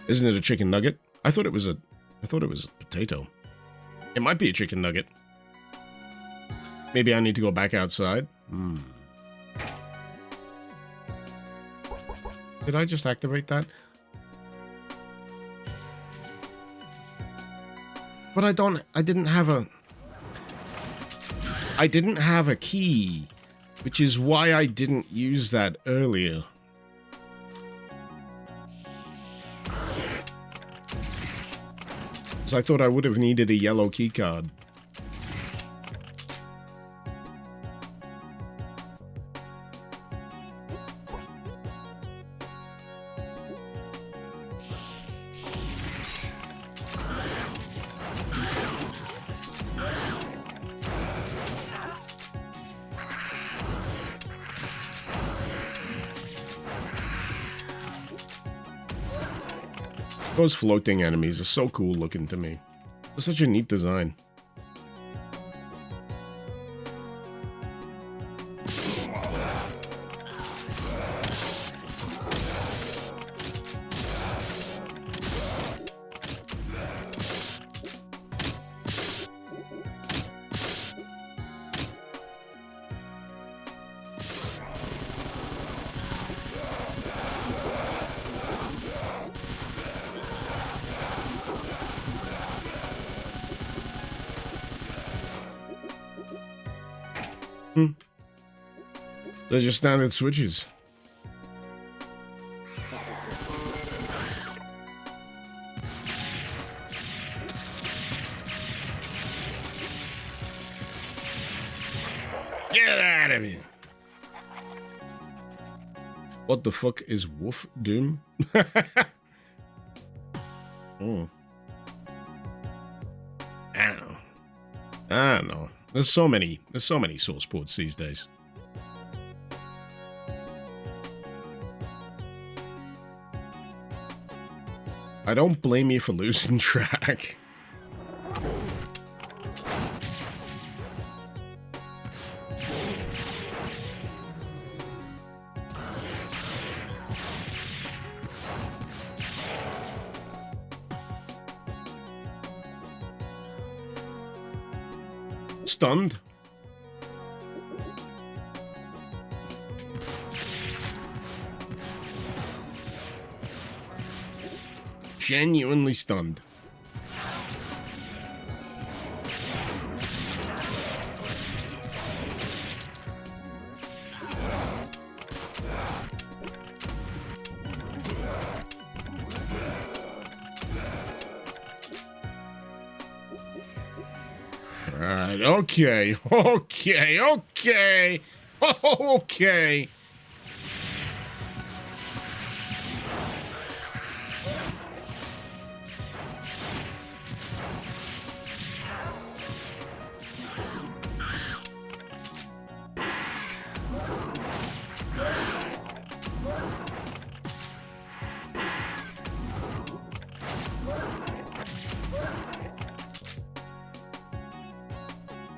Isn't it a chicken nugget? I thought it was a potato. It might be a chicken nugget. Maybe I need to go back outside. Did I just activate that? But I didn't have a key, which is why I didn't use that earlier. Because I thought I would have needed a yellow key card. Those floating enemies are so cool looking to me. They're such a neat design. They're just standard switches. Get out of here! What the fuck is Wolf Doom? Oh. I don't know. There's so many source ports these days. I don't blame you for losing track. Stunned. Genuinely stunned. Alright, okay. Okay.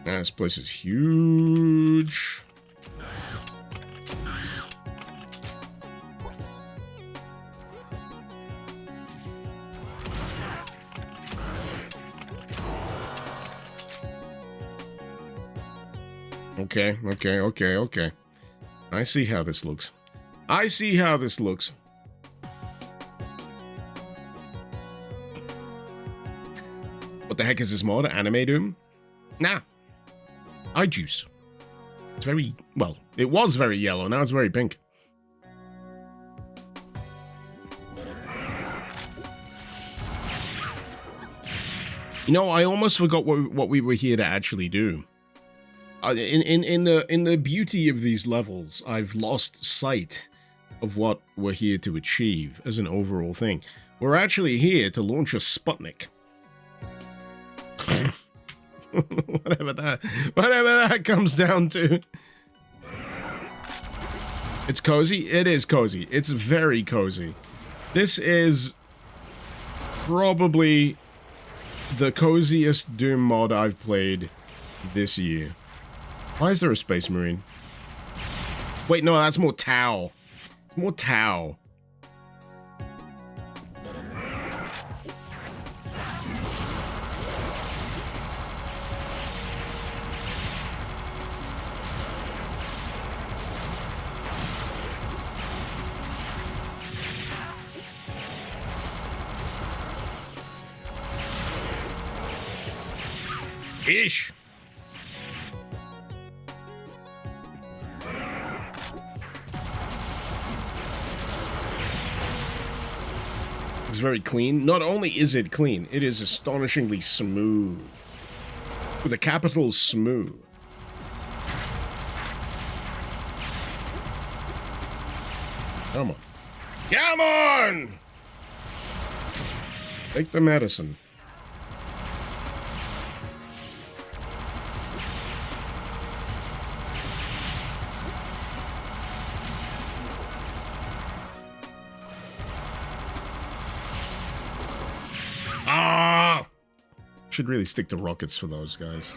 This place is huge. Okay. I see how this looks. What the heck is this mod? Anime Doom? Nah. Eye juice. It's very, well, it was very yellow, now it's very pink. You know, I almost forgot what we were here to actually do. In the beauty of these levels, I've lost sight of what we're here to achieve as an overall thing. We're actually here to launch a Sputnik. whatever that comes down to. It's cozy. It is cozy. It's very cozy. This is probably the coziest Doom mod I've played this year. Why is there a Space Marine? Wait, no, that's more Tau. More Tau. Ish. It's very clean. Not only is it clean, it is astonishingly smooth. With a capital smooth. Come on. Come on! Take the medicine. Ah! Should really stick to rockets for those guys.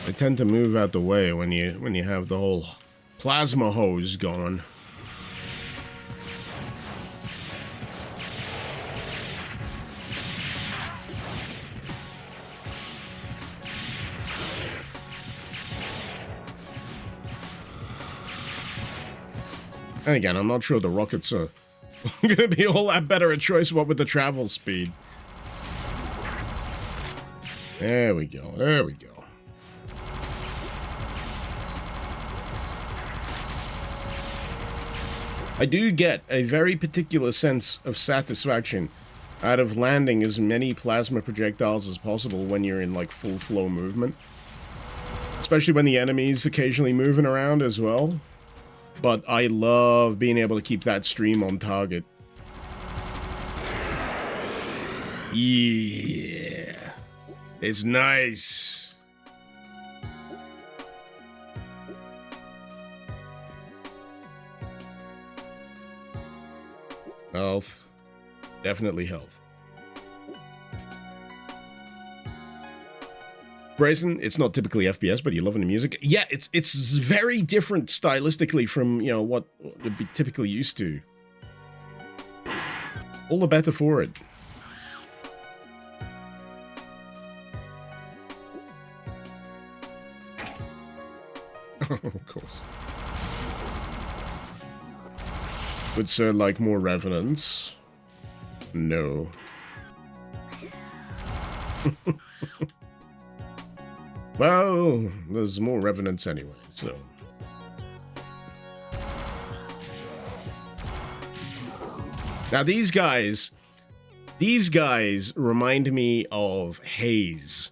They tend to move out the way when you have the whole plasma hose going. And again, I'm not sure the rockets are going to be all that better a choice, what with the travel speed. There we go, there we go. I do get a very particular sense of satisfaction out of landing as many plasma projectiles as possible when you're in, like, full flow movement. Especially when the enemy's occasionally moving around as well. But I love being able to keep that stream on target. Yeah. It's nice. Health. Definitely health. Bryson, it's not typically FPS, but you're loving the music. Yeah, it's very different stylistically from, you know, what would be typically used to. All the better for it. Of course. Would Sir like more revenants? No. Well, there's more revenants anyway, so... Now these guys remind me of Haze.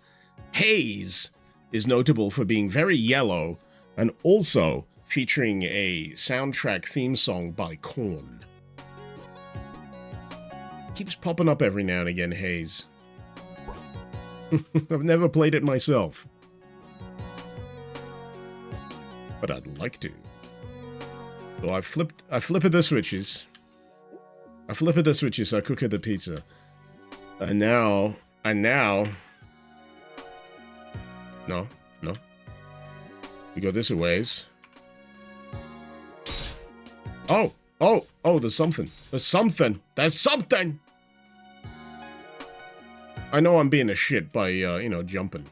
Haze is notable for being very yellow and also featuring a soundtrack theme song by Korn. Keeps popping up every now and again, Haze. I've never played it myself. But I'd like to. So I flip the switches. I cook the pizza. And now... No. We go this a ways. Oh, there's something. There's something! I know I'm being a shit by, you know, jumping.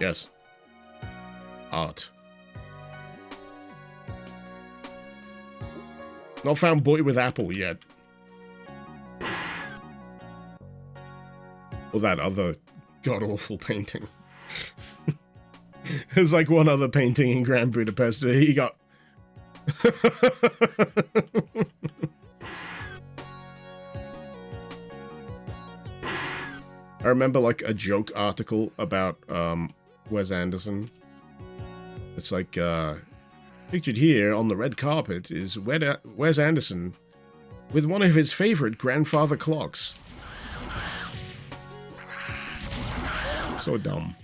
Yes. Art. Not found boy with apple yet. Or that other god-awful painting. There's like one other painting in Grand Budapest where he got... I remember like a joke article about Wes Anderson. It's like, pictured here on the red carpet is Wes Anderson with one of his favorite grandfather clocks. So dumb.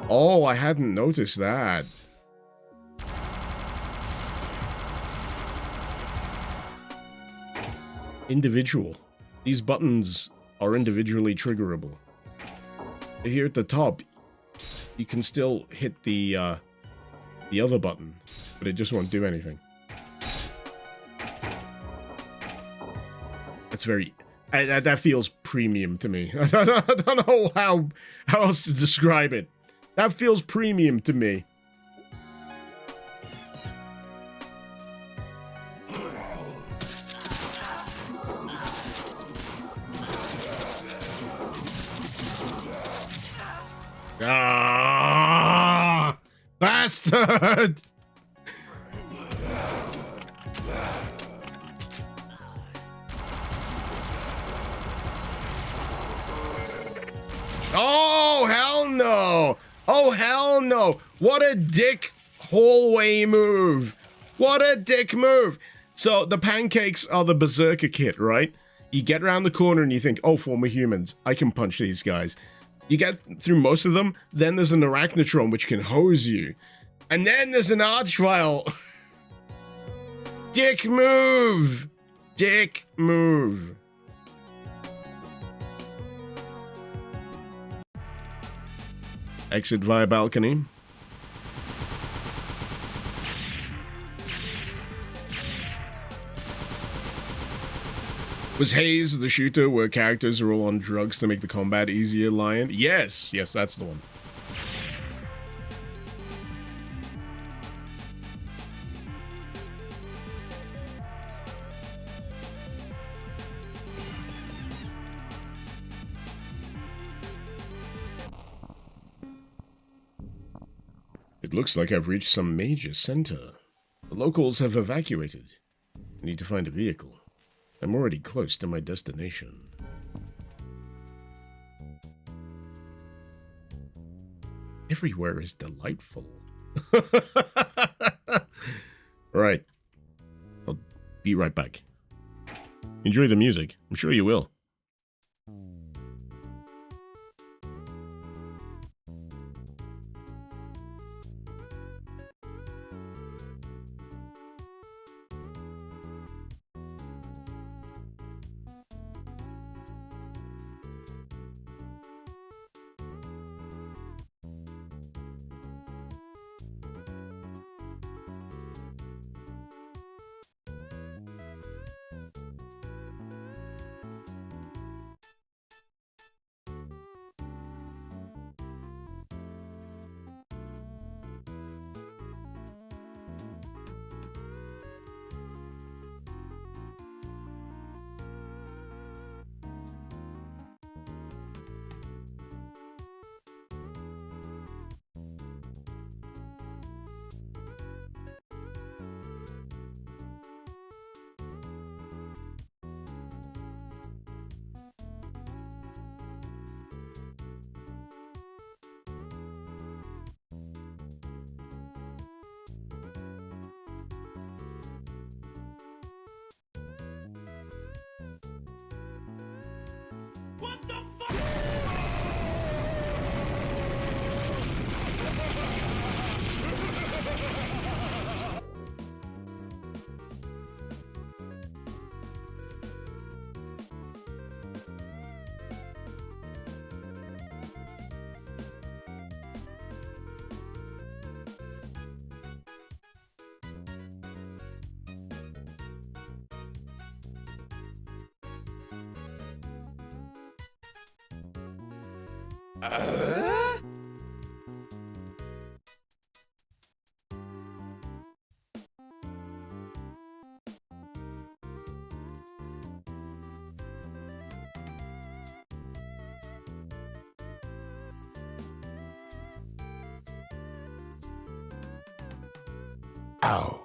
Oh, I hadn't noticed that. Individual. These buttons are individually triggerable. Here at the top, you can still hit the other button, but it just won't do anything. That's very... that feels premium to me. I don't know how else to describe it. That feels premium to me. Ah, bastard! Oh, hell no! Oh, hell no! What a dick hallway move! What a dick move! So, the pancakes are the berserker kit, right? You get around the corner and you think, oh, former humans, I can punch these guys. You get through most of them, then there's an arachnotron which can hose you. And then there's an archvile. Dick move! Dick move. Exit via balcony. Was Haze the shooter where characters are all on drugs to make the combat easier, Lion? Yes, yes, that's the one. It looks like I've reached some major center. The locals have evacuated. I need to find a vehicle. I'm already close to my destination. Everywhere is delightful. Right. I'll be right back. Enjoy the music. I'm sure you will. Ow.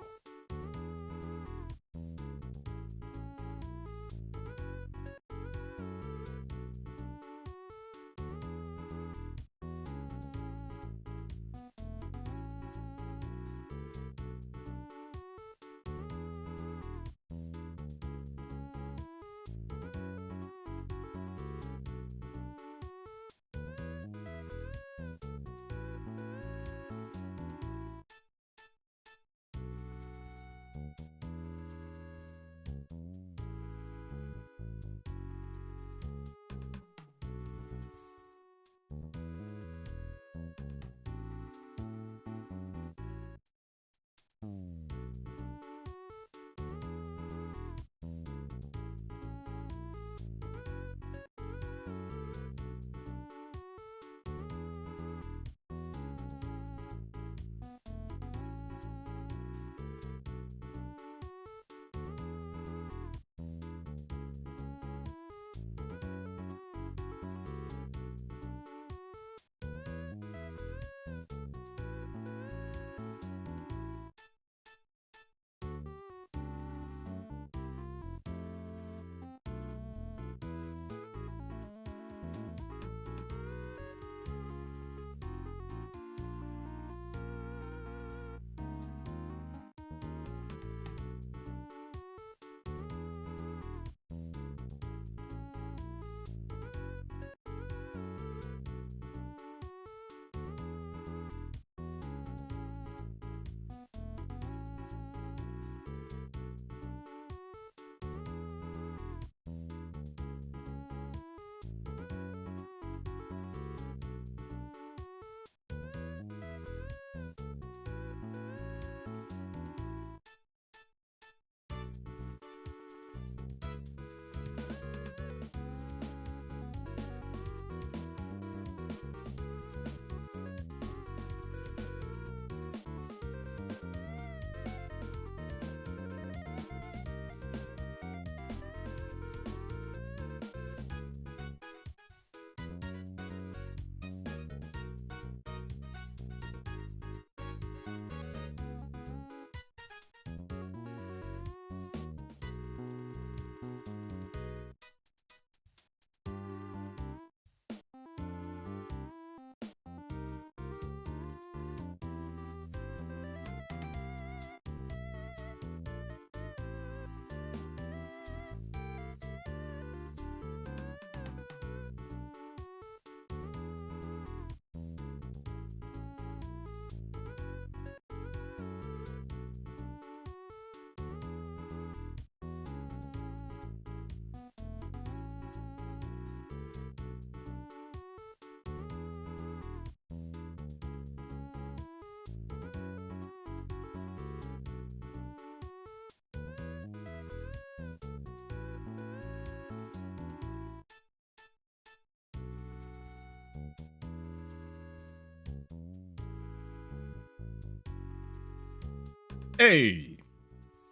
Hey,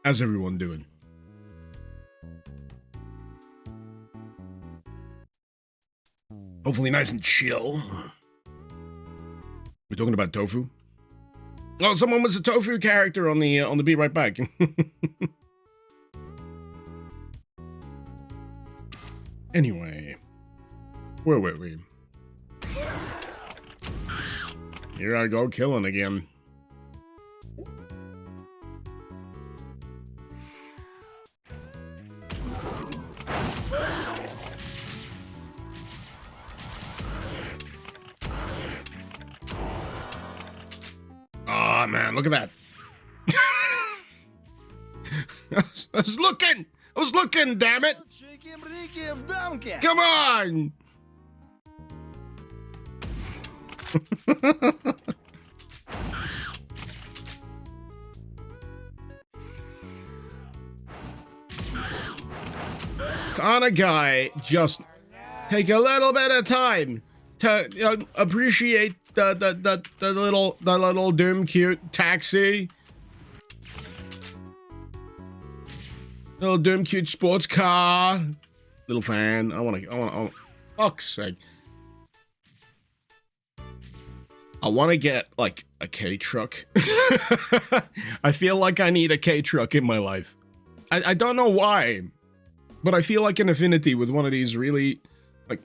how's everyone doing? Hopefully nice and chill. We're talking about tofu. Oh, someone was a tofu character on the Be Right Back. Anyway, where were we? Here I go killing again. Oh man, look at that. I was looking, damn it. Come on. Can't a guy just take a little bit of time to appreciate the little Doom cute taxi, little Doom cute sports car, little fan. I want fuck's sake. I want to get like a K truck. I feel like I need a K truck in my life. I don't know why, but I feel like an affinity with one of these really like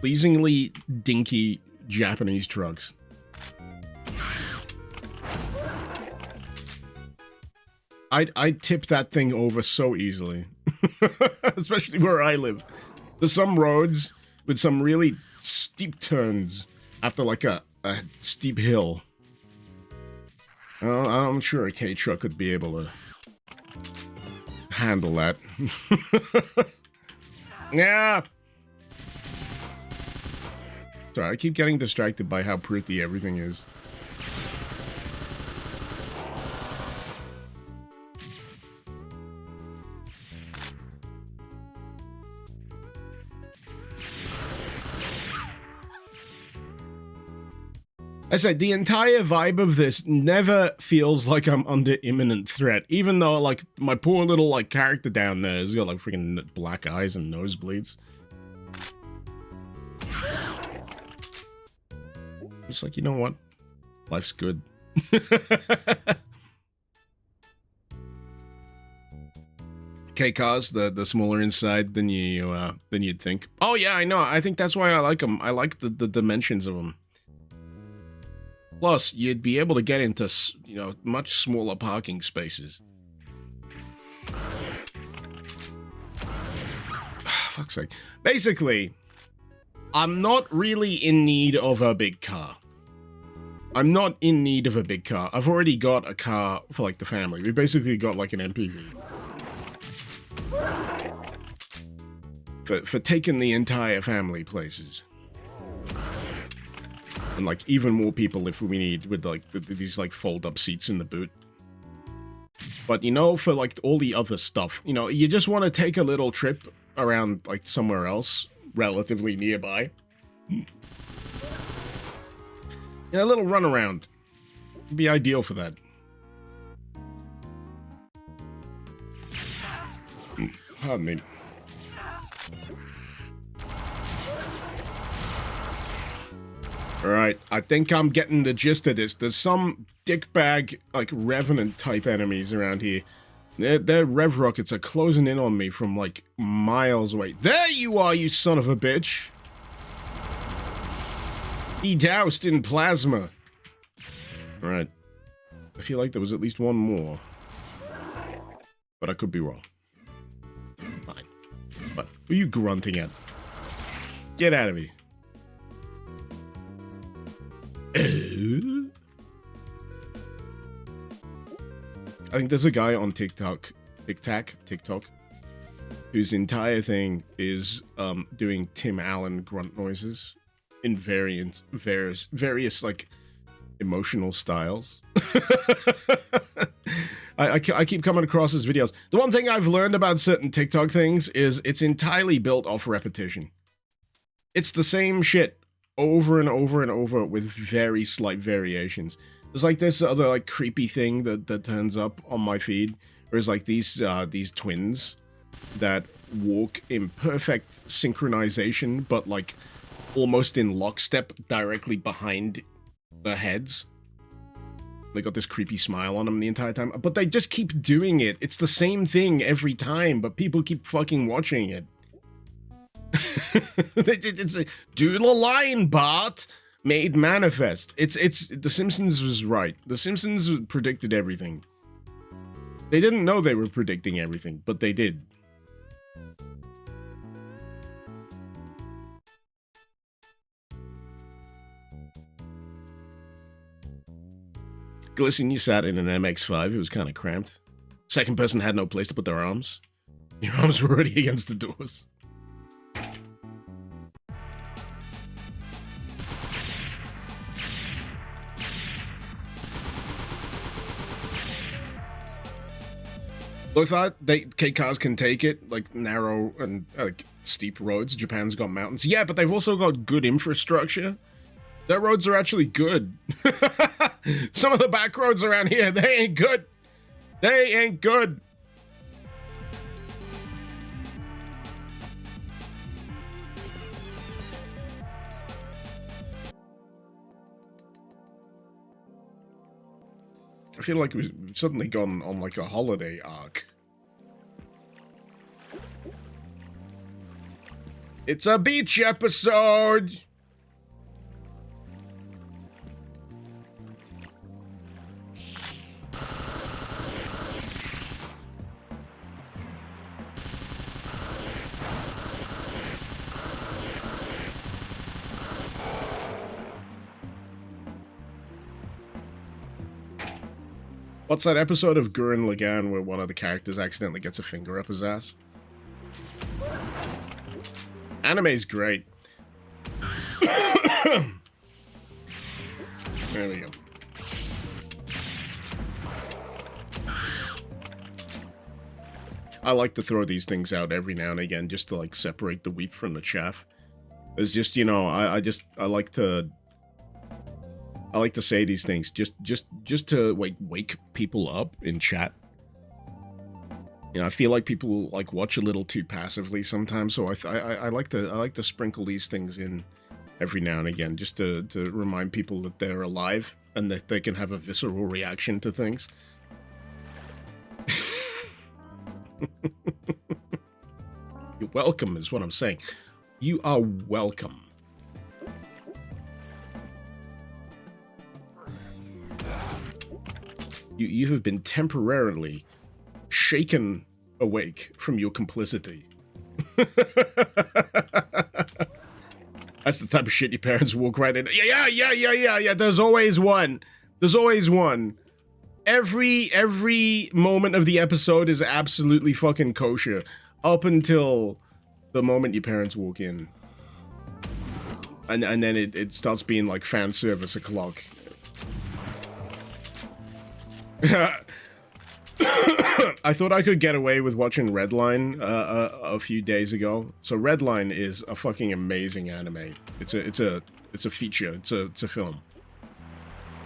pleasingly dinky Japanese trucks. I'd tip that thing over so easily. Especially where I live. There's some roads with some really steep turns after like a steep hill. I'm sure a K truck could be able to handle that. Yeah. Sorry, I keep getting distracted by how pretty everything is. I said, the entire vibe of this never feels like I'm under imminent threat, even though, like, my poor little, like, character down there has got, like, freaking black eyes and nosebleeds. It's like, you know what? Life's good. K-cars, the smaller inside than you'd think. Oh yeah, I know. I think that's why I like them. I like the dimensions of them. Plus, you'd be able to get into, you know, much smaller parking spaces. Fuck's sake. Basically, I'm not really in need of a big car. I'm not in need of a big car. I've already got a car for, like, the family. We basically got, like, an MPV. For taking the entire family places. And, like, even more people if we need, with, like, these, like, fold-up seats in the boot. But, you know, for, like, all the other stuff, you know, you just want to take a little trip around, like, somewhere else, relatively nearby. Yeah, a little runaround. Would be ideal for that. Pardon me. Alright, I think I'm getting the gist of this. There's some dickbag, like, Revenant type enemies around here. Their rev rockets are closing in on me from, like, miles away. There you are, you son of a bitch! He doused in plasma. Alright. I feel like there was at least one more. But I could be wrong. Fine. What? Who are you grunting at? Get out of here. I think there's a guy on TikTok, whose entire thing is doing Tim Allen grunt noises in various like emotional styles. I keep coming across his videos. The one thing I've learned about certain TikTok things is it's entirely built off repetition. It's the same shit over and over and over with very slight variations. There's like this other like creepy thing that turns up on my feed. There's like these twins that walk in perfect synchronization, but like almost in lockstep directly behind their heads. They got this creepy smile on them the entire time, but they just keep doing it. It's the same thing every time, but people keep fucking watching it. It's a, do the line, Bart. Made manifest. It's The Simpsons was right. The Simpsons predicted everything. They didn't know they were predicting everything, but they did. Glisten, you sat in an MX-5. It was kind of cramped. Second person had no place to put their arms. Your arms were already against the doors. Look, I thought K-cars can take it, like narrow and like steep roads. Japan's got mountains. Yeah, but they've also got good infrastructure. Their roads are actually good. Some of the back roads around here, they ain't good. They ain't good. I feel like we've suddenly gone on like a holiday arc. It's a beach episode! What's that episode of Gurren Lagann where one of the characters accidentally gets a finger up his ass? Anime's great. There we go. I like to throw these things out every now and again just to like separate the wheat from the chaff. It's just, you know, I like to say these things just to like wake people up in chat. You know, I feel like people like watch a little too passively sometimes, so I like to sprinkle these things in every now and again just to remind people that they're alive and that they can have a visceral reaction to things. You're welcome is what I'm saying. You are welcome. You have been temporarily shaken awake from your complicity. That's the type of shit your parents walk right in. Yeah. There's always one. There's always one. Every moment of the episode is absolutely fucking kosher. Up until the moment your parents walk in. And then it starts being like fan service o'clock. I thought I could get away with watching Redline a few days ago. So Redline is a fucking amazing anime. It's a feature. It's a film.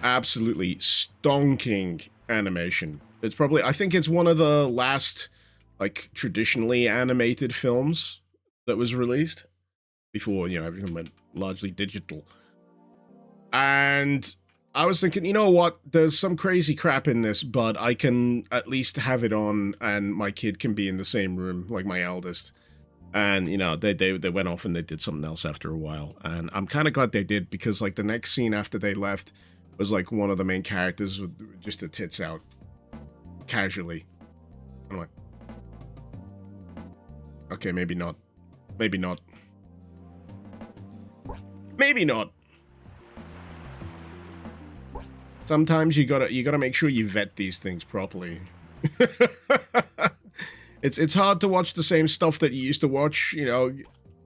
Absolutely stonking animation. It's probably, I think it's one of the last like traditionally animated films that was released before, you know, everything went largely digital. And I was thinking, you know what, there's some crazy crap in this, but I can at least have it on and my kid can be in the same room, like my eldest. And, you know, they went off and they did something else after a while. And I'm kind of glad they did, because, like, the next scene after they left was, like, one of the main characters with just the tits out. Casually. I'm like, okay, maybe not. Maybe not. Maybe not. Sometimes you gotta make sure you vet these things properly. It's hard to watch the same stuff that you used to watch, you know,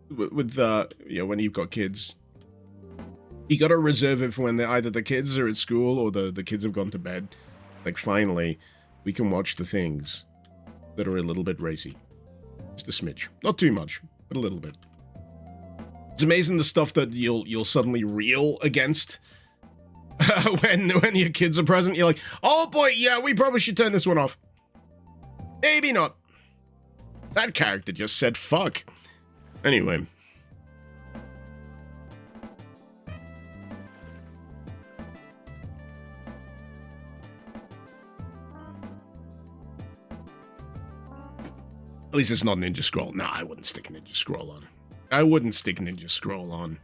with you know, when you've got kids. You gotta reserve it for when either the kids are at school or the kids have gone to bed. Like, finally, we can watch the things that are a little bit racy. Just a smidge. Not too much, but a little bit. It's amazing the stuff that you'll suddenly reel against when your kids are present, you're like, oh boy, yeah, we probably should turn this one off. Maybe not. That character just said fuck. Anyway. At least it's not Ninja Scroll. Nah, I wouldn't stick Ninja Scroll on. I wouldn't stick Ninja Scroll on.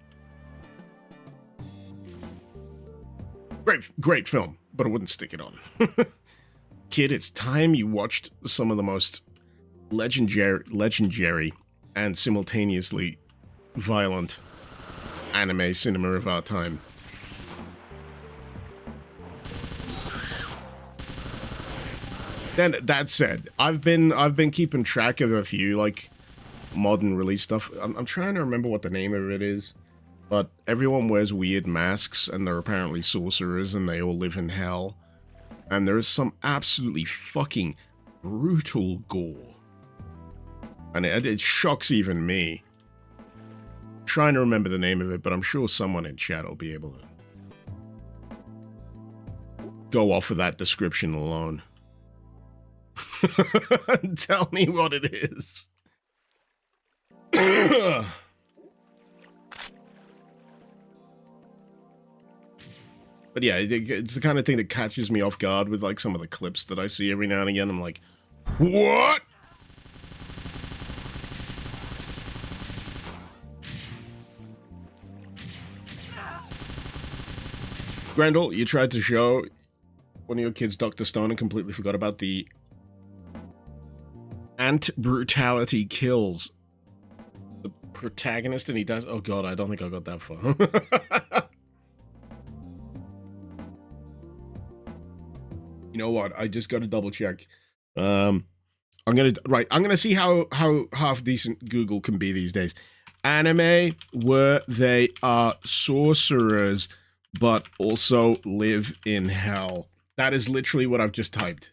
Great film, but I wouldn't stick it on. Kid, it's time you watched some of the most legendary and simultaneously violent anime cinema of our time. Then that said, I've been keeping track of a few like modern release stuff. I'm trying to remember what the name of it is, but everyone wears weird masks and they're apparently sorcerers and they all live in hell. And there is some absolutely fucking brutal gore. And it shocks even me. I'm trying to remember the name of it, but I'm sure someone in chat will be able to go off of that description alone. Tell me what it is. But yeah, it's the kind of thing that catches me off guard with like some of the clips that I see every now and again. I'm like, what? Grendel, you tried to show one of your kids Dr. Stone and completely forgot about the ant brutality kills the protagonist and he does. Oh god, I don't think I got that far. You know what? I just got to double check. I'm gonna see how half decent Google can be these days. Anime where they are sorcerers but also live in hell. That is literally what I've just typed.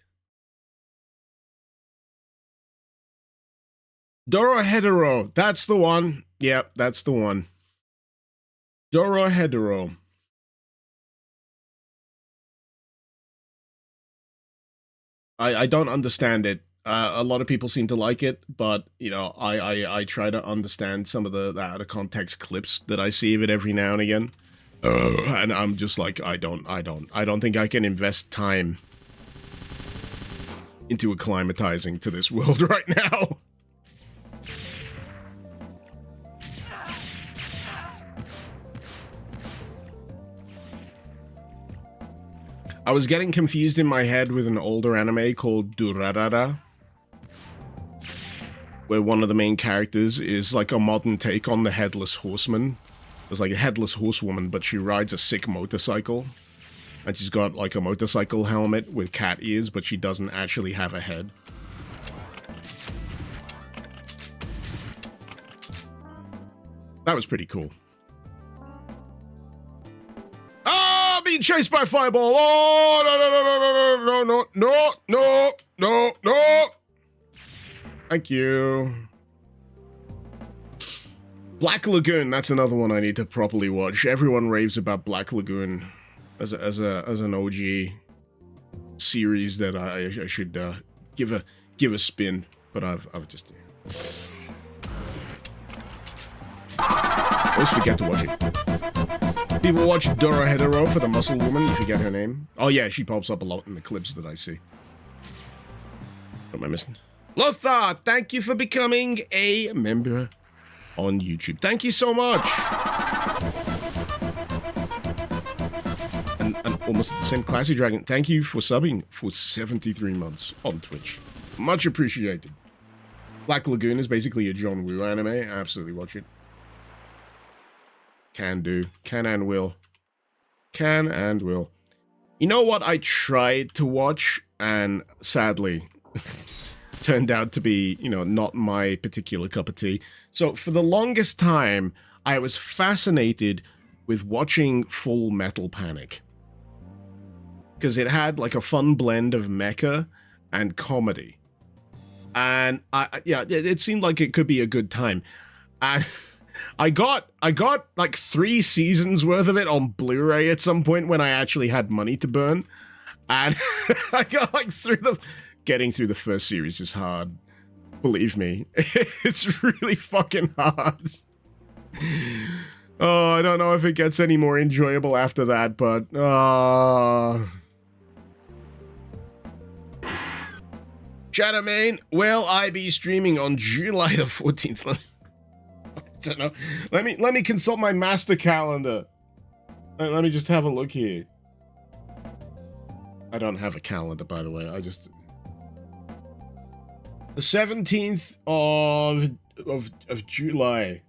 Dorohedoro, that's the one. Yep, that's the one. Dorohedoro. I don't understand it. A lot of people seem to like it, but you know, I try to understand some of the out of context clips that I see of it every now and again. And I'm just like, I don't think I can invest time into acclimatizing to this world right now. I was getting confused in my head with an older anime called Durarara, where one of the main characters is like a modern take on the Headless Horseman. There's like a Headless Horsewoman, but she rides a sick motorcycle. And she's got like a motorcycle helmet with cat ears, but she doesn't actually have a head. That was pretty cool. Being chased by a fireball. Oh, no. Thank you. Black Lagoon, that's another one I need to properly watch. Everyone raves about Black Lagoon as an OG series that I should give a spin, but I've just always forget to watch it. People watch Dorohedoro for the muscle woman, you forget her name. Oh yeah, she pops up a lot in the clips that I see. What am I missing? Lothar, thank you for becoming a member on YouTube. Thank you so much. And almost the same, Classy Dragon, thank you for subbing for 73 months on Twitch. Much appreciated. Black Lagoon is basically a John Woo anime. Absolutely watch it. Can do. Can and will. Can and will. You know what I tried to watch and sadly turned out to be, you know, not my particular cup of tea. So for the longest time, I was fascinated with watching Full Metal Panic. Because it had like a fun blend of mecha and comedy. And yeah, it seemed like it could be a good time. And I got like 3 seasons worth of it on Blu-ray at some point when I actually had money to burn, and I got like getting through the first series is hard. Believe me, it's really fucking hard. Oh, I don't know if it gets any more enjoyable after that, but Shadowmane, will I be streaming on July the 14th? I don't know. Let me consult my master calendar. Let me just have a look here. I don't have a calendar, by the way. The 17th of July.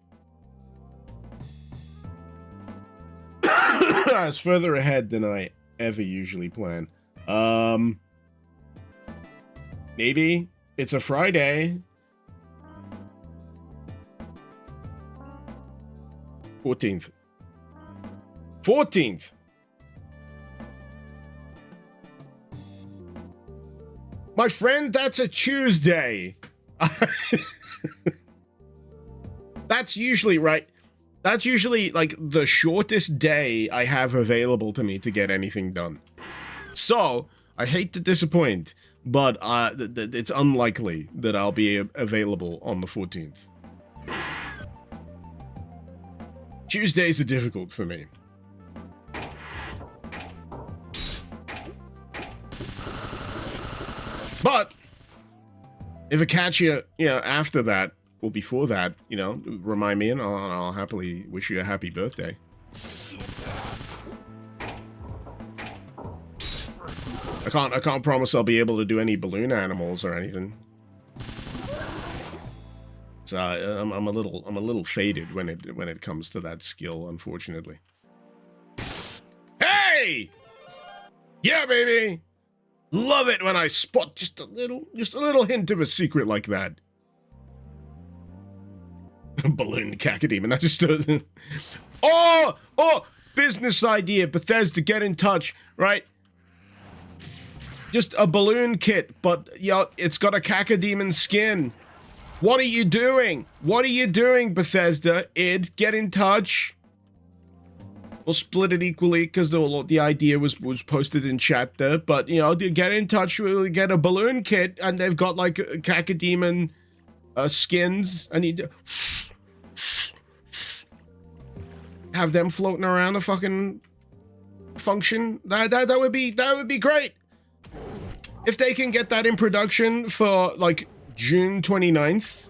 It's further ahead than I ever usually plan. Maybe it's a Friday. 14th. My friend, that's a Tuesday. That's usually right. That's usually like the shortest day I have available to me to get anything done. So, I hate to disappoint, but it's unlikely that I'll be available on the 14th. Tuesdays are difficult for me. But if I catch you, after that or before that, remind me and I'll happily wish you a happy birthday. I can't promise I'll be able to do any balloon animals or anything. So I'm a little faded when it comes to that skill, unfortunately. Hey! Yeah, baby! Love it when I spot just a little hint of a secret like that. Balloon cacodemon. That just oh, business idea. Bethesda, get in touch, right? Just a balloon kit, but it's got a cacodemon skin. What are you doing? What are you doing, Bethesda? Get in touch. We'll split it equally because the idea was posted in chat there. But get in touch. We'll get a balloon kit, and they've got like cacodemon skins. I need to have them floating around the fucking function. That would be great. If they can get that in production for like June 29th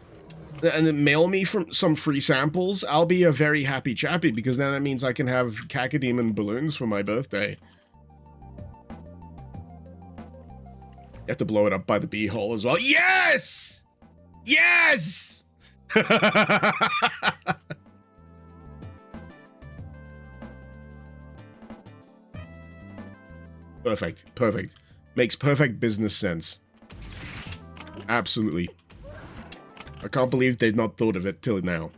and then mail me from some free samples, I'll be a very happy chappy, because then that means I can have cacodemon balloons for my birthday. You have to blow it up by the bee hole as well. Yes! Yes! Perfect. Makes perfect business sense. Absolutely. I can't believe they've not thought of it till now.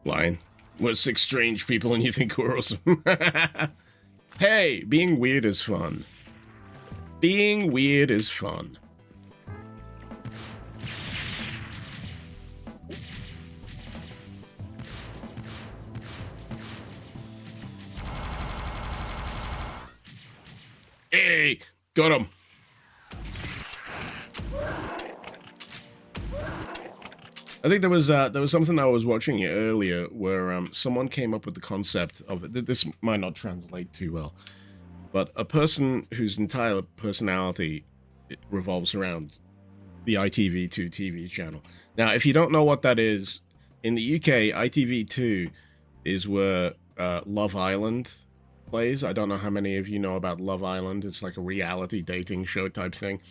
Line. We're 6 strange people and you think we're awesome. Hey, being weird is fun. Being weird is fun. Hey, got him. I think there was something I was watching earlier where someone came up with the concept of this might not translate too well, but a person whose entire personality revolves around the ITV2 TV channel. Now, if you don't know what that is, in the UK, ITV2 is where Love Island plays. I don't know how many of you know about Love Island. It's like a reality dating show type thing.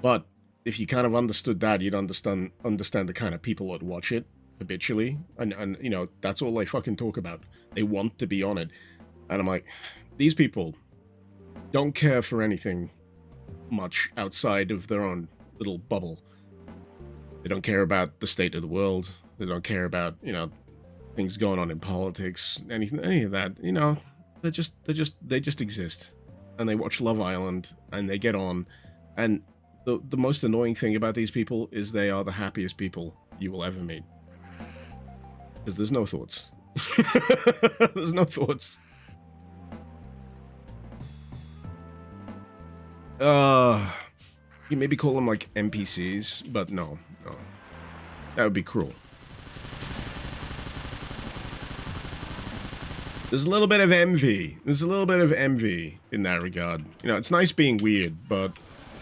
But if you kind of understood that, you'd understand the kind of people that watch it habitually, and you know, that's all they fucking talk about. They want to be on it. And I'm like, these people don't care for anything much outside of their own little bubble. They don't care about the state of the world. They don't care about, you know, things going on in politics, any of that. You know, they just exist, and they watch Love Island, and they get on. And the most annoying thing about these people is they are the happiest people you will ever meet, because there's no thoughts. There's no thoughts. You maybe call them like NPCs, but no, that would be cruel. There's a little bit of envy. There's a little bit of envy in that regard. You know, it's nice being weird, but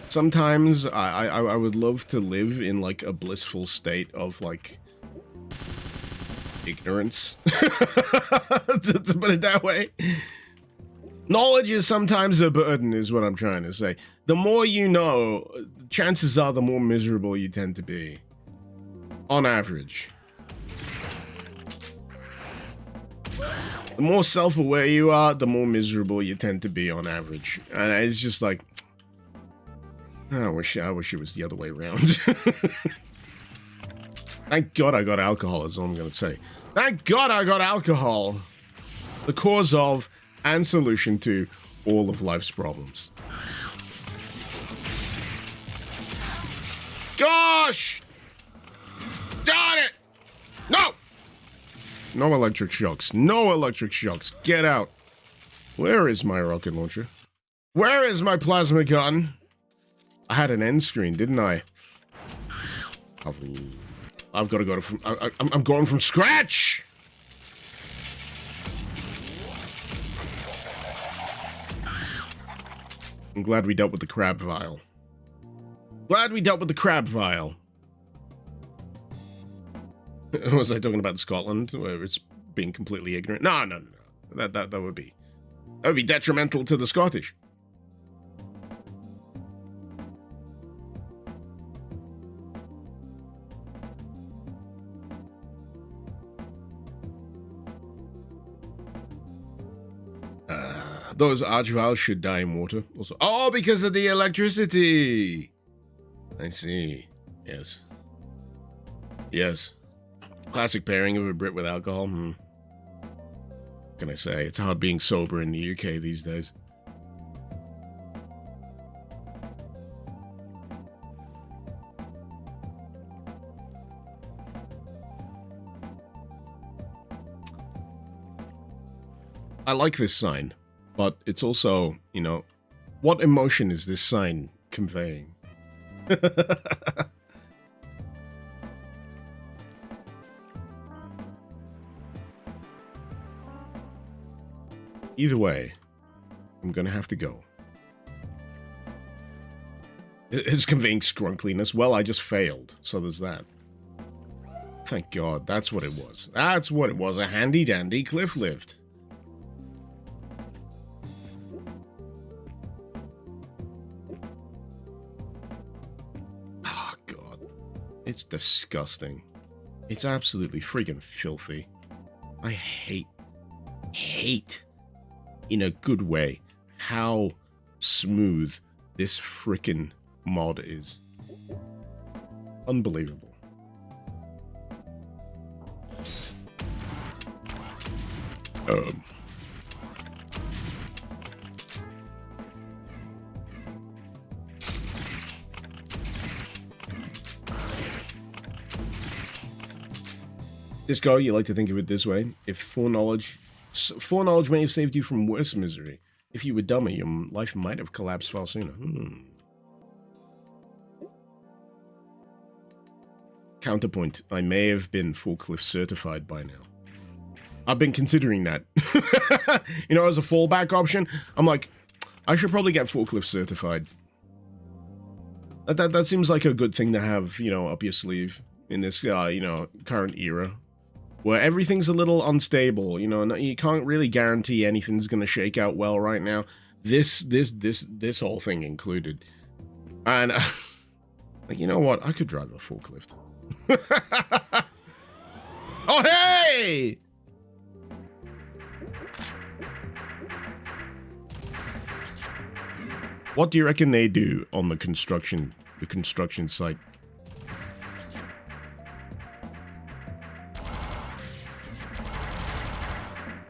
sometimes I would love to live in like a blissful state of like ignorance. To put it that way. Knowledge is sometimes a burden, is what I'm trying to say. The more you know, chances are the more miserable you tend to be. On average. The more self-aware you are, the more miserable you tend to be on average. And it's just like, I wish it was the other way around. Thank God I got alcohol, is all I'm going to say. Thank God I got alcohol. The cause of and solution to all of life's problems. Gosh! Darn it! No! No electric shocks. No electric shocks. Get out. Where is my rocket launcher? Where is my plasma gun? I had an end screen, didn't I? I've got to go to... I'm going from scratch! I'm glad we dealt with the crab vial. Glad we dealt with the crab vial. Was I talking about Scotland, where it's being completely ignorant? No. That would be detrimental to the Scottish. Those archviles should die in water. Also, oh, because of the electricity. I see. Yes. Yes. Classic pairing of a Brit with alcohol. What can I say? It's hard being sober in the UK these days. I like this sign. But it's also, you know, what emotion is this sign conveying? Either way, I'm gonna have to go. It's conveying scrunkliness. Well, I just failed, so there's that. Thank God, that's what it was. That's what it was, a handy-dandy cliff lift. It's disgusting. It's absolutely freaking filthy. I hate, in a good way, how smooth this freaking mod is. Unbelievable. Disco, you like to think of it this way. If foreknowledge may have saved you from worse misery. If you were dumber, your life might have collapsed far sooner. Counterpoint, I may have been forklift certified by now. I've been considering that. You know, as a fallback option, I'm like, I should probably get forklift certified. That seems like a good thing to have, you know, up your sleeve in this, you know, current era. Where everything's a little unstable, you know, you can't really guarantee anything's gonna shake out well right now. This whole thing included. And Like, you know what? I could drive a forklift. Oh, hey! What do you reckon they do on the construction site?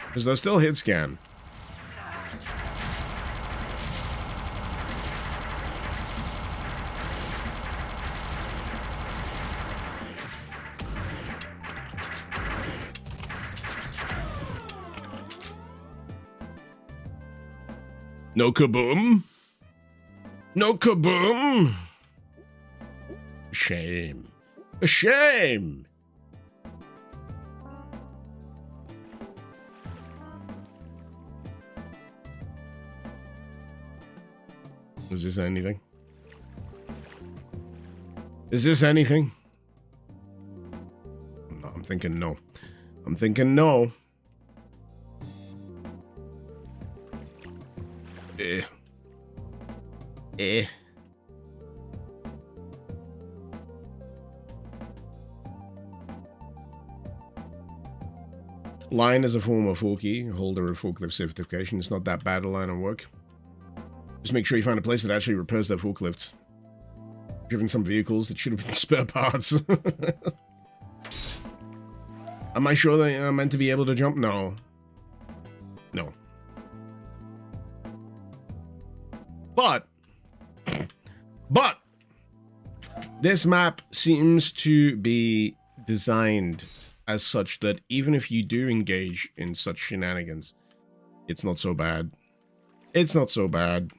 Because they're still hit scan. No kaboom. No kaboom. Shame. A shame. Is this anything? Is this anything? No, I'm thinking no. I'm thinking no. Line is a former forky, holder of forklift certification. It's not that bad a line of work. Just make sure you find a place that actually repairs their forklifts. Driven some vehicles that should have been spare parts. Am I sure they are meant to be able to jump? No. No. But this map seems to be designed as such that even if you do engage in such shenanigans, it's not so bad. It's not so bad.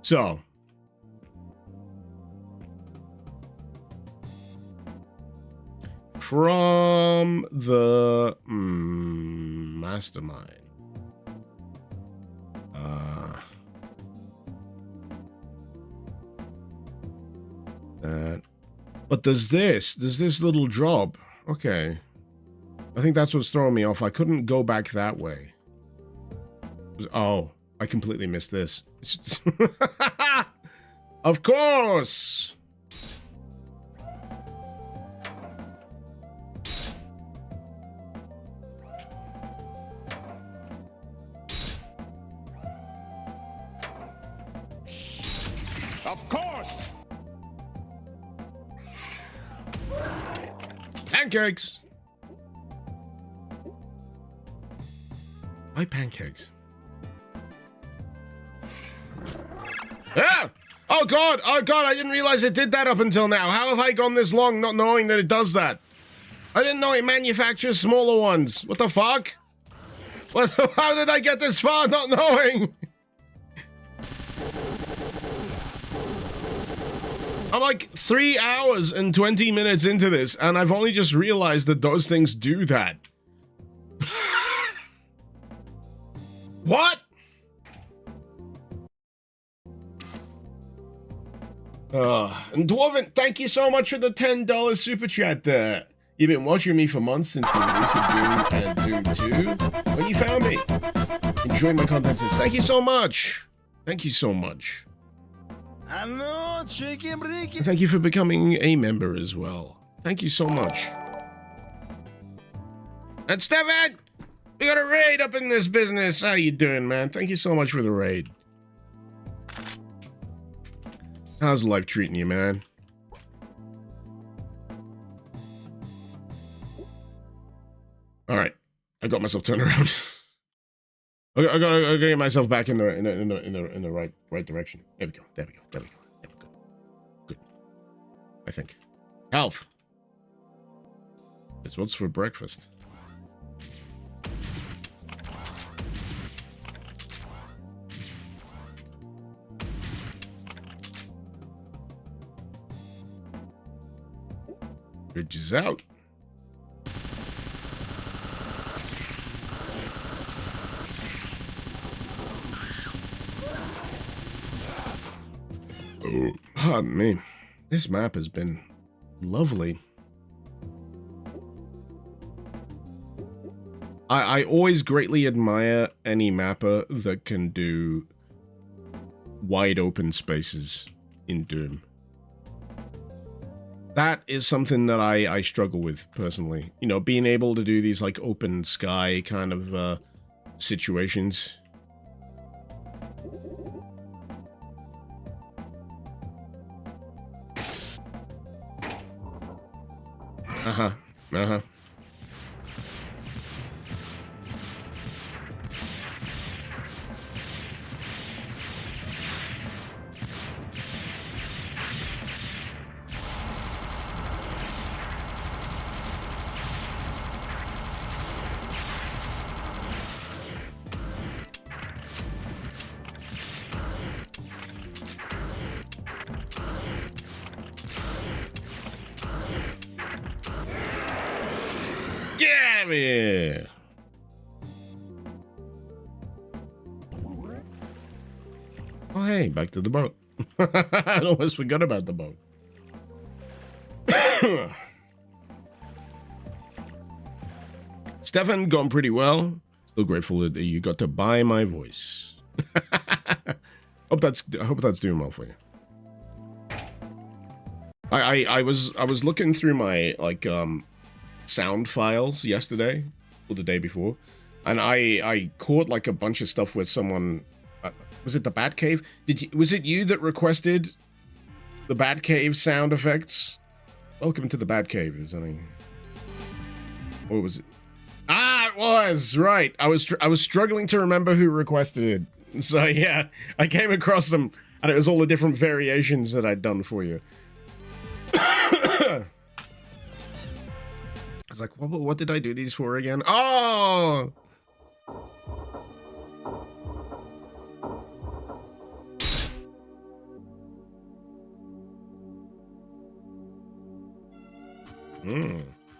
So, from the mastermind, but does this little drop? Okay, I think that's what's throwing me off. I couldn't go back that way. Oh, I completely missed this. Of course. Of course. Pancakes. Why pancakes? Ah! Oh god! Oh god, I didn't realize it did that up until now. How have I gone this long not knowing that it does that? I didn't know it manufactures smaller ones. What the fuck? What? How did I get this far not knowing? I'm like 3 hours and 20 minutes into this, and I've only just realized that those things do that. What? And Dwarven, thank you so much for the $10 super chat there. You've been watching me for months since the release of Doom and Doom 2. When you found me. Enjoying my content since. Thank you so much. Thank you so much. And thank you for becoming a member as well. Thank you so much. And Stefan! We got a raid up in this business. How you doing, man? Thank you so much for the raid. How's life treating you, man? All right, I got myself turned around. I gotta get myself back in the right direction. There we go. There we go. There we go. There we go. Good. I think. Health. It's what's for breakfast. Bridge is out. Oh, pardon me. This map has been lovely. I always greatly admire any mapper that can do wide open spaces in Doom. That is something that I struggle with, personally. You know, being able to do these, like, open sky kind of, situations. Uh-huh. Uh-huh. Get me! Oh, hey, back to the boat. I almost forgot about the boat. Stefan, gone pretty well. Still grateful that you got to buy my voice. I hope that's doing well for you. I was looking through my sound files yesterday or the day before, and I caught like a bunch of stuff with someone. Was it the Batcave? Was it you that requested the Batcave sound effects? Welcome to the Batcave, is any? Or was it? Ah, it was right. I was struggling to remember who requested it. So yeah, I came across them, and it was all the different variations that I'd done for you. I was like, what did I do these for again? Oh!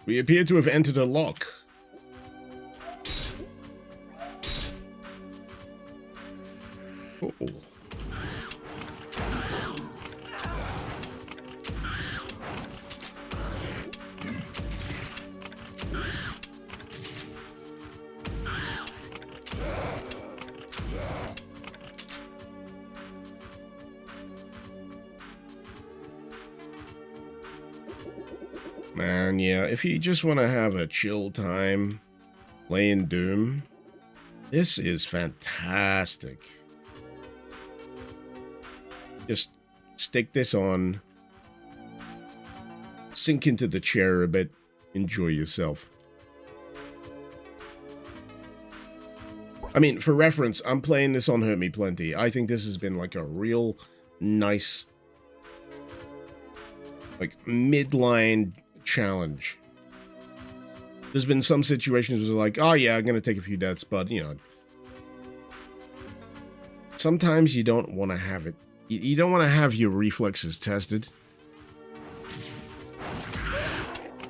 We appear to have entered a lock. Oh. Man, yeah, if you just want to have a chill time playing Doom, this is fantastic. Just stick this on, sink into the chair a bit, enjoy yourself. I mean, for reference, I'm playing this on Hurt Me Plenty. I think this has been like a real nice, like, midline challenge. There's been some situations where it's like, oh yeah, I'm gonna take a few deaths, but you know, sometimes you don't want to have it. You don't want to have your reflexes tested.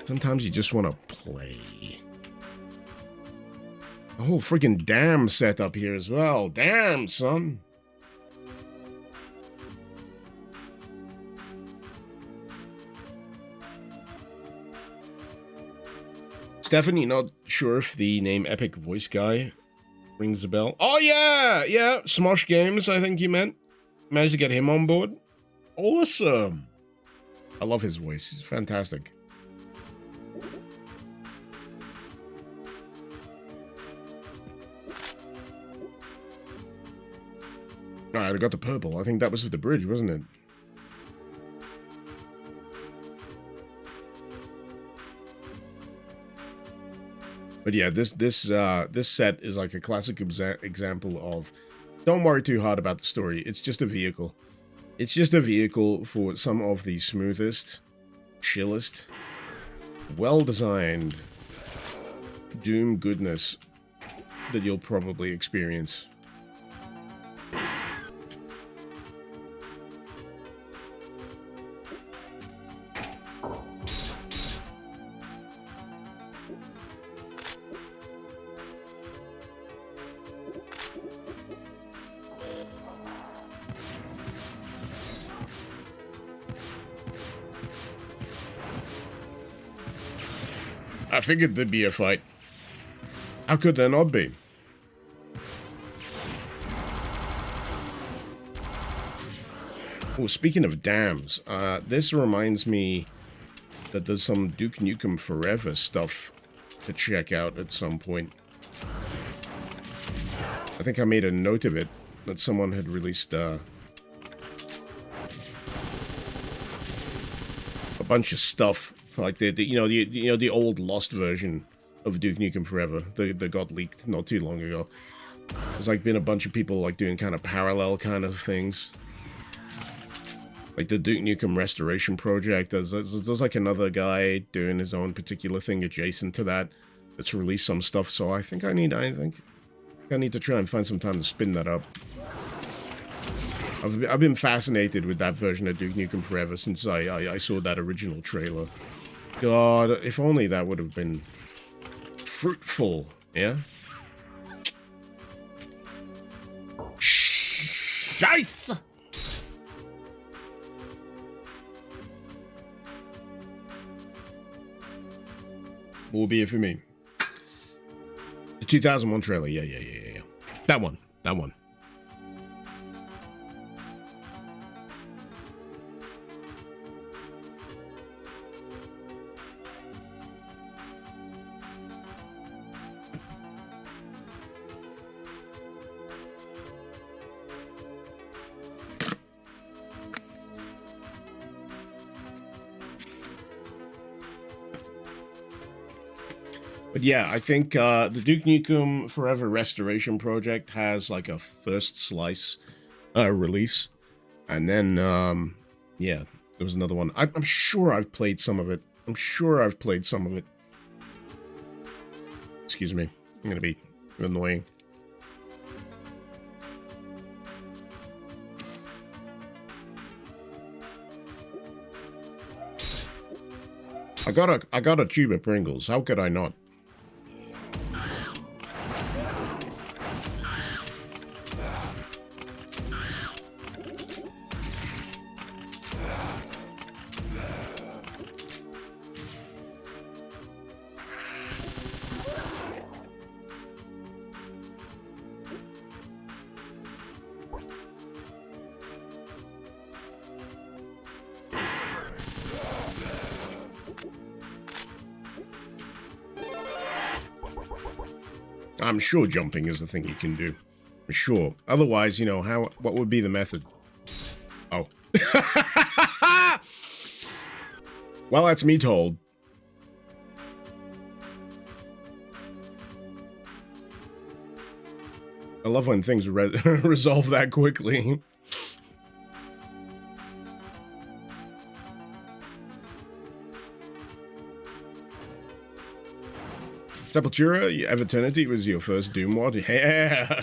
Sometimes you just want to play. A whole freaking dam set up here as well. Damn, son. Stephanie, not sure if the name Epic Voice Guy rings a bell. Oh, yeah! Yeah, Smosh Games, I think you meant. Managed to get him on board. Awesome. I love his voice. He's fantastic. Alright, I got the purple. I think that was for the bridge, wasn't it? But yeah, this set is like a classic example of, don't worry too hard about the story. It's just a vehicle. It's just a vehicle for some of the smoothest, chillest, well-designed Doom goodness that you'll probably experience. I figured there'd be a fight. How could there not be? Oh, speaking of dams, this reminds me that there's some Duke Nukem Forever stuff to check out at some point. I think I made a note of it, that someone had released a bunch of stuff, like the old Lost version of Duke Nukem Forever that got leaked not too long ago. There's like been a bunch of people like doing kind of parallel kind of things. Like the Duke Nukem Restoration Project, there's like another guy doing his own particular thing adjacent to that that's released some stuff. So I think I need to try and find some time to spin that up. I've been fascinated with that version of Duke Nukem Forever since I saw that original trailer. God, if only that would have been fruitful, yeah? Scheiße! What will be it for me? The 2001 trailer, yeah. That one. But yeah, I think the Duke Nukem Forever Restoration Project has like a first slice release. And then, yeah, there was another one. I'm sure I've played some of it. Excuse me. I'm going to be annoying. I got a tube of Pringles. How could I not? I'm sure jumping is the thing you can do. For sure. Otherwise, you know, what would be the method? Oh. Well, that's me told. I love when things resolve that quickly. Sepultura, Eternity was your first Doom mod? Yeah,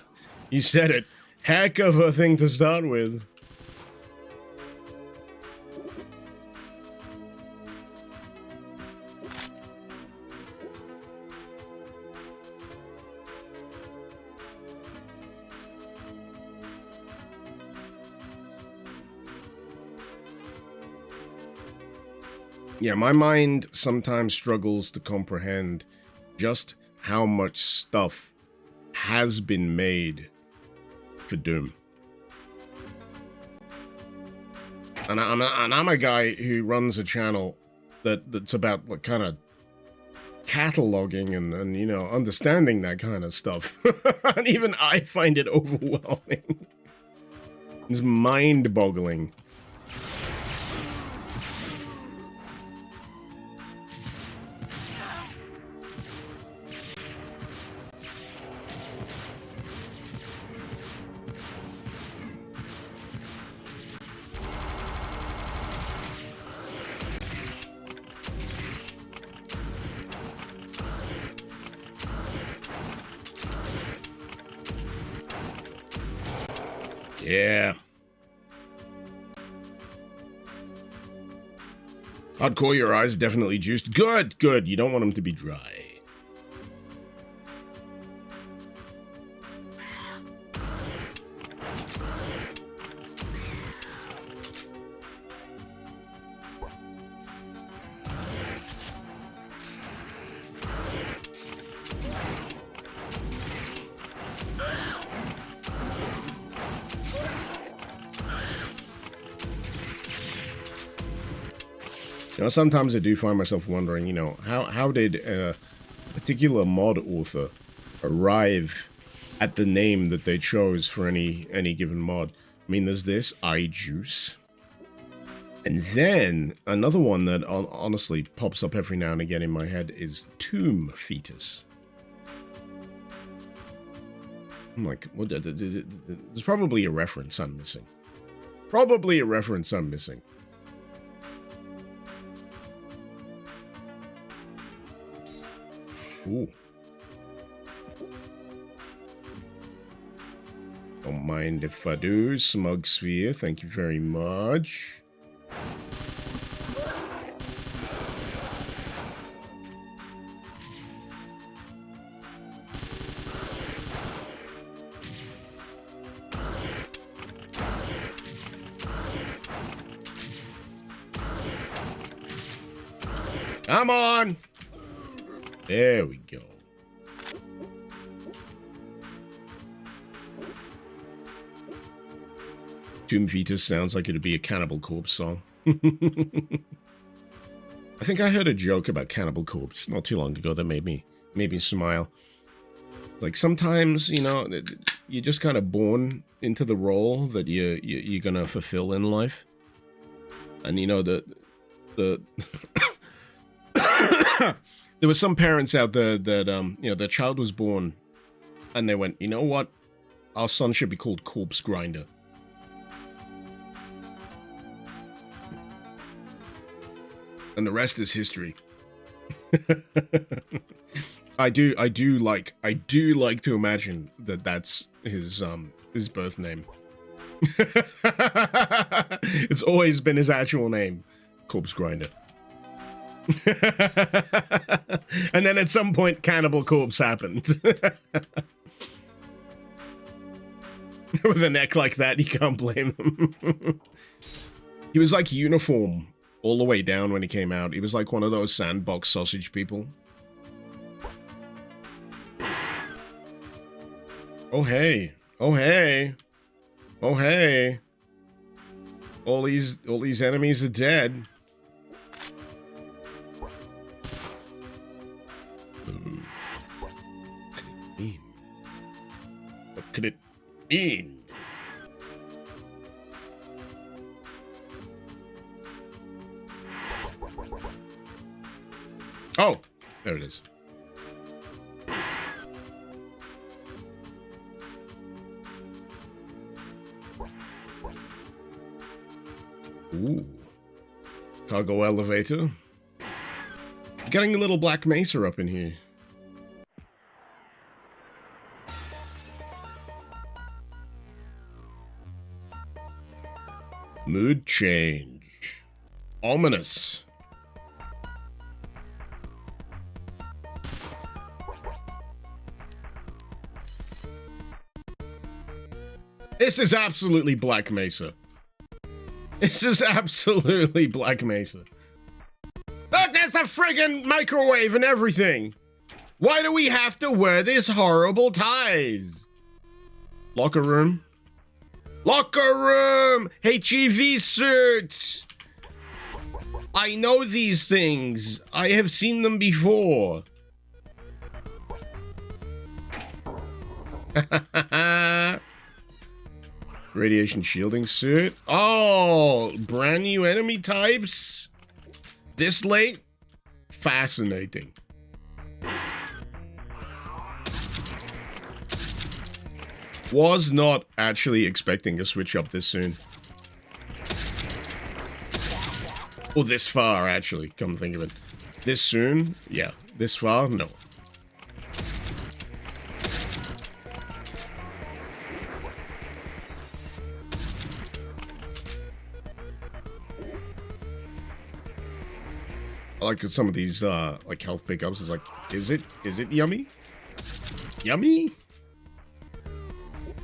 you said it. Heck of a thing to start with. Yeah, my mind sometimes struggles to comprehend just how much stuff has been made for Doom. And I'm a guy who runs a channel that's about like kind of cataloging and you know, understanding that kind of stuff. And even I find it overwhelming. It's mind-boggling. Yeah. Hardcore, your eyes definitely juiced. Good, good. You don't want them to be dry. Now, sometimes I do find myself wondering, you know, how did a particular mod author arrive at the name that they chose for any given mod? I mean, there's this, iJuice. And then, another one that honestly pops up every now and again in my head is Tomb Fetus. I'm like, what? There's probably a reference I'm missing. Probably a reference I'm missing. Ooh. Don't mind if I do. Smug Sphere, thank you very much. Come on! There we go. Tomb Fetus sounds like it'd be a Cannibal Corpse song. I think I heard a joke about Cannibal Corpse not too long ago that made me smile. Like, sometimes, you know, you're just kind of born into the role that you're gonna fulfill in life. And, you know, the there were some parents out there that, you know, their child was born and they went, you know what? Our son should be called Corpse Grinder. And the rest is history. I do like to imagine that that's his birth name. It's always been his actual name, Corpse Grinder. And then at some point, Cannibal Corpse happened. With a neck like that, you can't blame him. He was like uniform all the way down when he came out. He was like one of those sandbox sausage people. Oh hey, oh hey, oh hey. All these enemies are dead. What could it mean? Oh, there it is. Ooh. Cargo elevator. Getting a little Black Mesa up in here. Mood change. Ominous. This is absolutely Black Mesa. This is absolutely Black Mesa. Look, there's a friggin' microwave and everything. Why do we have to wear these horrible ties? Locker room. Locker room! HEV suits! I know these things. I have seen them before. Radiation shielding suit. Oh, brand new enemy types. This late? Fascinating. Was not actually expecting a switch up this soon. Or this far, actually, come to think of it. This soon? Yeah. This far? No. I like some of these, like, health pickups. It's like, is it yummy? Yummy?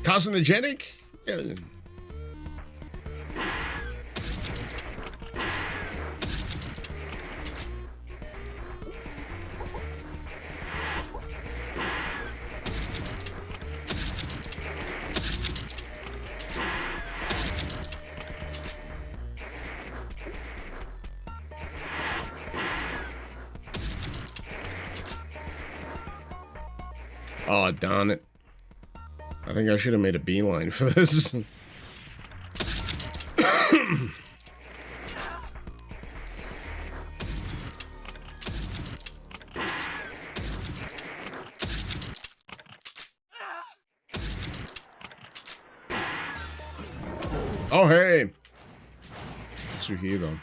Carcinogenic? Yeah. Oh, darn it. I think I should have made a beeline for this. Oh, hey! What's through here, though?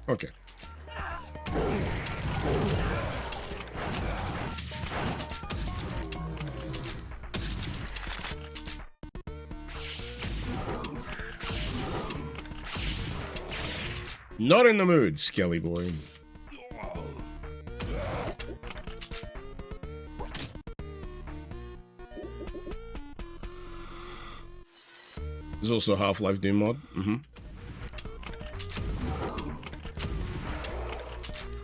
Okay. Not in the mood, Skelly boy. There's also a Half-Life Doom mod.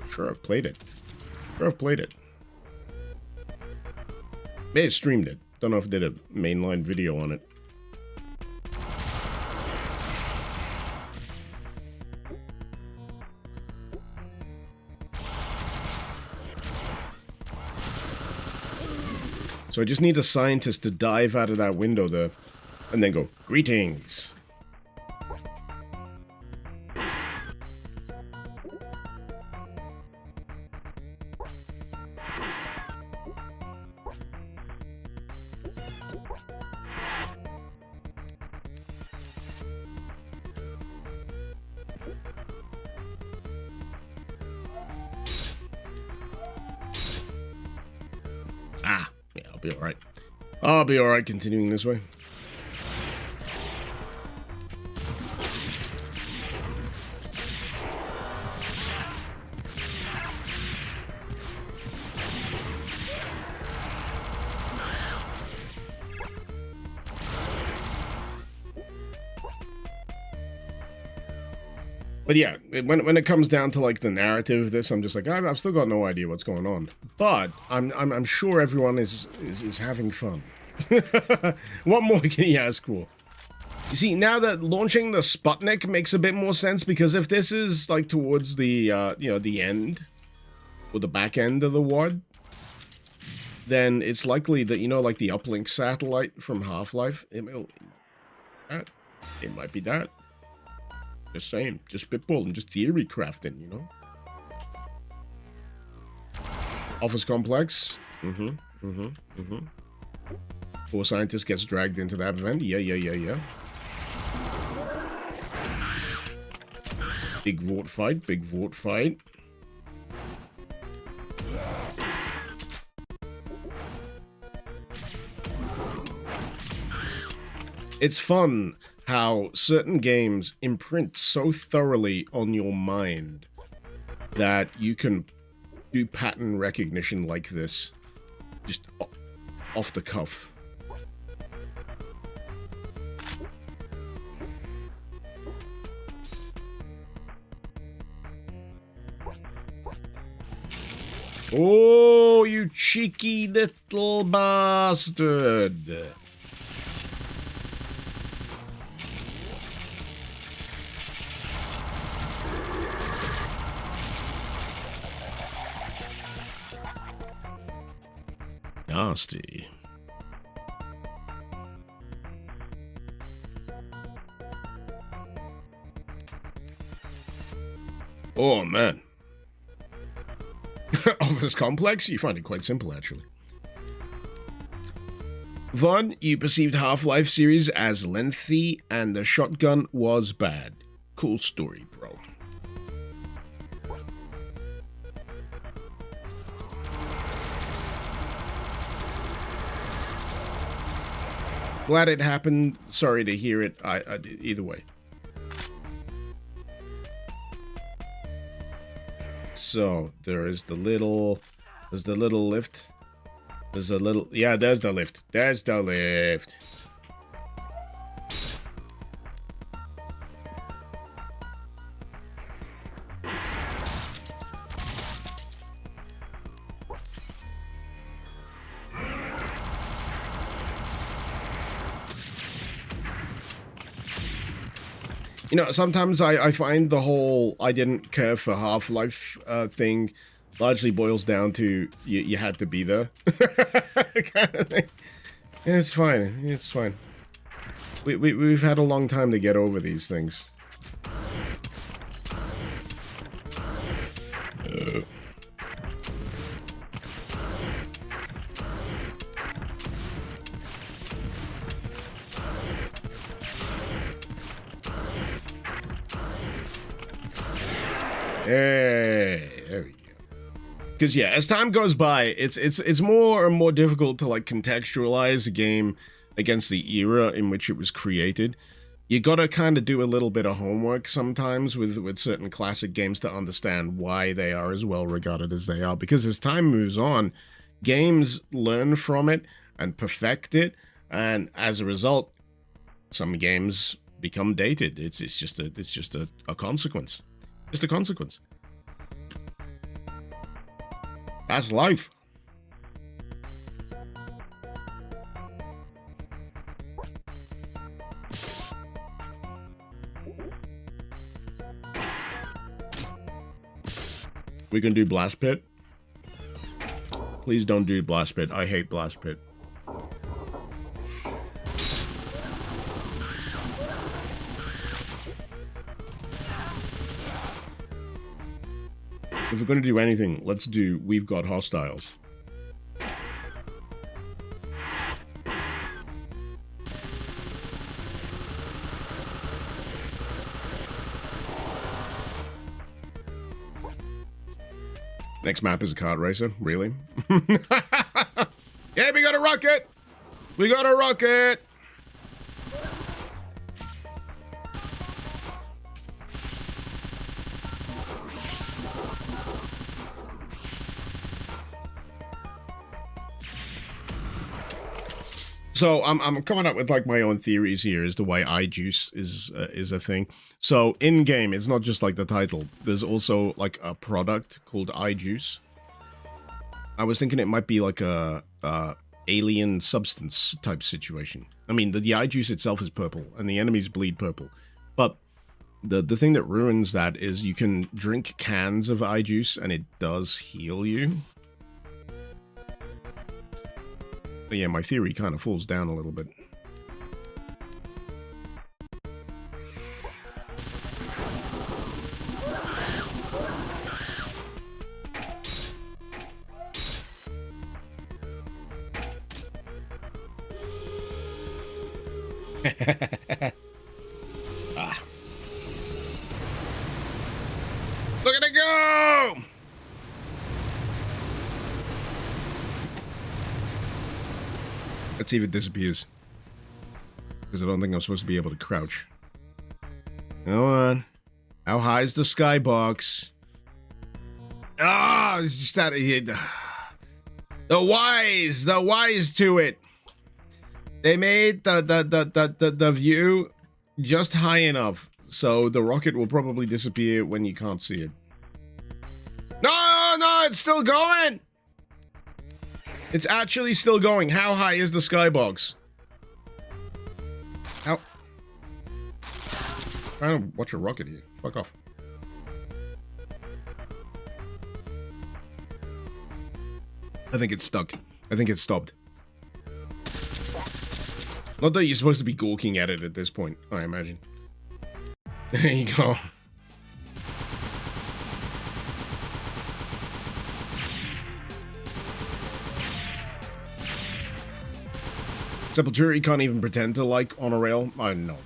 Sure, I've played it. May have streamed it. Don't know if I did a mainline video on it. So I just need a scientist to dive out of that window there and then go, greetings. I'll be alright continuing this way. But yeah, when it comes down to like the narrative of this, I'm just like, I've still got no idea what's going on. But I'm sure everyone is having fun. What more can you ask for? You see, now that launching the Sputnik makes a bit more sense, because if this is like towards the the end or the back end of the WAD, then it's likely that like the uplink satellite from Half-Life, it might be that. Just saying, just spitballing, just theory crafting, Office complex. Poor scientist gets dragged into that event. Yeah. Big Vought fight. It's fun how certain games imprint so thoroughly on your mind that you can do pattern recognition like this, just off the cuff. Oh, you cheeky little bastard. Nasty. Oh, man. Office complex? You find it quite simple, actually. Vaughn, you perceived Half-Life series as lengthy, and the shotgun was bad. Cool story, bro. Glad it happened. Sorry to hear it. Either way. So there's the little lift. There's the lift. There's the lift. Sometimes I find the whole I didn't care for Half-Life thing largely boils down to you had to be there kind of thing. Yeah, it's fine. It's fine. We've had a long time to get over these things. Hey, there we go. Because yeah, as time goes by, it's more and more difficult to like contextualize a game against the era in which it was created. You gotta kind of do a little bit of homework sometimes with certain classic games to understand why they are as well regarded as they are. Because as time moves on, games learn from it and perfect it, and as a result, some games become dated. It's just a consequence. Just a consequence. That's life. We can do Blast Pit. Please don't do Blast Pit. I hate Blast Pit. If we're going to do anything, let's do We've Got Hostiles. Next map is a kart racer. Really? Yeah, we got a rocket! We got a rocket! So I'm coming up with like my own theories here as to why iJuice is a thing. So in game, it's not just like the title. There's also like a product called iJuice. I was thinking it might be like a alien substance type situation. I mean, the iJuice itself is purple, and the enemies bleed purple. But the thing that ruins that is you can drink cans of iJuice, and it does heal you. But yeah, my theory kind of falls down a little bit. Ah. Look at it go! Let's see if it disappears. Because I don't think I'm supposed to be able to crouch. Go on. How high is the skybox? Ah, it's just out of here. The wise to it. They made the view just high enough, so the rocket will probably disappear when you can't see it. No, it's still going! It's actually still going. How high is the skybox? How? I'm trying to watch a rocket here. Fuck off. I think it's stuck. I think it's stopped. Not that you're supposed to be gawking at it at this point, I imagine. There you go. Sepultura can't even pretend to like on a rail. I know.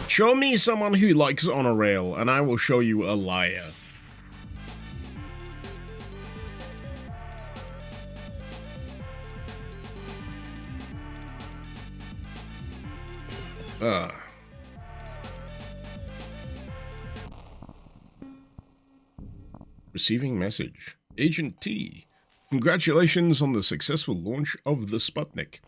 Show me someone who likes on a rail, and I will show you a liar. Receiving message. Agent T. Congratulations on the successful launch of the Sputnik.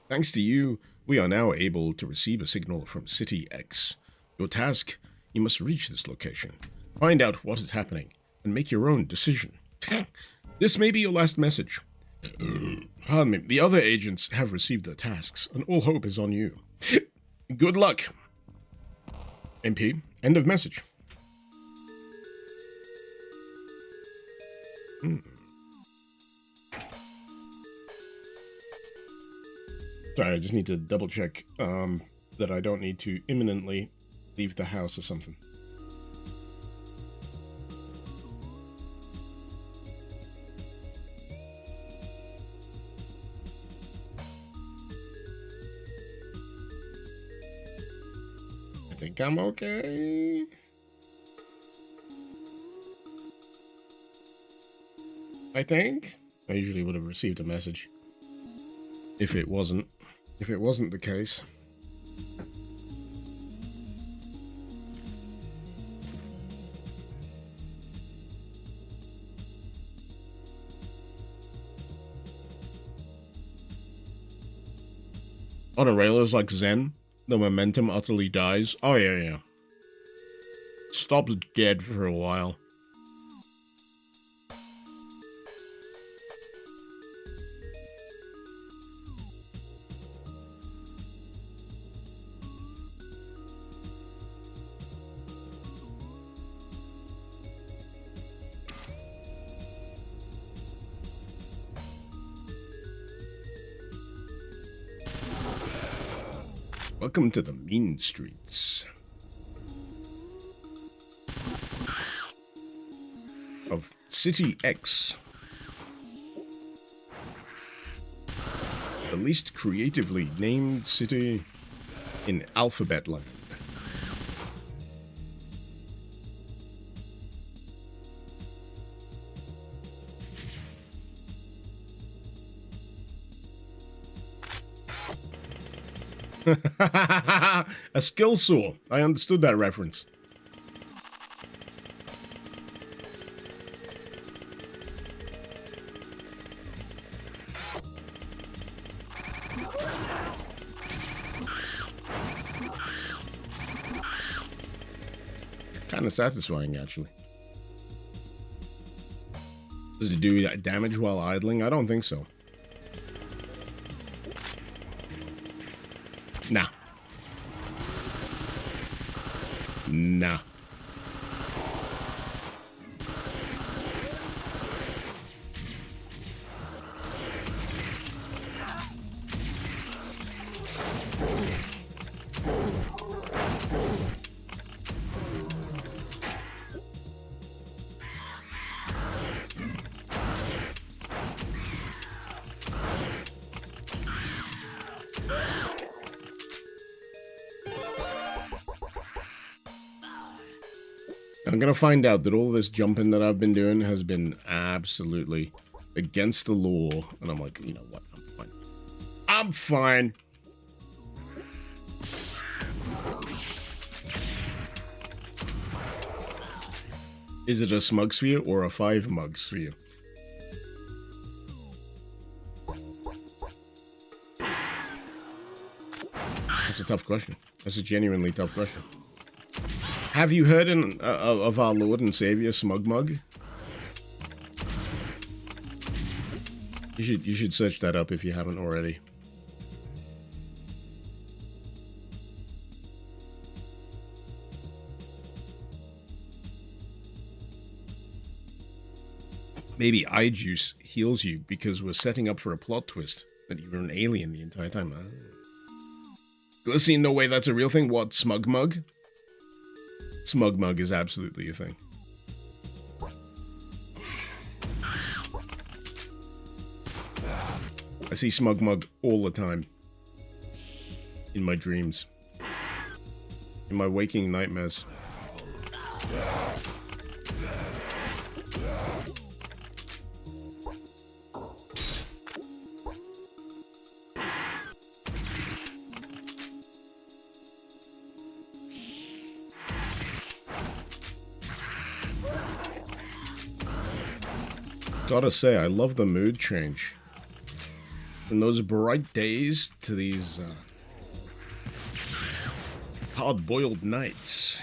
Thanks to you, we are now able to receive a signal from City X. Your task, you must reach this location, find out what is happening, and make your own decision. This may be your last message. Pardon me, the other agents have received their tasks, and all hope is on you. Good luck. MP, end of message. Sorry, I just need to double check that I don't need to imminently leave the house or something. I think I'm okay. I think I usually would have received a message if it wasn't the case. On a railers like Zen, the momentum utterly dies. Oh yeah. Stops dead for a while. Welcome to the mean streets of City X, the least creatively named city in Alphabet Land. A skill saw. I understood that reference. Kind of satisfying, actually. Does it do damage while idling? I don't think so. Nah. I'm gonna find out that all this jumping that I've been doing has been absolutely against the law. And I'm like, you know what? I'm fine. Is it a smug sphere or a 5 mug sphere? That's a tough question. That's a genuinely tough question. Have you heard of our Lord and Savior Smug Mug? You should search that up if you haven't already. Maybe iJuice heals you because we're setting up for a plot twist that you were an alien the entire time. Glycine, no way, that's a real thing. What, Smug Mug? Smug Mug is absolutely a thing. I see Smug Mug all the time. In my dreams. In my waking nightmares. Gotta say, I love the mood change. From those bright days to these hard-boiled nights.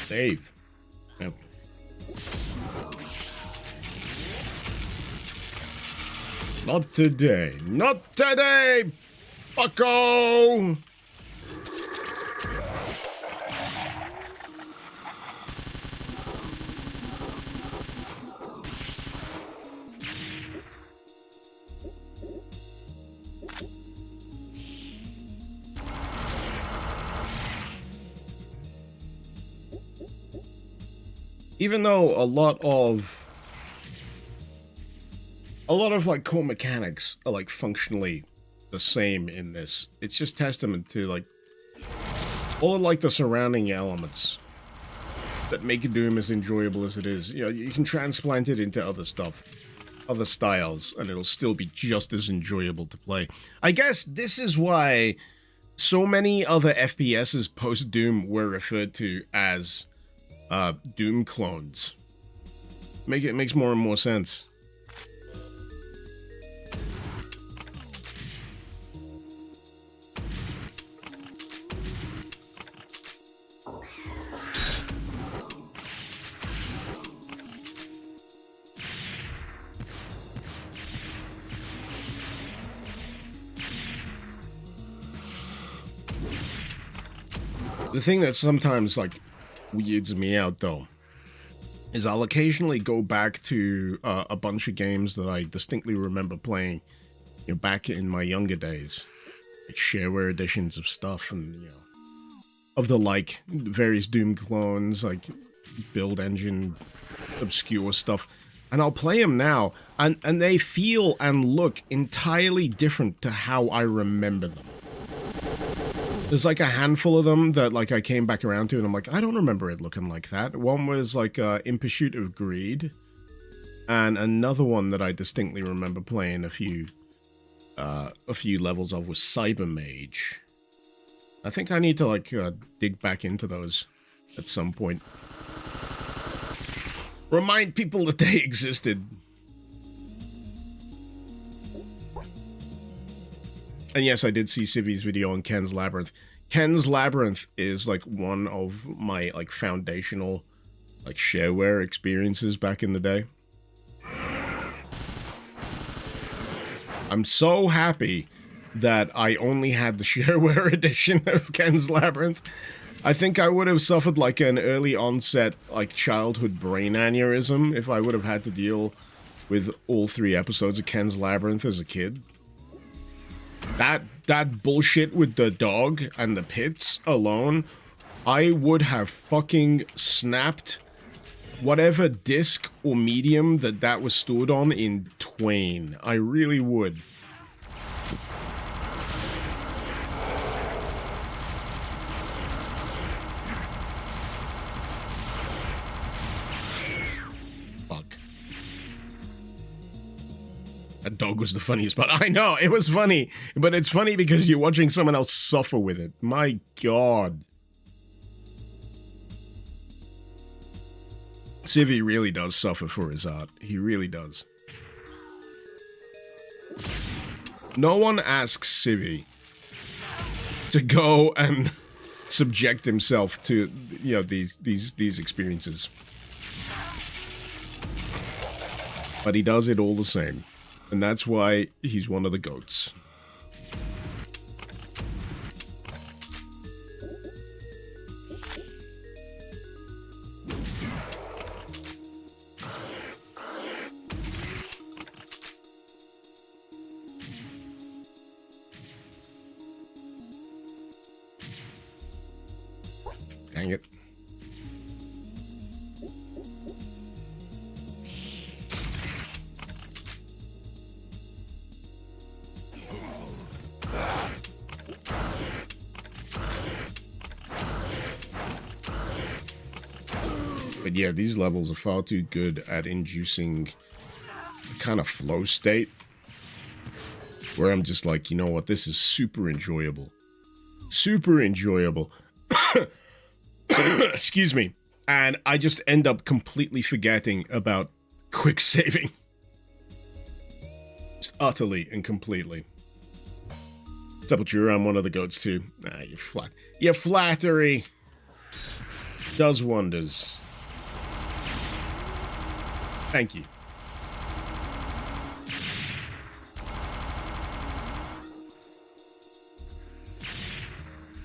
Save. Yep. Not today. Not today, bucko! Even though a lot of like core mechanics are like functionally the same in this, it's just testament to like all of like the surrounding elements that make Doom as enjoyable as it is. You know, you can transplant it into other stuff, other styles, and it'll still be just as enjoyable to play. I guess this is why so many other FPSs post Doom were referred to as Doom clones. It makes more and more sense. The thing that sometimes like weirds me out though is I'll occasionally go back to a bunch of games that I distinctly remember playing, you know, back in my younger days, like shareware editions of stuff, and you know, of the like various Doom clones, like build engine obscure stuff, and I'll play them now, and they feel and look entirely different to how I remember them. There's like a handful of them that like I came back around to, and I'm like, I don't remember it looking like that. One was like In Pursuit of Greed, and another one that I distinctly remember playing a few levels of was Cyber Mage. I think I need to like dig back into those at some point. Remind people that they existed. And yes, I did see Civi's video on Ken's Labyrinth. Ken's Labyrinth is like one of my like foundational like shareware experiences back in the day. I'm so happy that I only had the shareware edition of Ken's Labyrinth. I think I would have suffered like an early onset like childhood brain aneurysm if I would have had to deal with all 3 episodes of Ken's Labyrinth as a kid. That bullshit with the dog and the pits alone, I would have fucking snapped whatever disc or medium that was stored on in twain. I really would. That dog was the funniest part. I know, it was funny, but it's funny because you're watching someone else suffer with it. My God. Civi really does suffer for his art. He really does. No one asks Civi to go and subject himself to, you know, these experiences. But he does it all the same. And that's why he's one of the GOATs. Dang it. But yeah, these levels are far too good at inducing a kind of flow state where I'm just like, you know what, this is super enjoyable. Super enjoyable. Excuse me. And I just end up completely forgetting about quick saving. Just utterly and completely. Sepultura, I'm one of the GOATs too. Nah, you're flat. You're flattery. Does wonders. Thank you.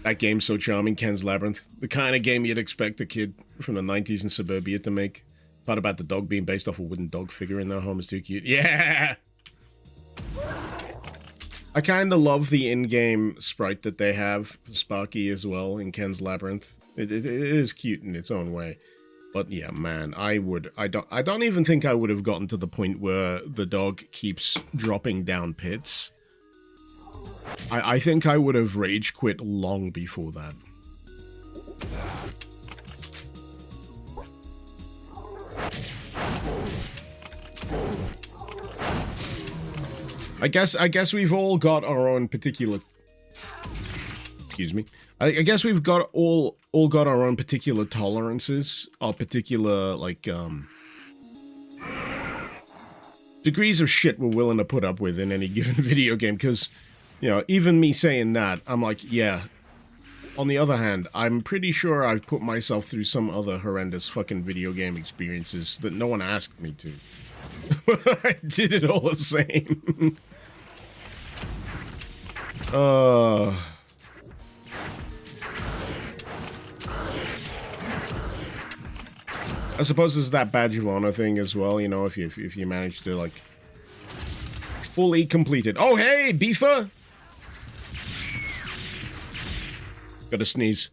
That game's so charming, Ken's Labyrinth. The kind of game you'd expect a kid from the 90s in suburbia to make. Part about the dog being based off a wooden dog figure in their home is too cute. Yeah! I kind of love the in-game sprite that they have, Sparky as well, in Ken's Labyrinth. It is cute in its own way. But yeah, man, I don't even think I would have gotten to the point where the dog keeps dropping down pits. I think I would have rage quit long before that. I guess we've all got our own particular... Excuse me. I guess we've got all got our own particular tolerances, our particular, like, degrees of shit we're willing to put up with in any given video game, because, you know, even me saying that, I'm like, yeah. On the other hand, I'm pretty sure I've put myself through some other horrendous fucking video game experiences that no one asked me to. I did it all the same. I suppose there's that badge of honor thing as well, you know, if you manage to, like, fully complete it. Oh, hey, Beefer! Gotta sneeze.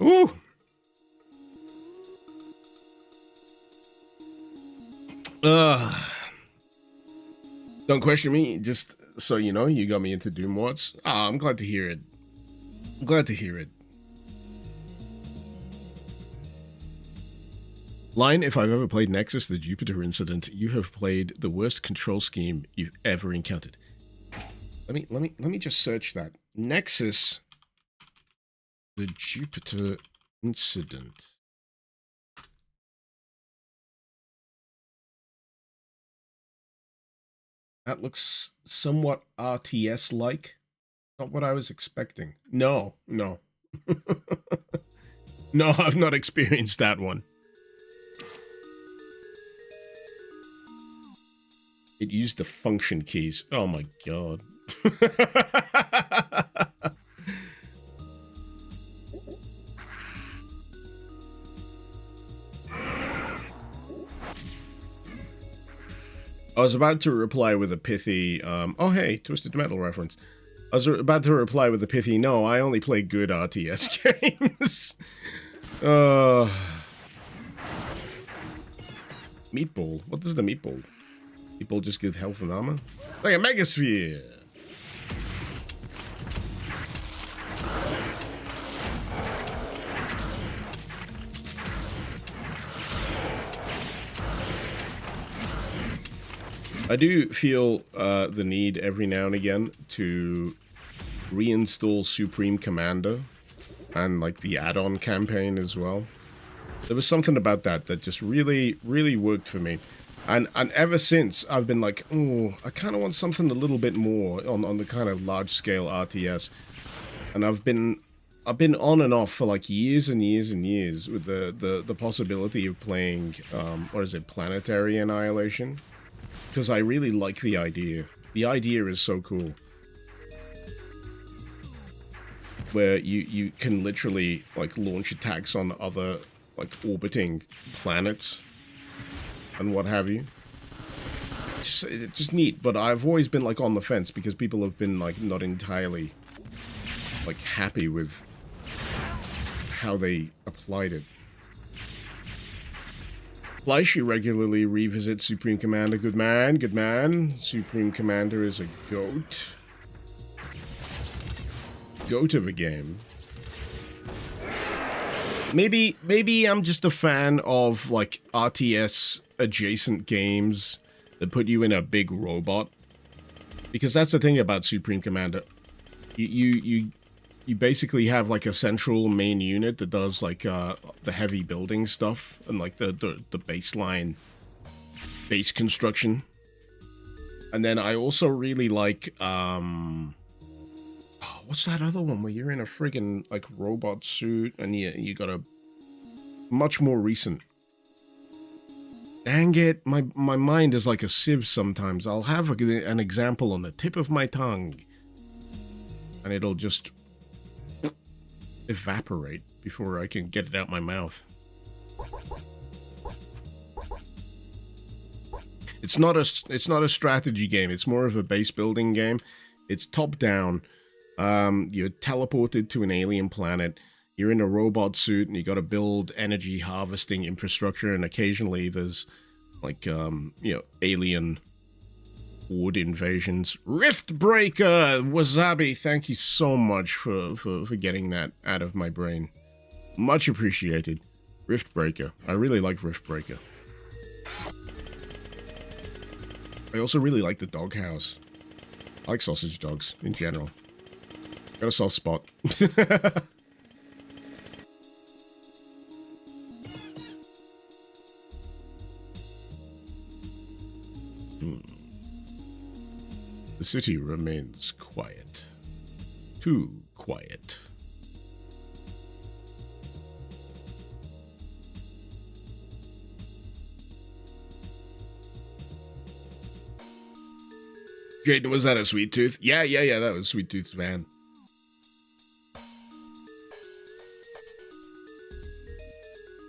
Ooh! Don't question me, just so you know, you got me into Doom Wars. Ah, I'm glad to hear it. I'm glad to hear it. Line, if I've ever played Nexus, the Jupiter incident, you have played the worst control scheme you've ever encountered. Let me just search that. Nexus, the Jupiter incident. That looks somewhat RTS-like. Not what I was expecting. No. No, I've not experienced that one. It used the function keys. Oh my god. I was about to reply with a pithy, oh hey, Twisted Metal reference. I was about to reply with a pithy, no, I only play good RTS games. Meatball? What does the meatball? Meatball just give health and armor? Like a megasphere! I do feel the need every now and again to reinstall Supreme Commander and like the add-on campaign as well. There was something about that that just really, really worked for me. And ever since, I've been like, oh, I kind of want something a little bit more on the kind of large-scale RTS. And I've been on and off for like years and years and years with the possibility of playing, what is it, Planetary Annihilation? Because I really like the idea. The idea is so cool. Where you can literally, like, launch attacks on other, like, orbiting planets. And what have you. It's just neat, but I've always been, like, on the fence because people have been, like, not entirely, like, happy with how they applied it. Fleisch, you regularly revisit Supreme Commander. Good man, good man. Supreme Commander is a goat. Goat of a game. Maybe I'm just a fan of, like, RTS adjacent games that put you in a big robot. Because that's the thing about Supreme Commander. You you basically have like a central main unit that does like the heavy building stuff and like the baseline base construction. And then I also really like what's that other one where you're in a friggin' like robot suit and you got a much more recent. Dang it, my mind is like a sieve sometimes. I'll have an example on the tip of my tongue and it'll just evaporate before I can get it out my mouth. It's not a strategy game. It's more of a base building game. It's top down. You're teleported to an alien planet. You're in a robot suit and you got to build energy harvesting infrastructure. And occasionally there's like alien horde invasions. Riftbreaker! Wasabi, thank you so much for getting that out of my brain. Much appreciated. Riftbreaker. I really like Riftbreaker. I also really like the doghouse. I like sausage dogs in general. Got a soft spot. The city remains quiet. Too quiet. Jaden, was that a Sweet Tooth? Yeah, that was Sweet Tooth's van.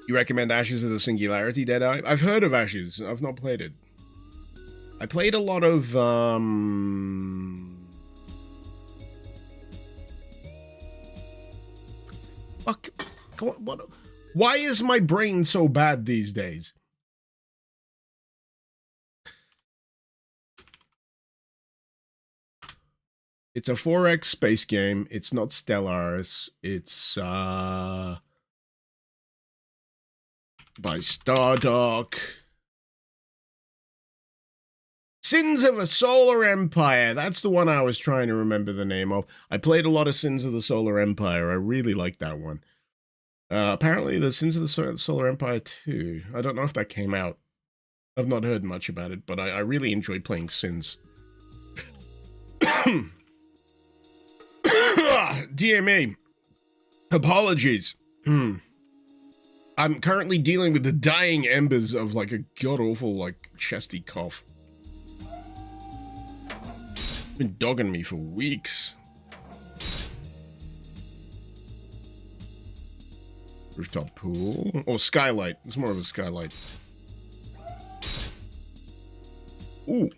You recommend Ashes of the Singularity, Deadeye? I've heard of Ashes. I've not played it. I played a lot of, Fuck. What? Why is my brain so bad these days? It's a 4X space game. It's not Stellaris. It's, by Stardock. Sins of a Solar Empire. That's the one I was trying to remember the name of. I played a lot of Sins of the Solar Empire. I really liked that one. Apparently, the Sins of the Solar Empire 2. I don't know if that came out. I've not heard much about it, but I really enjoyed playing Sins. Dear me. Apologies. I'm currently dealing with the dying embers of like a god-awful like chesty cough. It's been dogging me for weeks. Rooftop pool. Oh, skylight. It's more of a skylight. Ooh.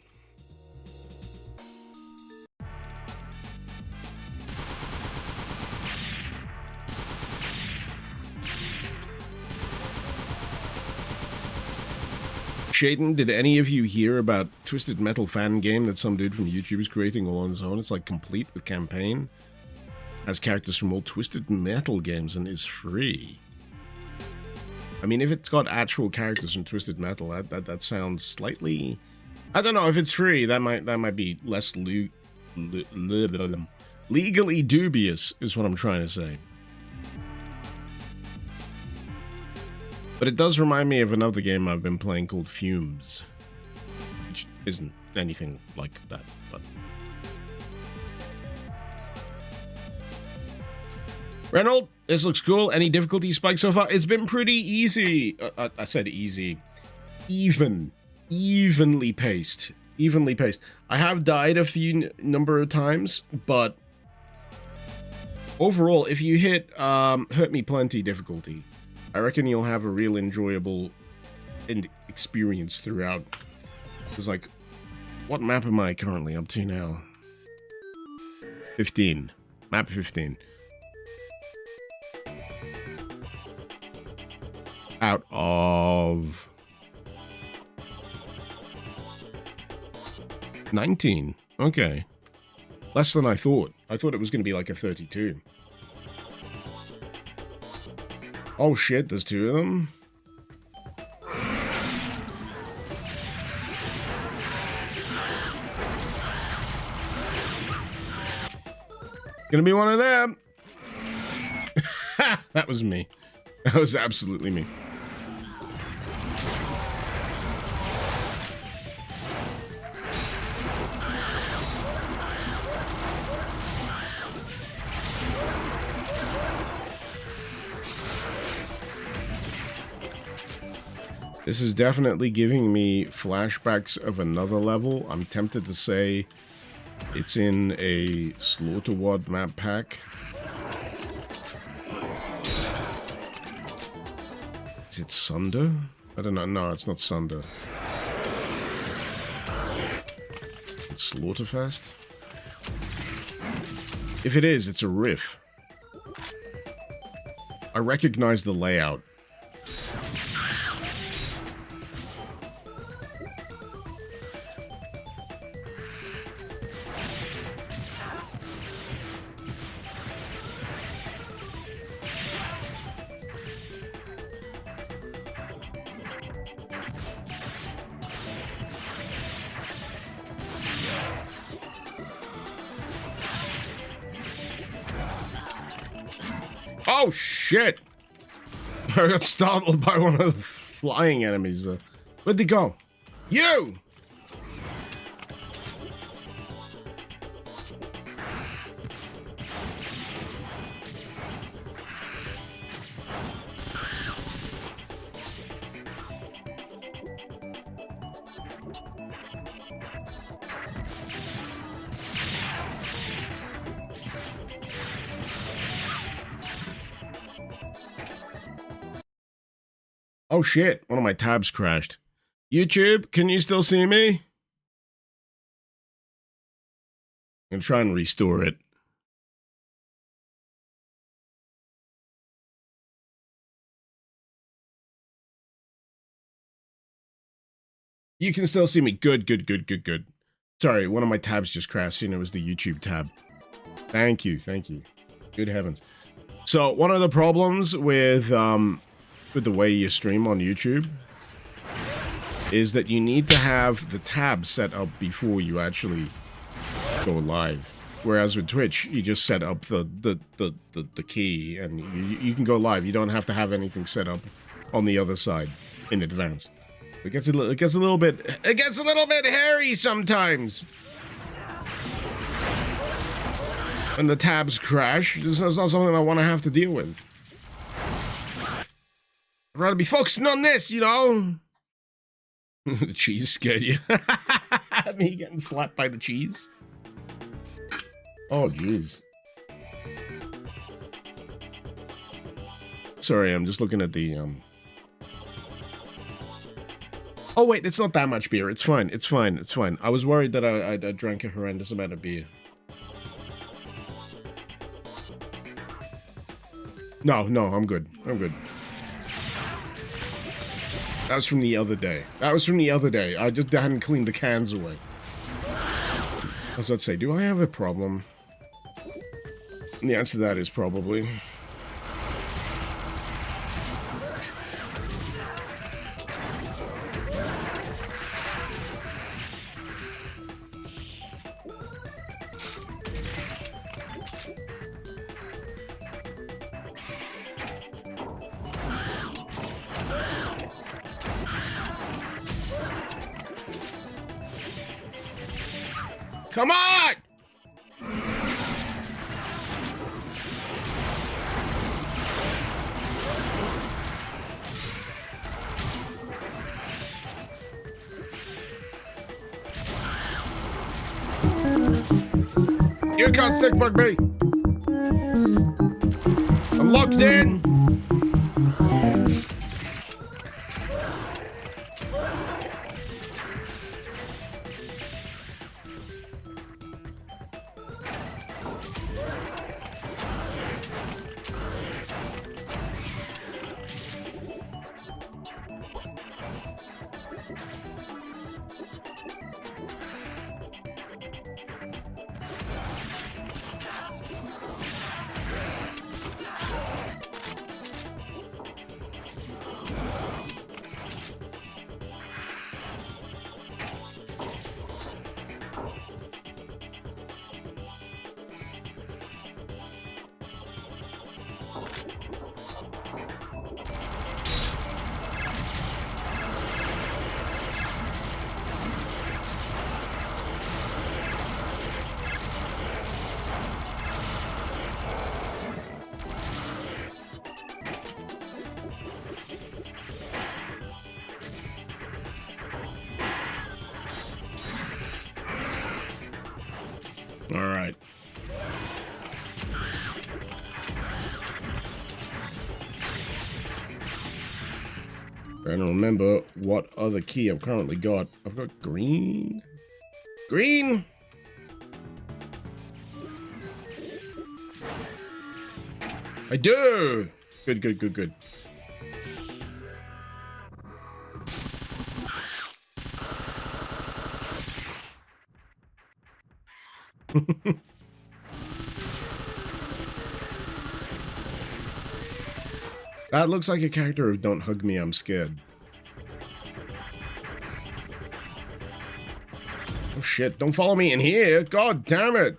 Shaden, did any of you hear about Twisted Metal fan game that some dude from YouTube is creating all on his own? It's like complete with campaign. Has characters from all Twisted Metal games and is free. I mean, if it's got actual characters from Twisted Metal, that sounds slightly... I don't know, if it's free, that might be less legally dubious, is what I'm trying to say. But it does remind me of another game I've been playing called Fumes, which isn't anything like that, but... Reynold, this looks cool. Any difficulty spike so far? It's been pretty easy. I said easy. Evenly paced. Evenly paced. I have died a few number of times, but overall, if you hit Hurt Me Plenty difficulty, I reckon you'll have a real enjoyable experience throughout. It's like, what map am I currently up to now? 15. Map 15. Out of 19. Okay. Less than I thought. I thought it was going to be like a 32. Oh shit, there's two of them. Gonna be one of them. That was me. That was absolutely me. This is definitely giving me flashbacks of another level. I'm tempted to say it's in a Slaughter Ward map pack. Is it Sunder? I don't know. No, it's not Sunder. It's Slaughterfest? If it is, it's a riff. I recognize the layout. Oh, shit! I got startled by one of the flying enemies. Where'd they go? You! Oh shit, one of my tabs crashed. YouTube, can you still see me? I'm gonna try and restore it. You can still see me. Good, good, good, good, good. Sorry, one of my tabs just crashed and it was the YouTube tab. Thank you, thank you. Good heavens. So, one of the problems with the way you stream on YouTube is that you need to have the tab set up before you actually go live. Whereas with Twitch, you just set up the key and you can go live. You don't have to have anything set up on the other side in advance. It gets a little bit hairy sometimes. And the tabs crash. This is not something I want to have to deal with. I'd rather be focusing on this, you know? The cheese scared you. Me getting slapped by the cheese. Oh, jeez. Sorry, I'm just looking at the, Oh, wait, it's not that much beer. It's fine, it's fine, it's fine. I was worried that I drank a horrendous amount of beer. No, I'm good. I'm good. That was from the other day. I just hadn't cleaned the cans away. I was about to say, do I have a problem? And the answer to that is probably. Come on! You can't stick bug me. I'm locked in. All right. I don't remember what other key I've currently got. I've got green. Green! I do! Good, good, good, good. That looks like a character of Don't Hug Me, I'm Scared. Oh shit, don't follow me in here. God damn it.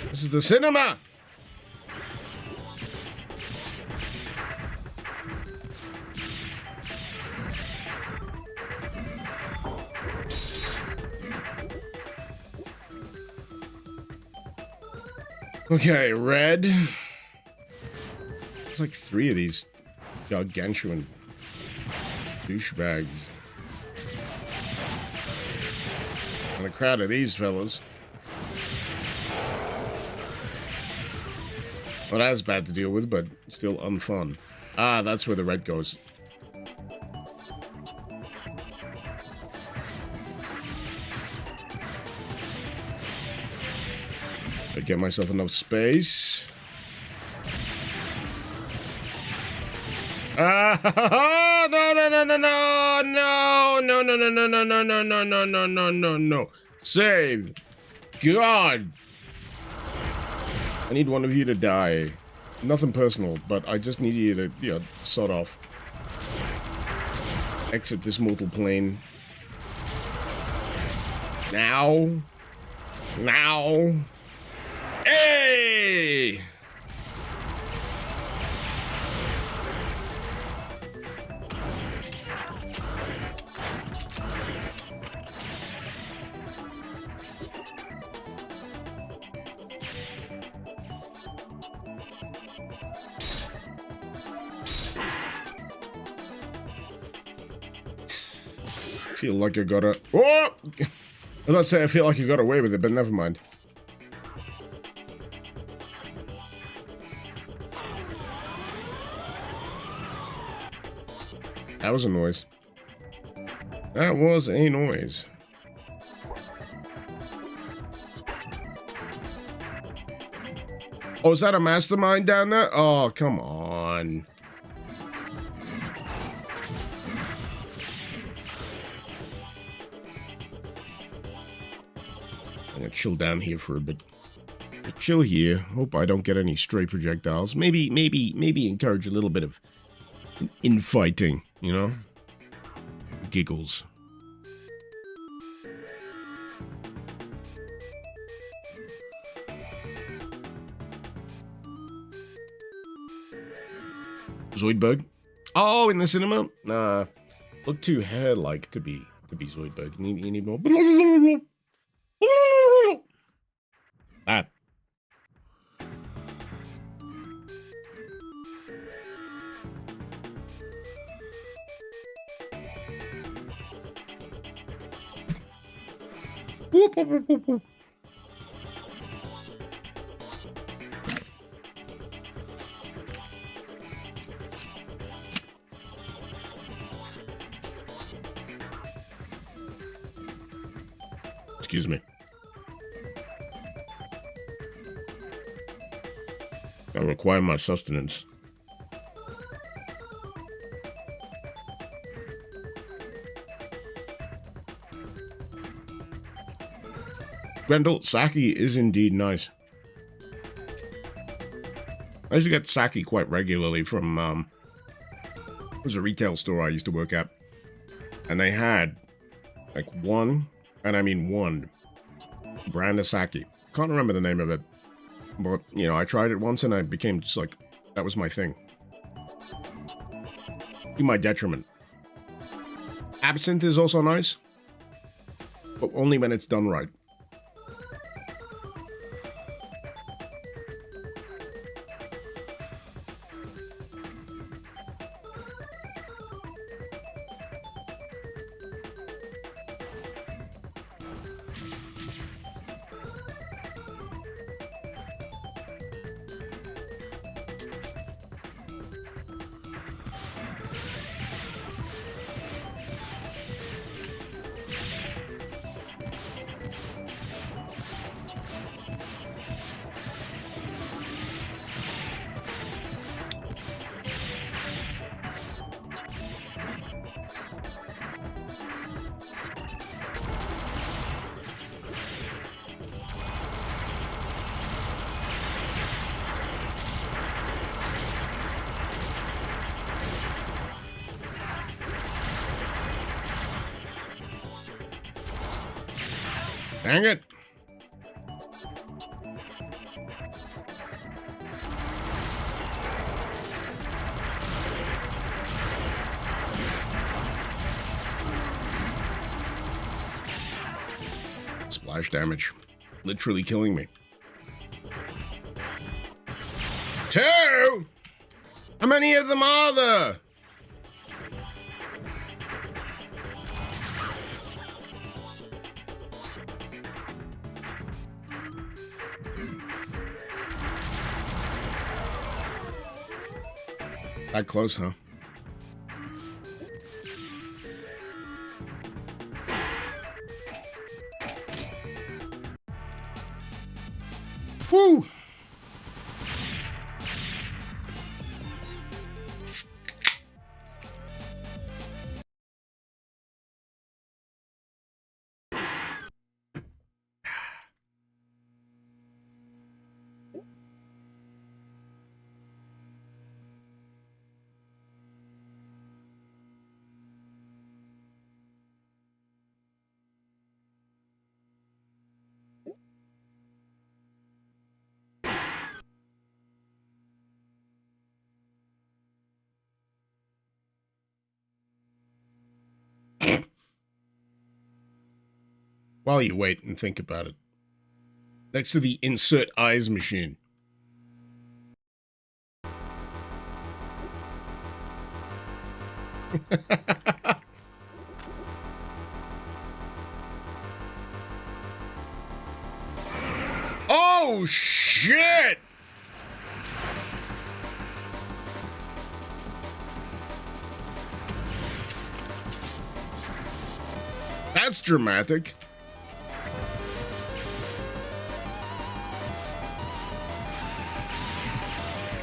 This is the cinema. Okay, red. There's like 3 of these gargantuan douchebags. And a crowd of these fellas. Not as bad to deal with, but still unfun. Ah, that's where the red goes. I get myself enough space. Ah, no, no, no, no, no, no, no, no, no, no, no, no, no, no, no, no, no, no, no. Save. God. I need one of you to die. Nothing personal, but I just need you to, you know, sort off. Exit this mortal plane. Now. Now. Hey! Feel like I got a... Oh! I'm not saying I feel like you got away with it, but never mind. That was a noise. That was a noise. Oh, is that a mastermind down there? Oh, come on. I'm gonna chill down here for a bit. Just chill here. Hope I don't get any stray projectiles. Maybe encourage a little bit of infighting, you know? Giggles. Zoidberg? Oh, in the cinema? Nah. Look too hair-like to be Zoidberg. You need more. Ah. Whoop, whoop, whoop, whoop, whoop. Excuse me. I require my sustenance. Grendel, sake is indeed nice. I used to get sake quite regularly from, it was a retail store I used to work at. And they had, like, one, and I mean one, brand of sake. Can't remember the name of it. But, you know, I tried it once and I became just like, that was my thing. To my detriment. Absinthe is also nice. But only when it's done right. Dang it. Splash damage. Literally killing me. 2? How many of them are there? That close, huh? Woo! While you wait and think about it. Next to the insert eyes machine. Oh, shit! That's dramatic.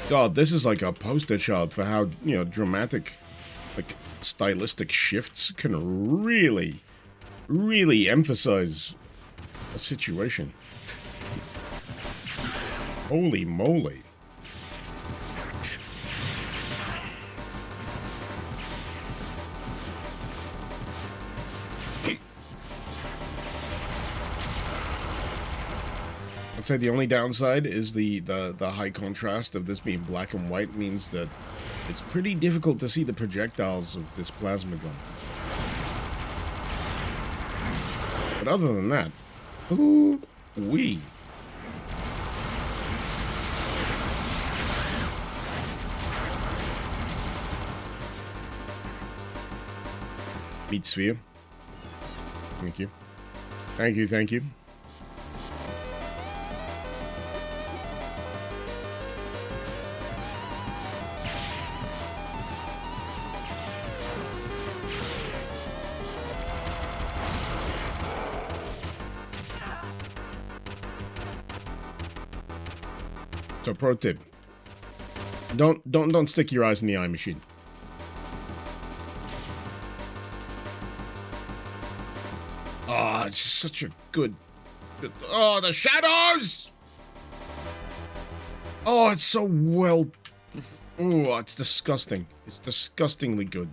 God, this is like a poster child for how, you know, dramatic, like, stylistic shifts can really, really emphasize a situation. Holy moly. I'd say the only downside is the high contrast of this being black and white means that it's pretty difficult to see the projectiles of this plasma gun. But other than that, ooh-wee. Meat sphere. Thank you. Thank you, thank you. So, pro tip: don't stick your eyes in the eye machine. Oh, it's such a good. Oh, the shadows! Oh, it's so well. Oh, it's disgusting. It's disgustingly good.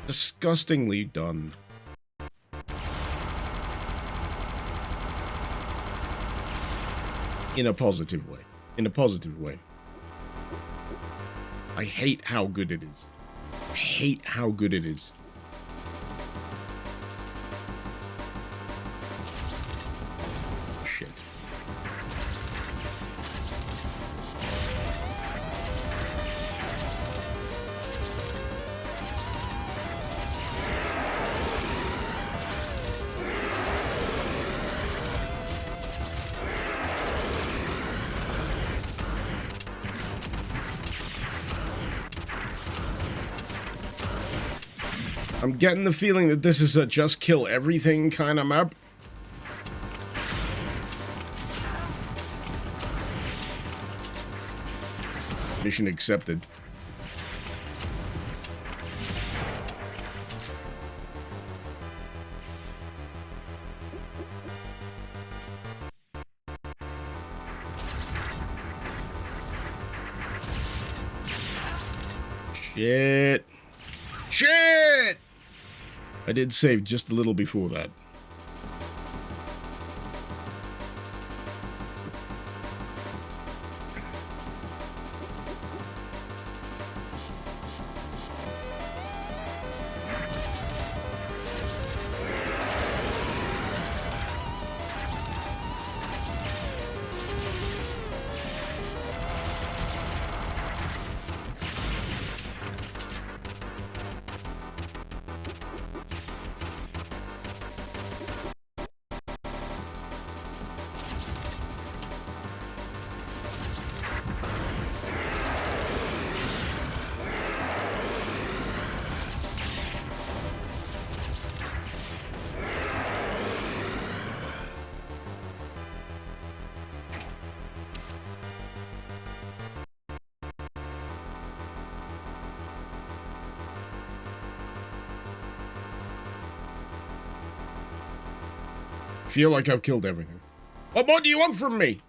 Disgustingly done. In a positive way. In a positive way. I hate how good it is. I hate how good it is. Shit. I'm getting the feeling that this is a just kill everything kind of map. Mission accepted. Shit. Shit! I did save just a little before that. feel like I've killed everything. What more do you want from me?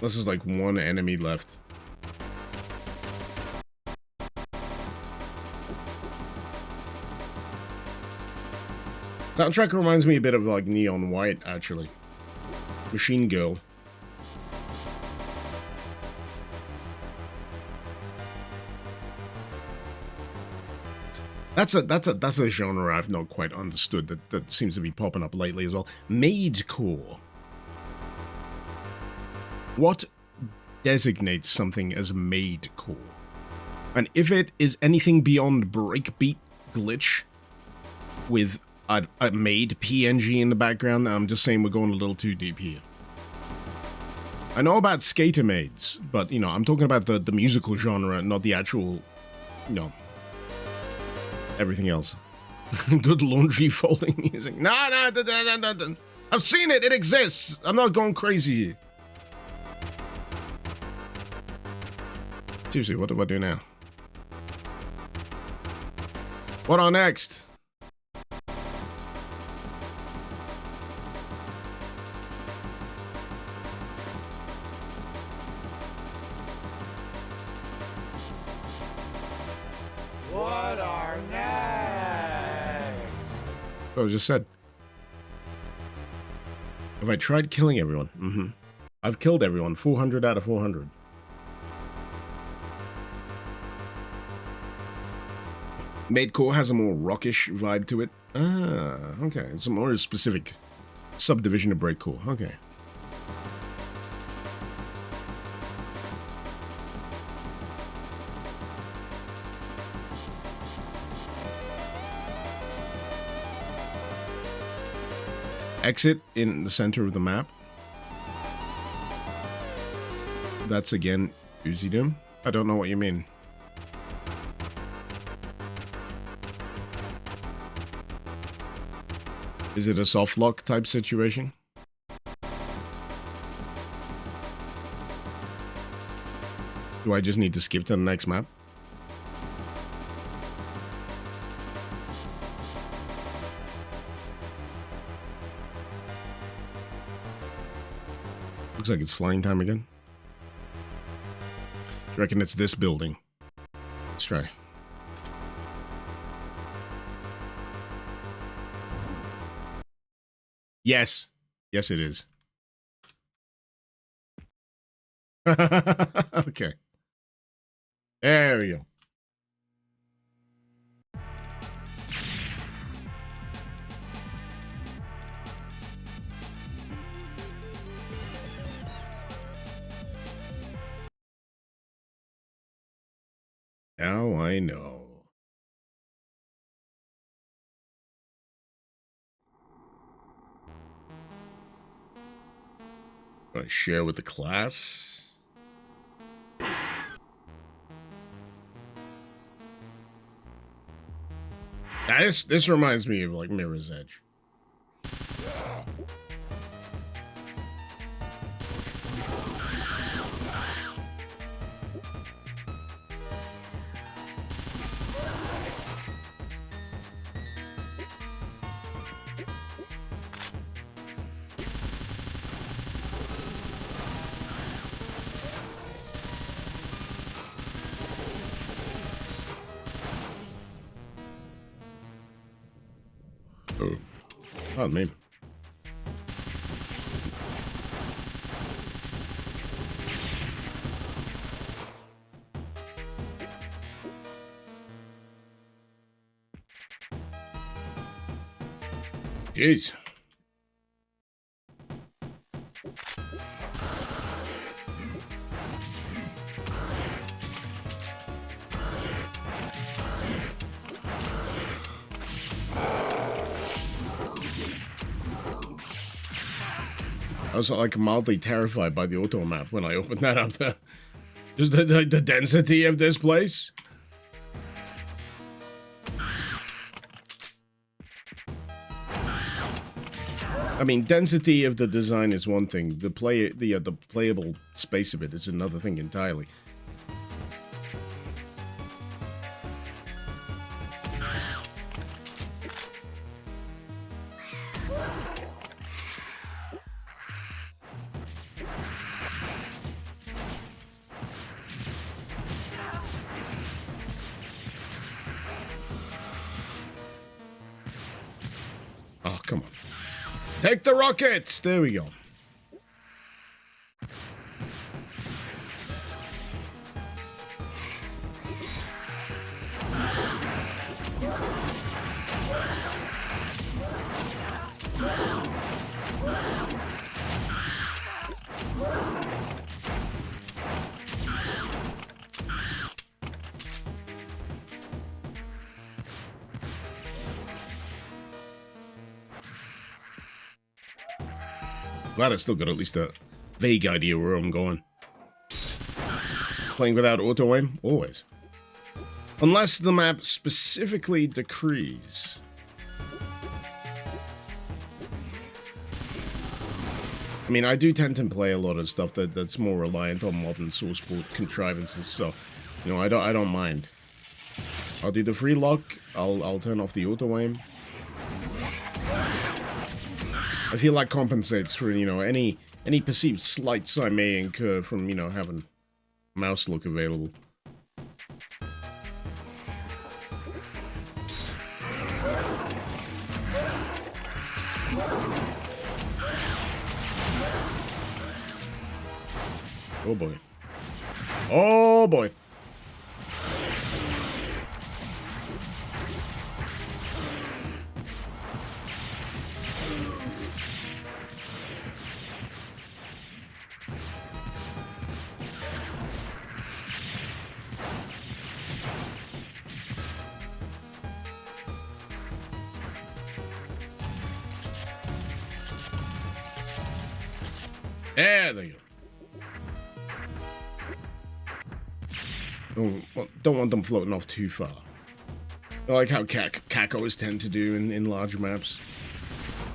This is like one enemy left. Soundtrack reminds me a bit of like Neon White, actually. Machine Girl. That's a genre I've not quite understood that seems to be popping up lately as well. Maidcore. What designates something as maidcore? And if it is anything beyond breakbeat glitch with a maid PNG in the background, then I'm just saying we're going a little too deep here. I know about skater maids, but, you know, I'm talking about the musical genre, not the actual, you know, everything else. Good laundry folding music. No, I've seen it. It exists. I'm not going crazy here. Seriously, what do I do now? What on next? What are next? What I just said. Have I tried killing everyone? Mm-hmm. I've killed everyone. 400 out of 400. Maidcore has a more rockish vibe to it. Ah, okay. It's a more specific subdivision of breakcore. Okay. Exit in the center of the map. That's again Uzi Doom. I don't know what you mean. Is it a soft lock type situation? Do I just need to skip to the next map? Looks like it's flying time again. Do you reckon it's this building? Let's try. Yes. Yes, it is. Okay. There we go. Now I know. Gonna share with the class. This reminds me of like Mirror's Edge. Oh, pardon me. Jeez. I was like mildly terrified by the auto map when I opened that up there. Just the density of this place. I mean, density of the design is one thing. The playable space of it is another thing entirely. Oh, come on. Take the rockets! There we go. Glad I still got at least a vague idea where I'm going. Playing without auto-aim? Always. Unless the map specifically decrees. I mean, I do tend to play a lot of stuff that's more reliant on modern sourceboard contrivances, so, you know, I don't mind. I'll do the free lock, I'll turn off the auto-aim. I feel like compensates for, you know, any perceived slights I may incur from, you know, having mouse look available. Oh boy. Oh boy. There you go. Don't want them floating off too far. I like how cacos tend to do in large maps.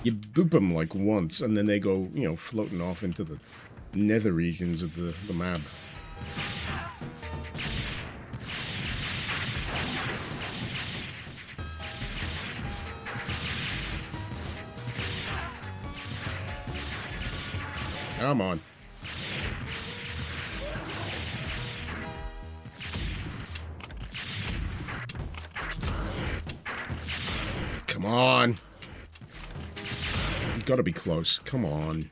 You boop them like once, and then they go, you know, floating off into the nether regions of the map. Come on. Come on. You've got to be close. Come on.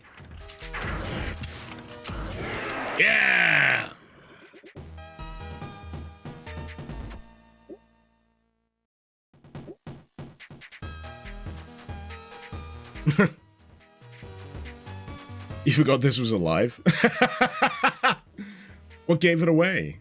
Yeah! You forgot this was alive? What gave it away?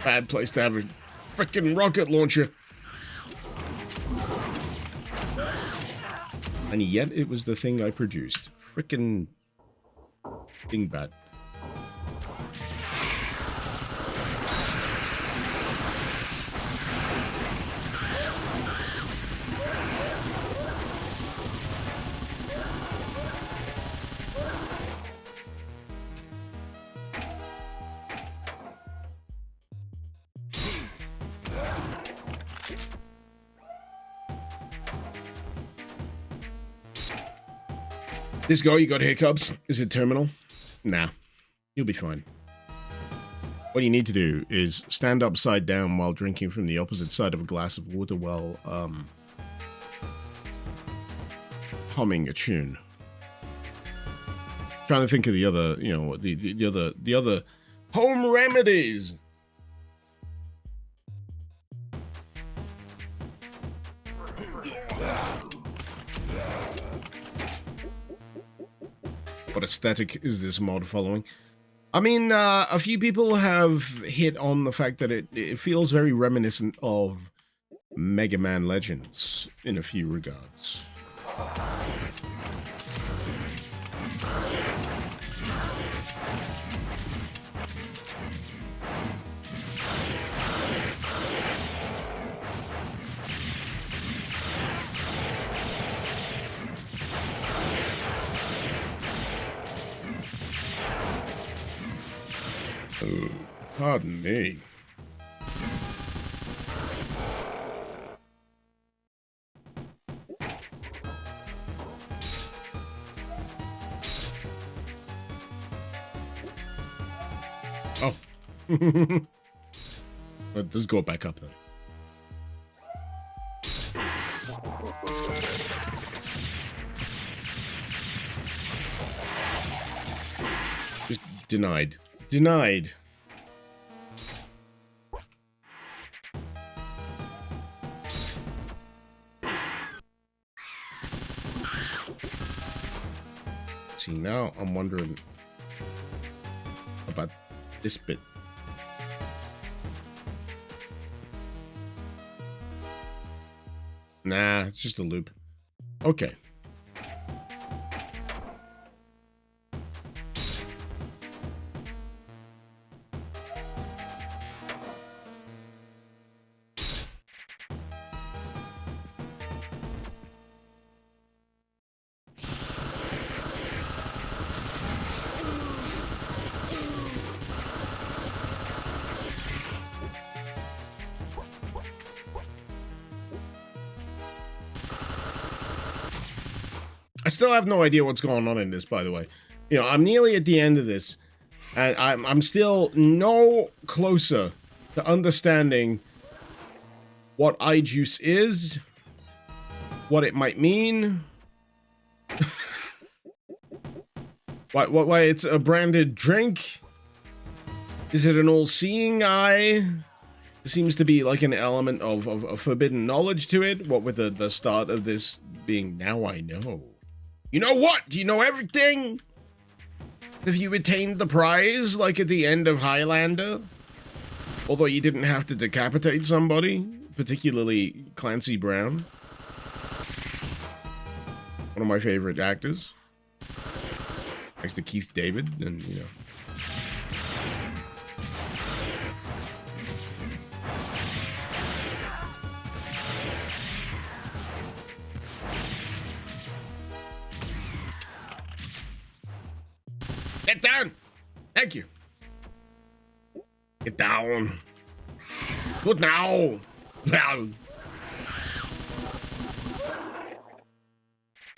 Bad place to have a frickin' rocket launcher. And yet it was the thing I produced. Frickin' dingbat. This guy, you got hiccups? Is it terminal? Nah. You'll be fine. What you need to do is stand upside down while drinking from the opposite side of a glass of water while humming a tune. Trying to think of the other, you know, the other home remedies. What aesthetic is this mod following? I mean, a few people have hit on the fact that it feels very reminiscent of Mega Man Legends in a few regards. Oh, pardon me. Oh. Let's go back up then. Just denied. Denied. See, now I'm wondering about this bit. Nah, it's just a loop. Okay. I still have no idea what's going on in this, by the way. You know, I'm nearly at the end of this, and I'm still no closer to understanding what iJuice is, what it might mean, why it's a branded drink. Is it an all-seeing eye? There seems to be like an element of forbidden knowledge to it. What with the start of this being, now I know. You know what? Do you know everything? Have you attained the prize, like at the end of Highlander? Although you didn't have to decapitate somebody, particularly Clancy Brown. One of my favorite actors. Next to Keith David, and you know. Get down! Thank you. Get down. Good now. Down.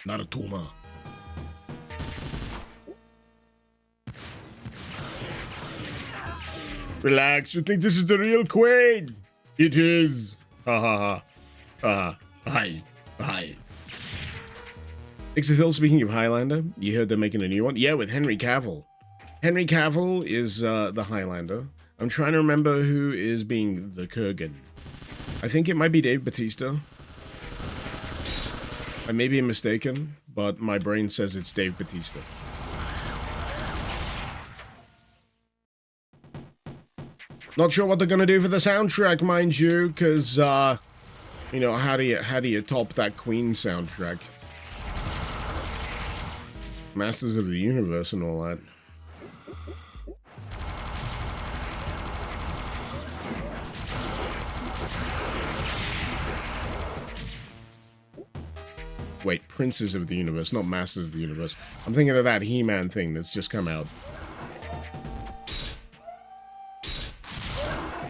Not a tumor. Relax, you think this is the real Quaid? It is. Ha ha ha. Hi. Hi. Phil, speaking of Highlander, you heard they're making a new one? Yeah, with Henry Cavill. Henry Cavill is the Highlander. I'm trying to remember who is being the Kurgan. I think it might be Dave Bautista. I may be mistaken, but my brain says it's Dave Bautista. Not sure what they're gonna do for the soundtrack, mind you, because, you know, how do you top that Queen soundtrack? Masters of the Universe and all that. Wait, Princes of the Universe, not Masters of the Universe. I'm thinking of that He-Man thing that's just come out.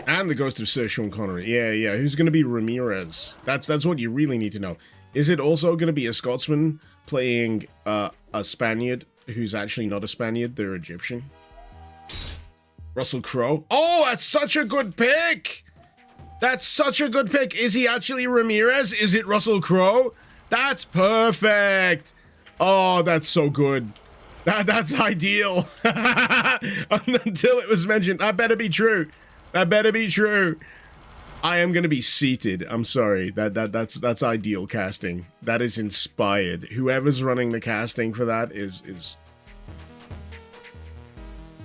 And the Ghost of Sir Sean Connery. Yeah. Who's going to be Ramirez? That's what you really need to know. Is it also going to be a Scotsman playing a Spaniard who's actually not a Spaniard? They're Egyptian. Russell Crowe. Oh, that's such a good pick. That's such a good pick. Is he actually Ramirez? Is it Russell Crowe? That's perfect. Oh, that's so good. That's ideal. Until it was mentioned. That better be true. That better be true. I am gonna be seated. I'm sorry. That's ideal casting. That is inspired. Whoever's running the casting for that is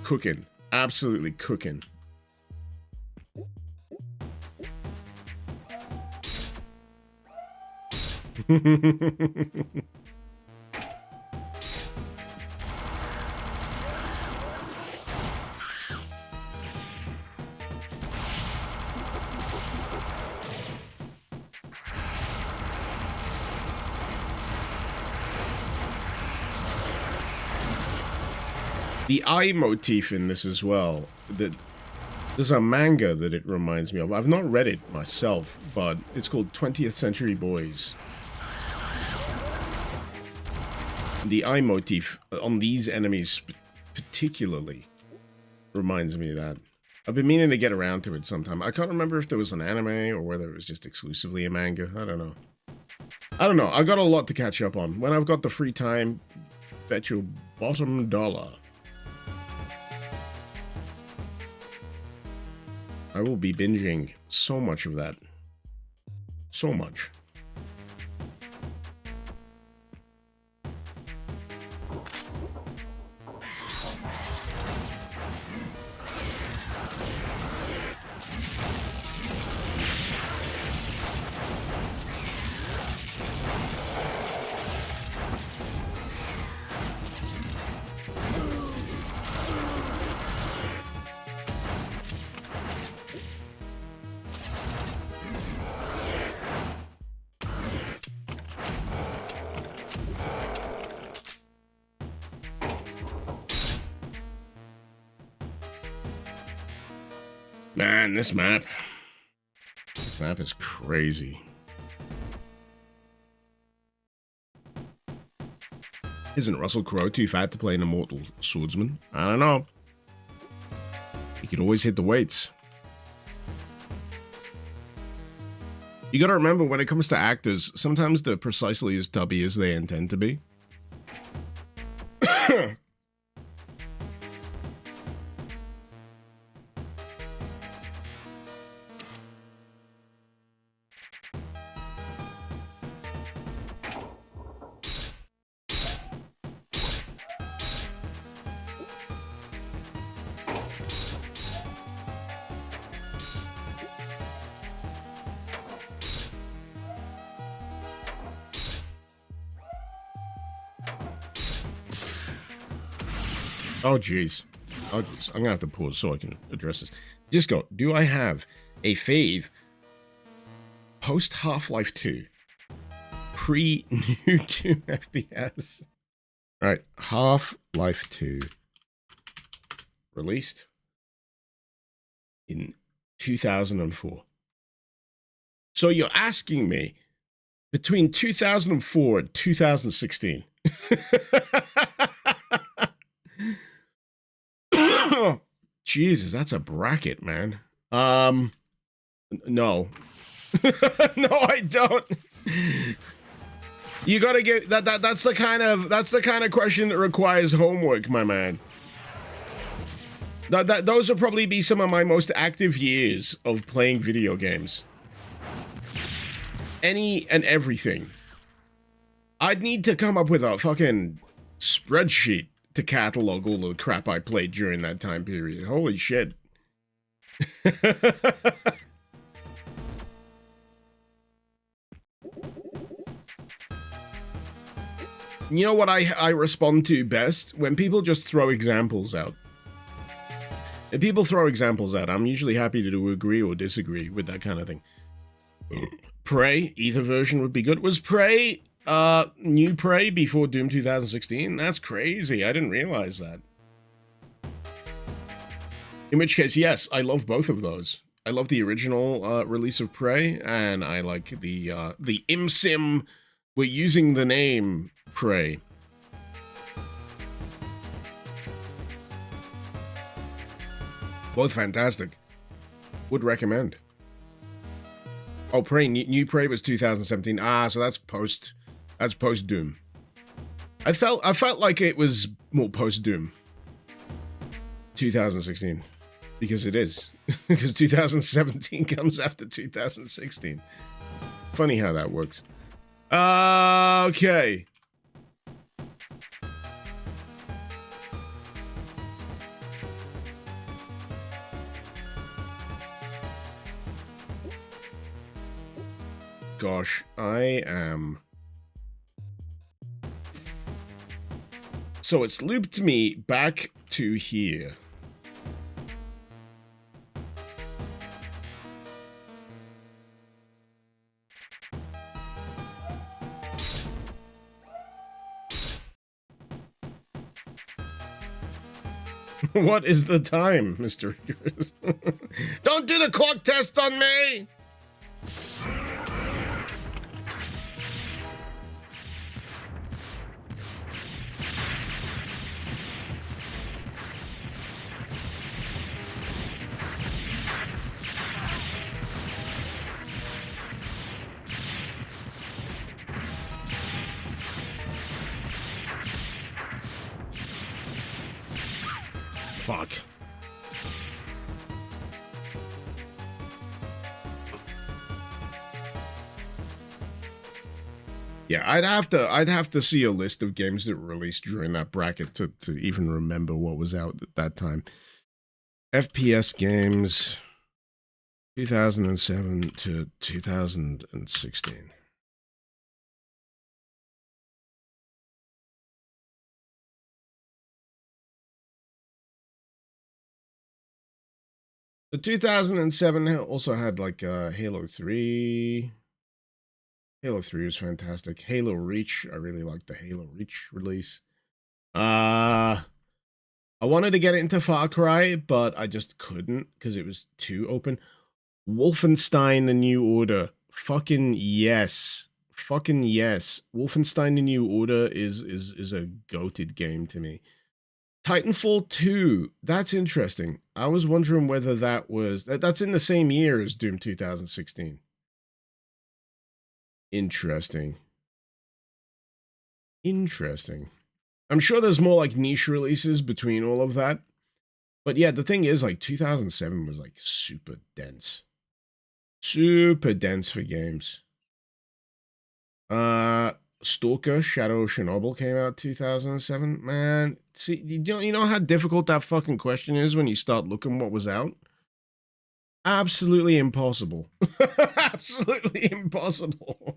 cooking. Absolutely cooking. The eye motif in this as well. There's a manga that it reminds me of. I've not read it myself, but it's called 20th Century Boys. The eye motif on these enemies particularly reminds me of that. I've been meaning to get around to it sometime. I can't remember if there was an anime or whether it was just exclusively a manga. I don't know. I got a lot to catch up on. When I've got the free time, bet your bottom dollar I will be binging so much of that. So much. Man, this map is crazy. Isn't Russell Crowe too fat to play an immortal swordsman? I don't know. He could always hit the weights. You gotta remember, when it comes to actors, sometimes they're precisely as tubby as they intend to be. Oh, jeez. Oh, jeez. I'm gonna have to pause so I can address this. Disco, do I have a fave post Half-Life 2? Pre-new 2 FPS? Alright, Half-Life 2. Released in 2004. So you're asking me between 2004 and 2016. Jesus, that's a bracket, man. No. No, I don't. You gotta get that's the kind of question that requires homework, my man. Those will probably be some of my most active years of playing video games. Any and everything. I'd need to come up with a fucking spreadsheet to catalog all the crap I played during that time period. Holy shit. You know what I respond to best? When people just throw examples out. If people throw examples out, I'm usually happy to agree or disagree with that kind of thing. Prey, either version would be good. Was Prey new Prey before Doom 2016? That's crazy. I didn't realize that. In which case, yes, I love both of those. I love the original release of Prey, and I like the ImSim. We're using the name Prey. Both fantastic. Would recommend. Oh, Prey, New Prey was 2017. Ah, so that's post Doom. I felt like it was more post Doom. 2016. Because it is. Because 2017 comes after 2016. Funny how that works. Okay. Gosh, I am... So it's looped me back to here. What is the time, Mr. Chris? Don't do the clock test on me! Fuck. Yeah, I'd have to see a list of games that were released during that bracket to even remember what was out at that time. FPS games 2007 to 2016. The 2007 also had like Halo 3. Halo 3 was fantastic. Halo Reach, I really liked the Halo Reach release. I wanted to get into Far Cry, but I just couldn't because it was too open. Wolfenstein: The New Order. Fucking yes. Fucking yes. Wolfenstein: The New Order is a goated game to me. Titanfall 2, that's interesting. I was wondering whether that's in the same year as Doom 2016. Interesting. I'm sure there's more like niche releases between all of that. But yeah, the thing is, like 2007 was like super dense. Super dense for games. Stalker Shadow of Chernobyl came out 2007. Man, see, you know how difficult that fucking question is when you start looking what was out? Absolutely impossible. Absolutely impossible.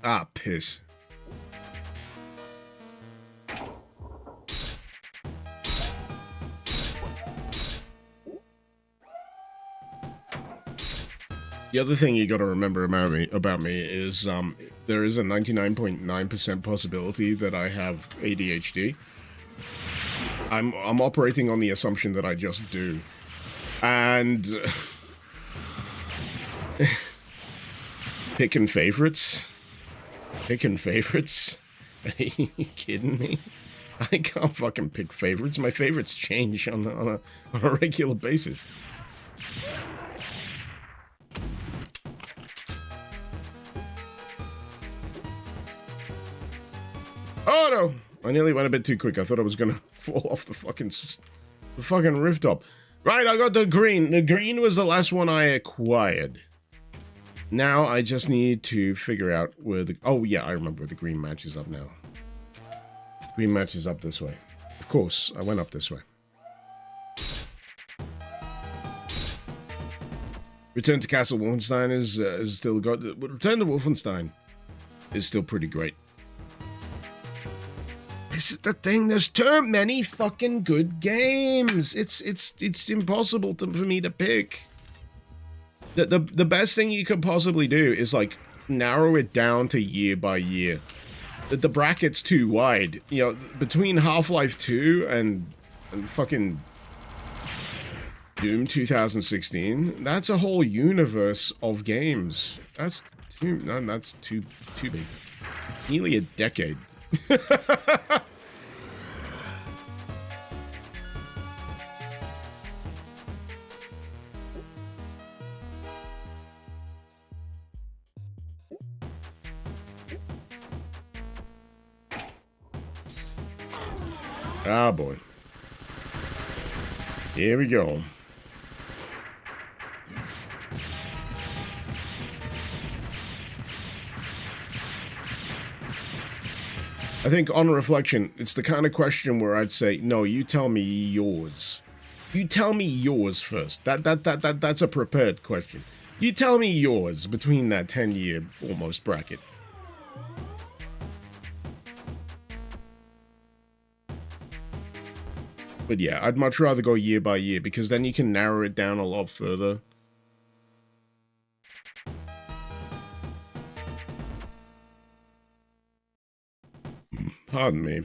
Ah, piss. The other thing you got to remember about me is there is a 99.9% possibility that I have ADHD. I'm operating on the assumption that I just do. And picking favorites? Are you kidding me? I can't fucking pick favorites. My favorites change on a regular basis. Oh no! I nearly went a bit too quick. I thought I was gonna fall off the fucking rooftop. Right, I got the green. The green was the last one I acquired. Now I just need to figure out where the... Oh yeah, I remember where the green matches up now. Green matches up this way. Of course, I went up this way. Return to Castle Wolfenstein is still got... Return to Wolfenstein is still pretty great. This is the thing, there's too many fucking good games. It's impossible for me to pick. The best thing you could possibly do is like narrow it down to year by year. The bracket's too wide. You know, between Half-Life 2 and fucking Doom 2016, that's a whole universe of games. That's No, that's too big. Nearly a decade. Ah, boy. Here we go. I think on reflection, it's the kind of question where I'd say, no, you tell me yours. You tell me yours first. That's a prepared question. You tell me yours between that 10-year almost bracket. But yeah, I'd much rather go year by year because then you can narrow it down a lot further. Pardon me.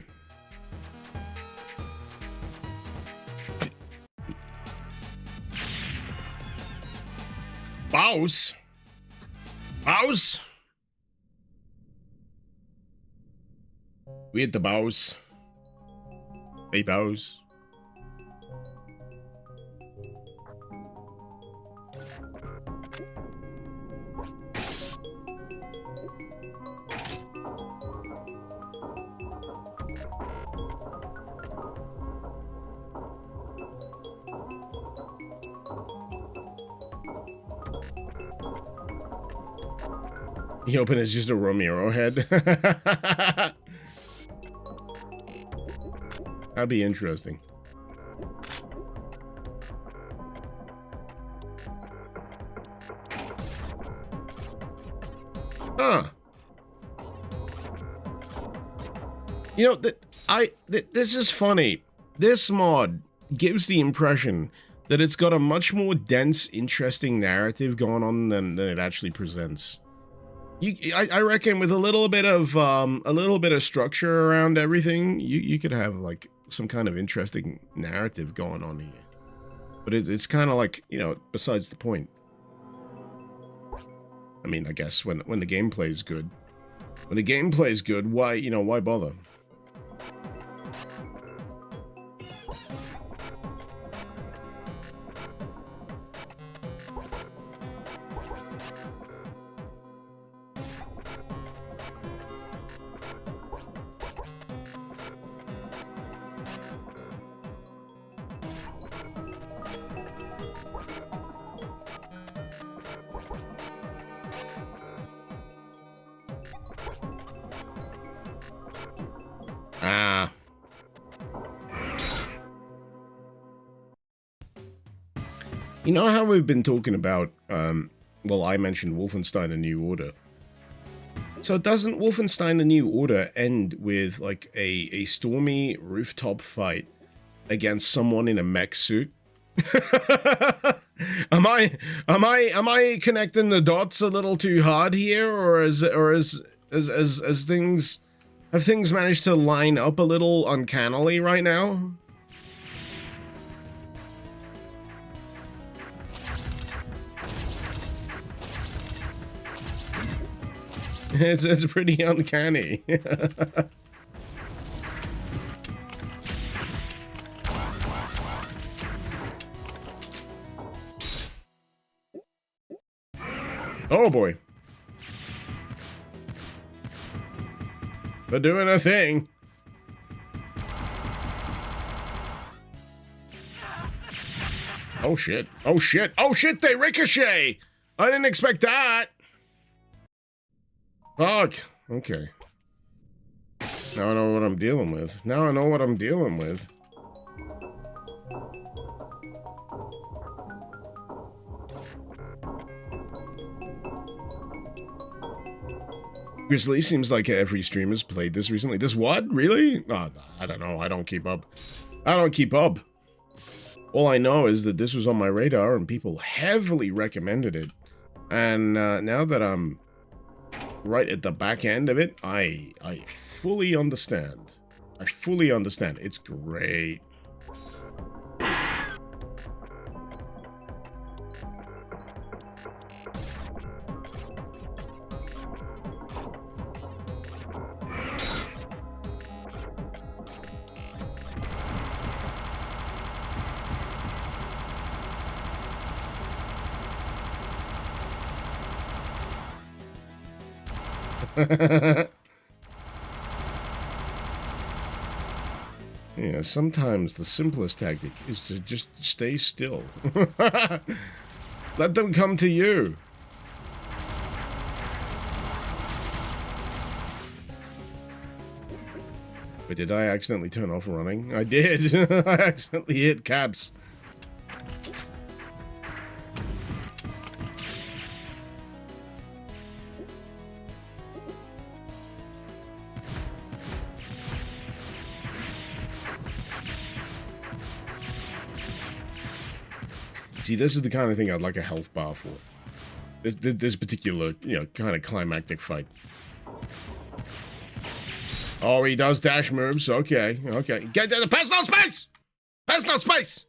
Bows? Bows? We hit the bows. Hey, bows. You open it's just a Romero head. That'd be interesting. Huh. You know, this is funny. This mod gives the impression that it's got a much more dense, interesting narrative going on than it actually presents. I reckon with a little bit of structure around everything, you could have like some kind of interesting narrative going on here. But it's kind of like, you know, besides the point. I mean, I guess when the gameplay is good, why bother? Ah. You know how we've been talking about, well, I mentioned Wolfenstein: A New Order. So doesn't Wolfenstein: A New Order end with, like, a stormy rooftop fight against someone in a mech suit? Am I connecting the dots a little too hard here, or as things... Have things managed to line up a little uncannily right now? It's pretty uncanny. Oh boy. They're doing a thing. Oh shit. Oh shit. Oh shit, they ricochet! I didn't expect that! Fuck. Okay. Now I know what I'm dealing with. Grizzly seems like every streamer's played this recently. This what? Really? Oh, I don't know. I don't keep up. All I know is that this was on my radar and people heavily recommended it. And now that I'm right at the back end of it, I fully understand. It's great. Yeah, sometimes the simplest tactic is to just stay still. Let them come to you. But did I accidentally turn off running? I did. I accidentally hit caps. See, this is the kind of thing I'd like a health bar for. This particular, you know, kind of climactic fight. Oh, he does dash moves. Okay, okay. Get to the personal space! Personal space!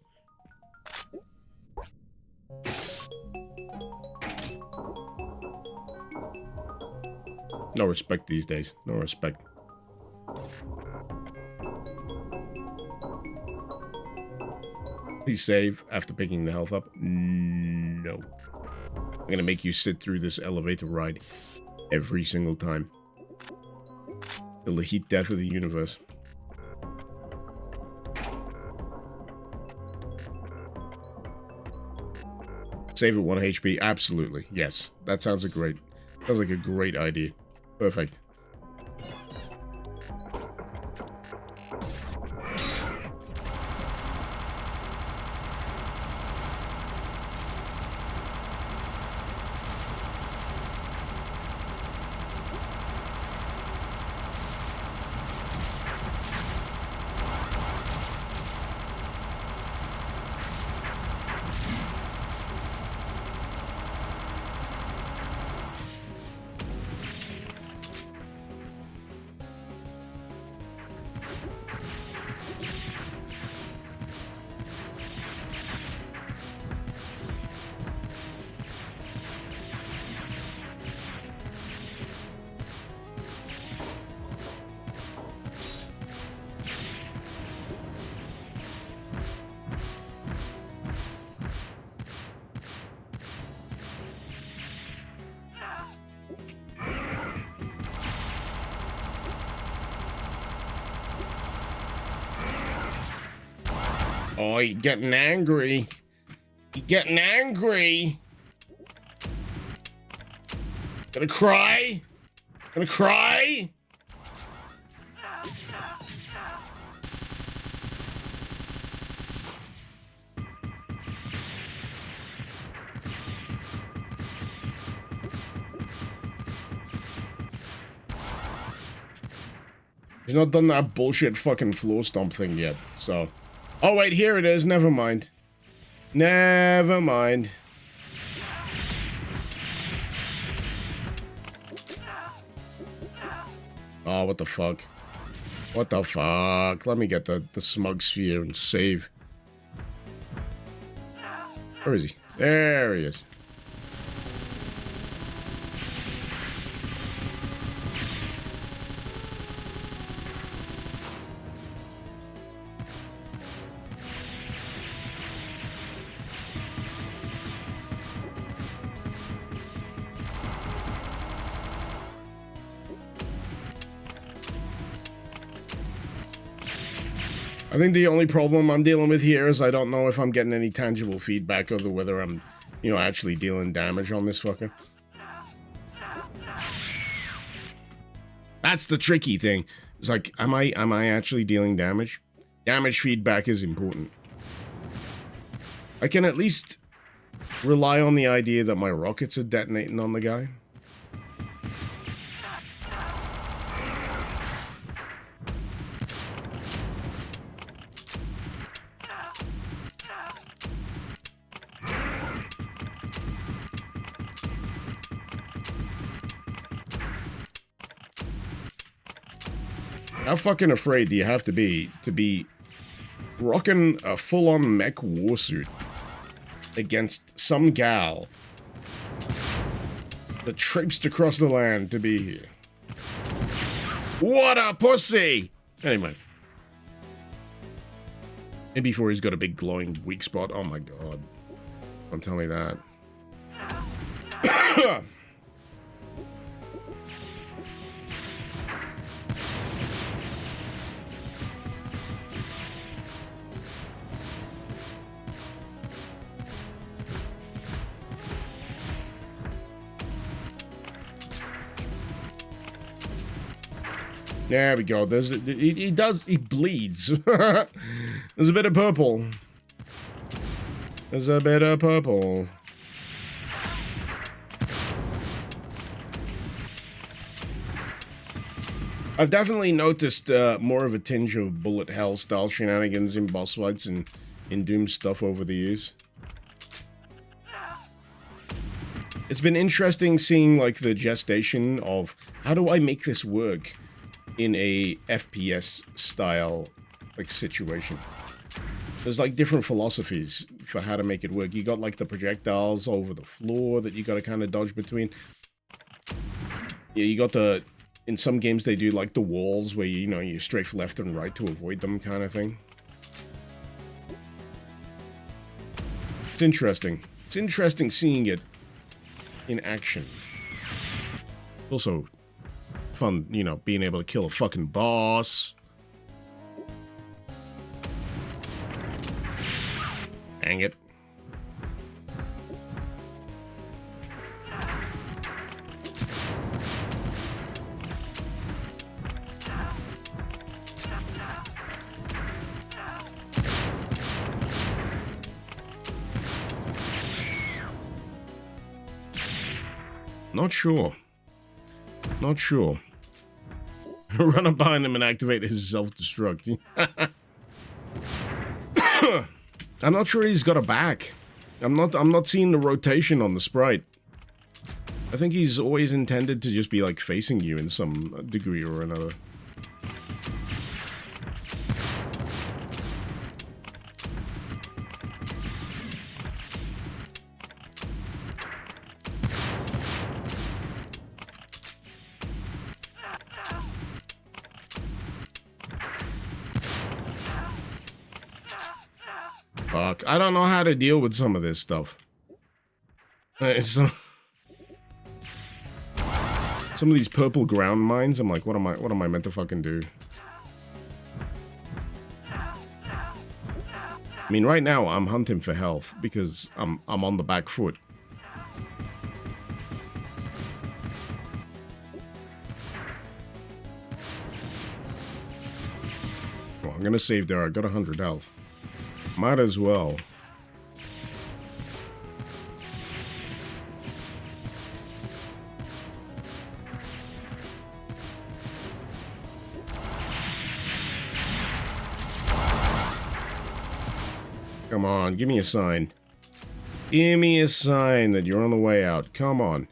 No respect these days. No respect. Please save after picking the health up. No. I'm gonna make you sit through this elevator ride every single time. Till the heat death of the universe. Save at 1 HP. Absolutely. Yes. That sounds like a great idea. Perfect. Oh, you're getting angry. You're getting angry. Gonna cry? Gonna cry? He's not done that bullshit fucking floor stomp thing yet, so... Oh, wait, here it is. Never mind. Never mind. Oh, what the fuck? What the fuck? Let me get the smug sphere and save. Where is he? There he is. I think the only problem I'm dealing with here is I don't know if I'm getting any tangible feedback over whether I'm, you know, actually dealing damage on this fucker. That's the tricky thing. It's like, am I actually dealing damage? Damage feedback is important. I can at least rely on the idea that my rockets are detonating on the guy. How fucking afraid do you have to be rocking a full-on mech warsuit against some gal that traipsed across the land to be here? What a pussy! Anyway. Maybe before he's got a big glowing weak spot. Oh my god. Don't tell me that. There we go. He bleeds. There's a bit of purple. There's a bit of purple. I've definitely noticed more of a tinge of bullet hell style shenanigans in boss fights and in Doom stuff over the years. It's been interesting seeing like the gestation of how do I make this work in a FPS style like situation. There's like different philosophies for how to make it work. You got like the projectiles over the floor that you got to kind of dodge between. Yeah, you got the... In some games they do like the walls where you know you strafe left and right to avoid them kind of thing. It's interesting. It's interesting seeing it in action. Also fun, you know, being able to kill a fucking boss. Dang it. Not sure. Not sure. Run up behind him and activate his self-destruct. I'm not sure he's got a back. I'm not seeing the rotation on the sprite. I think he's always intended to just be like facing you in some degree or another. Fuck, I don't know how to deal with some of this stuff. Some of these purple ground mines, I'm like, what am I meant to fucking do? I mean, right now I'm hunting for health because I'm on the back foot. Well, I'm gonna save there. I got 100 health. Might as well. Come on, give me a sign. Give me a sign that you're on the way out. Come on.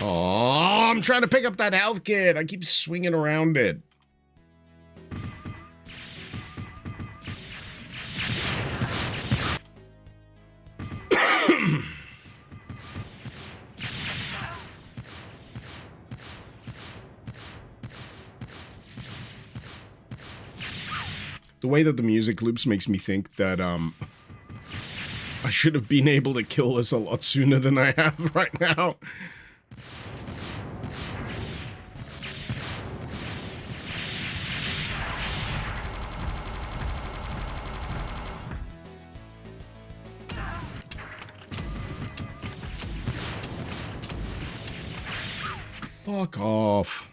Oh, I'm trying to pick up that health kit. I keep swinging around it. The way that the music loops makes me think that, I should have been able to kill this a lot sooner than I have right now. Fuck off.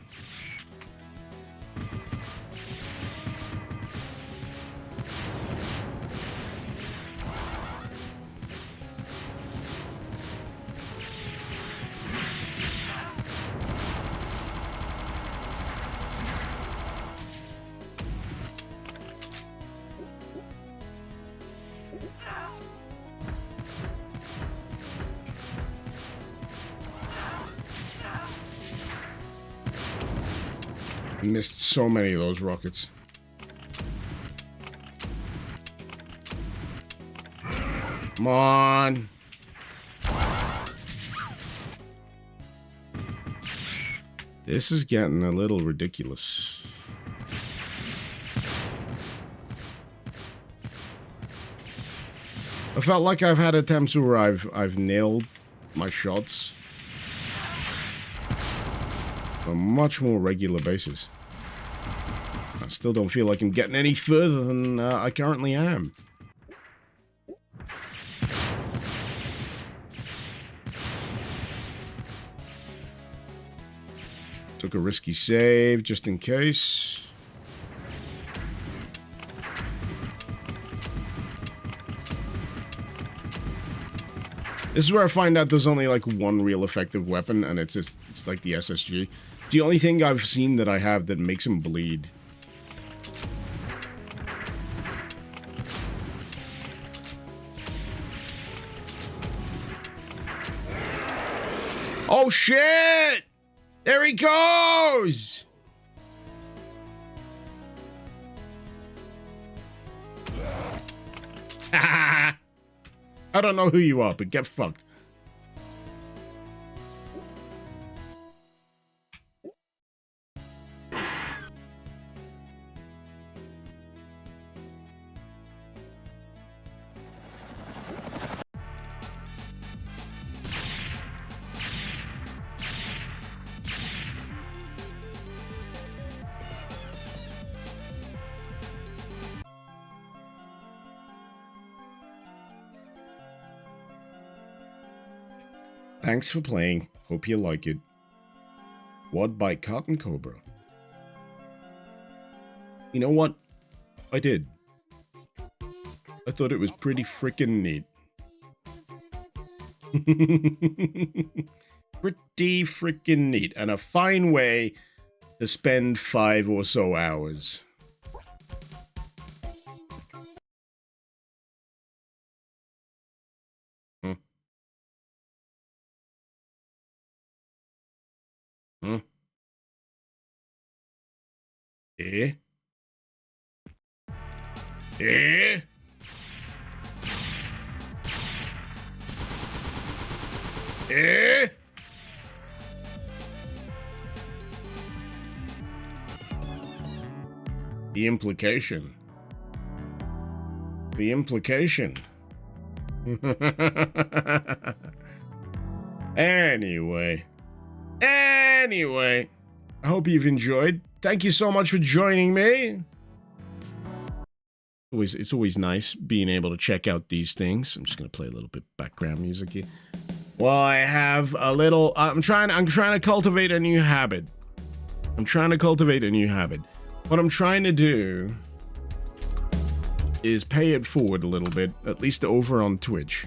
Missed so many of those rockets. Come on. This is getting a little ridiculous. I felt like I've had attempts where I've nailed my shots on a much more regular basis. Still don't feel like I'm getting any further than I currently am. Took a risky save just in case. This is where I find out there's only like one real effective weapon, and it's like the SSG. The only thing I've seen that I have that makes him bleed. Oh shit! There he goes! I don't know who you are, but get fucked. Thanks for playing. Hope you like it. Wad by Cotton Cobra. You know what? I did. I thought it was pretty freaking neat. Pretty freaking neat. And a fine way to spend 5 or so hours. Eh? Eh? Eh? The implication. The implication. Anyway, I hope you've enjoyed. Thank you so much for joining me. It's always nice being able to check out these things. I'm just gonna play a little bit background music here. Well, I have a little. I'm trying to cultivate a new habit. What I'm trying to do is pay it forward a little bit, at least over on Twitch.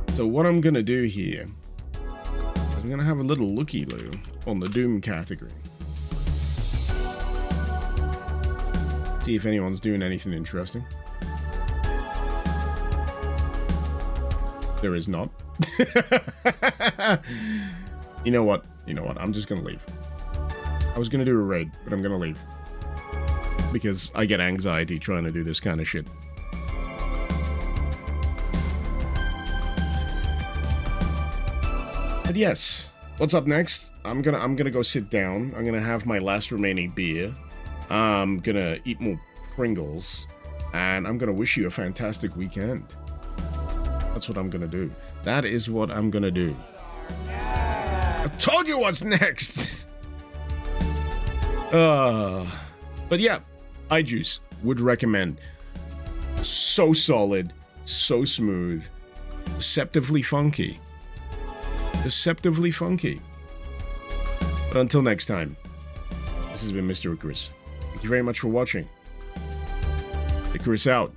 So what I'm gonna do here is I'm gonna have a little looky-loo on the Doom category. See if anyone's doing anything interesting. There is not. You know what? I'm just gonna leave. I was gonna do a raid, but I'm gonna leave. Because I get anxiety trying to do this kind of shit. But yes, what's up next? I'm gonna go sit down. I'm gonna have my last remaining beer. I'm gonna eat more Pringles, and I'm gonna wish you a fantastic weekend. That's what I'm gonna do. That is what I'm gonna do. I told you what's next! But yeah, iJuice would recommend. So solid, so smooth, deceptively funky. Deceptively funky. But until next time, this has been Mr. Icarus. Thank you very much for watching. Icarus out.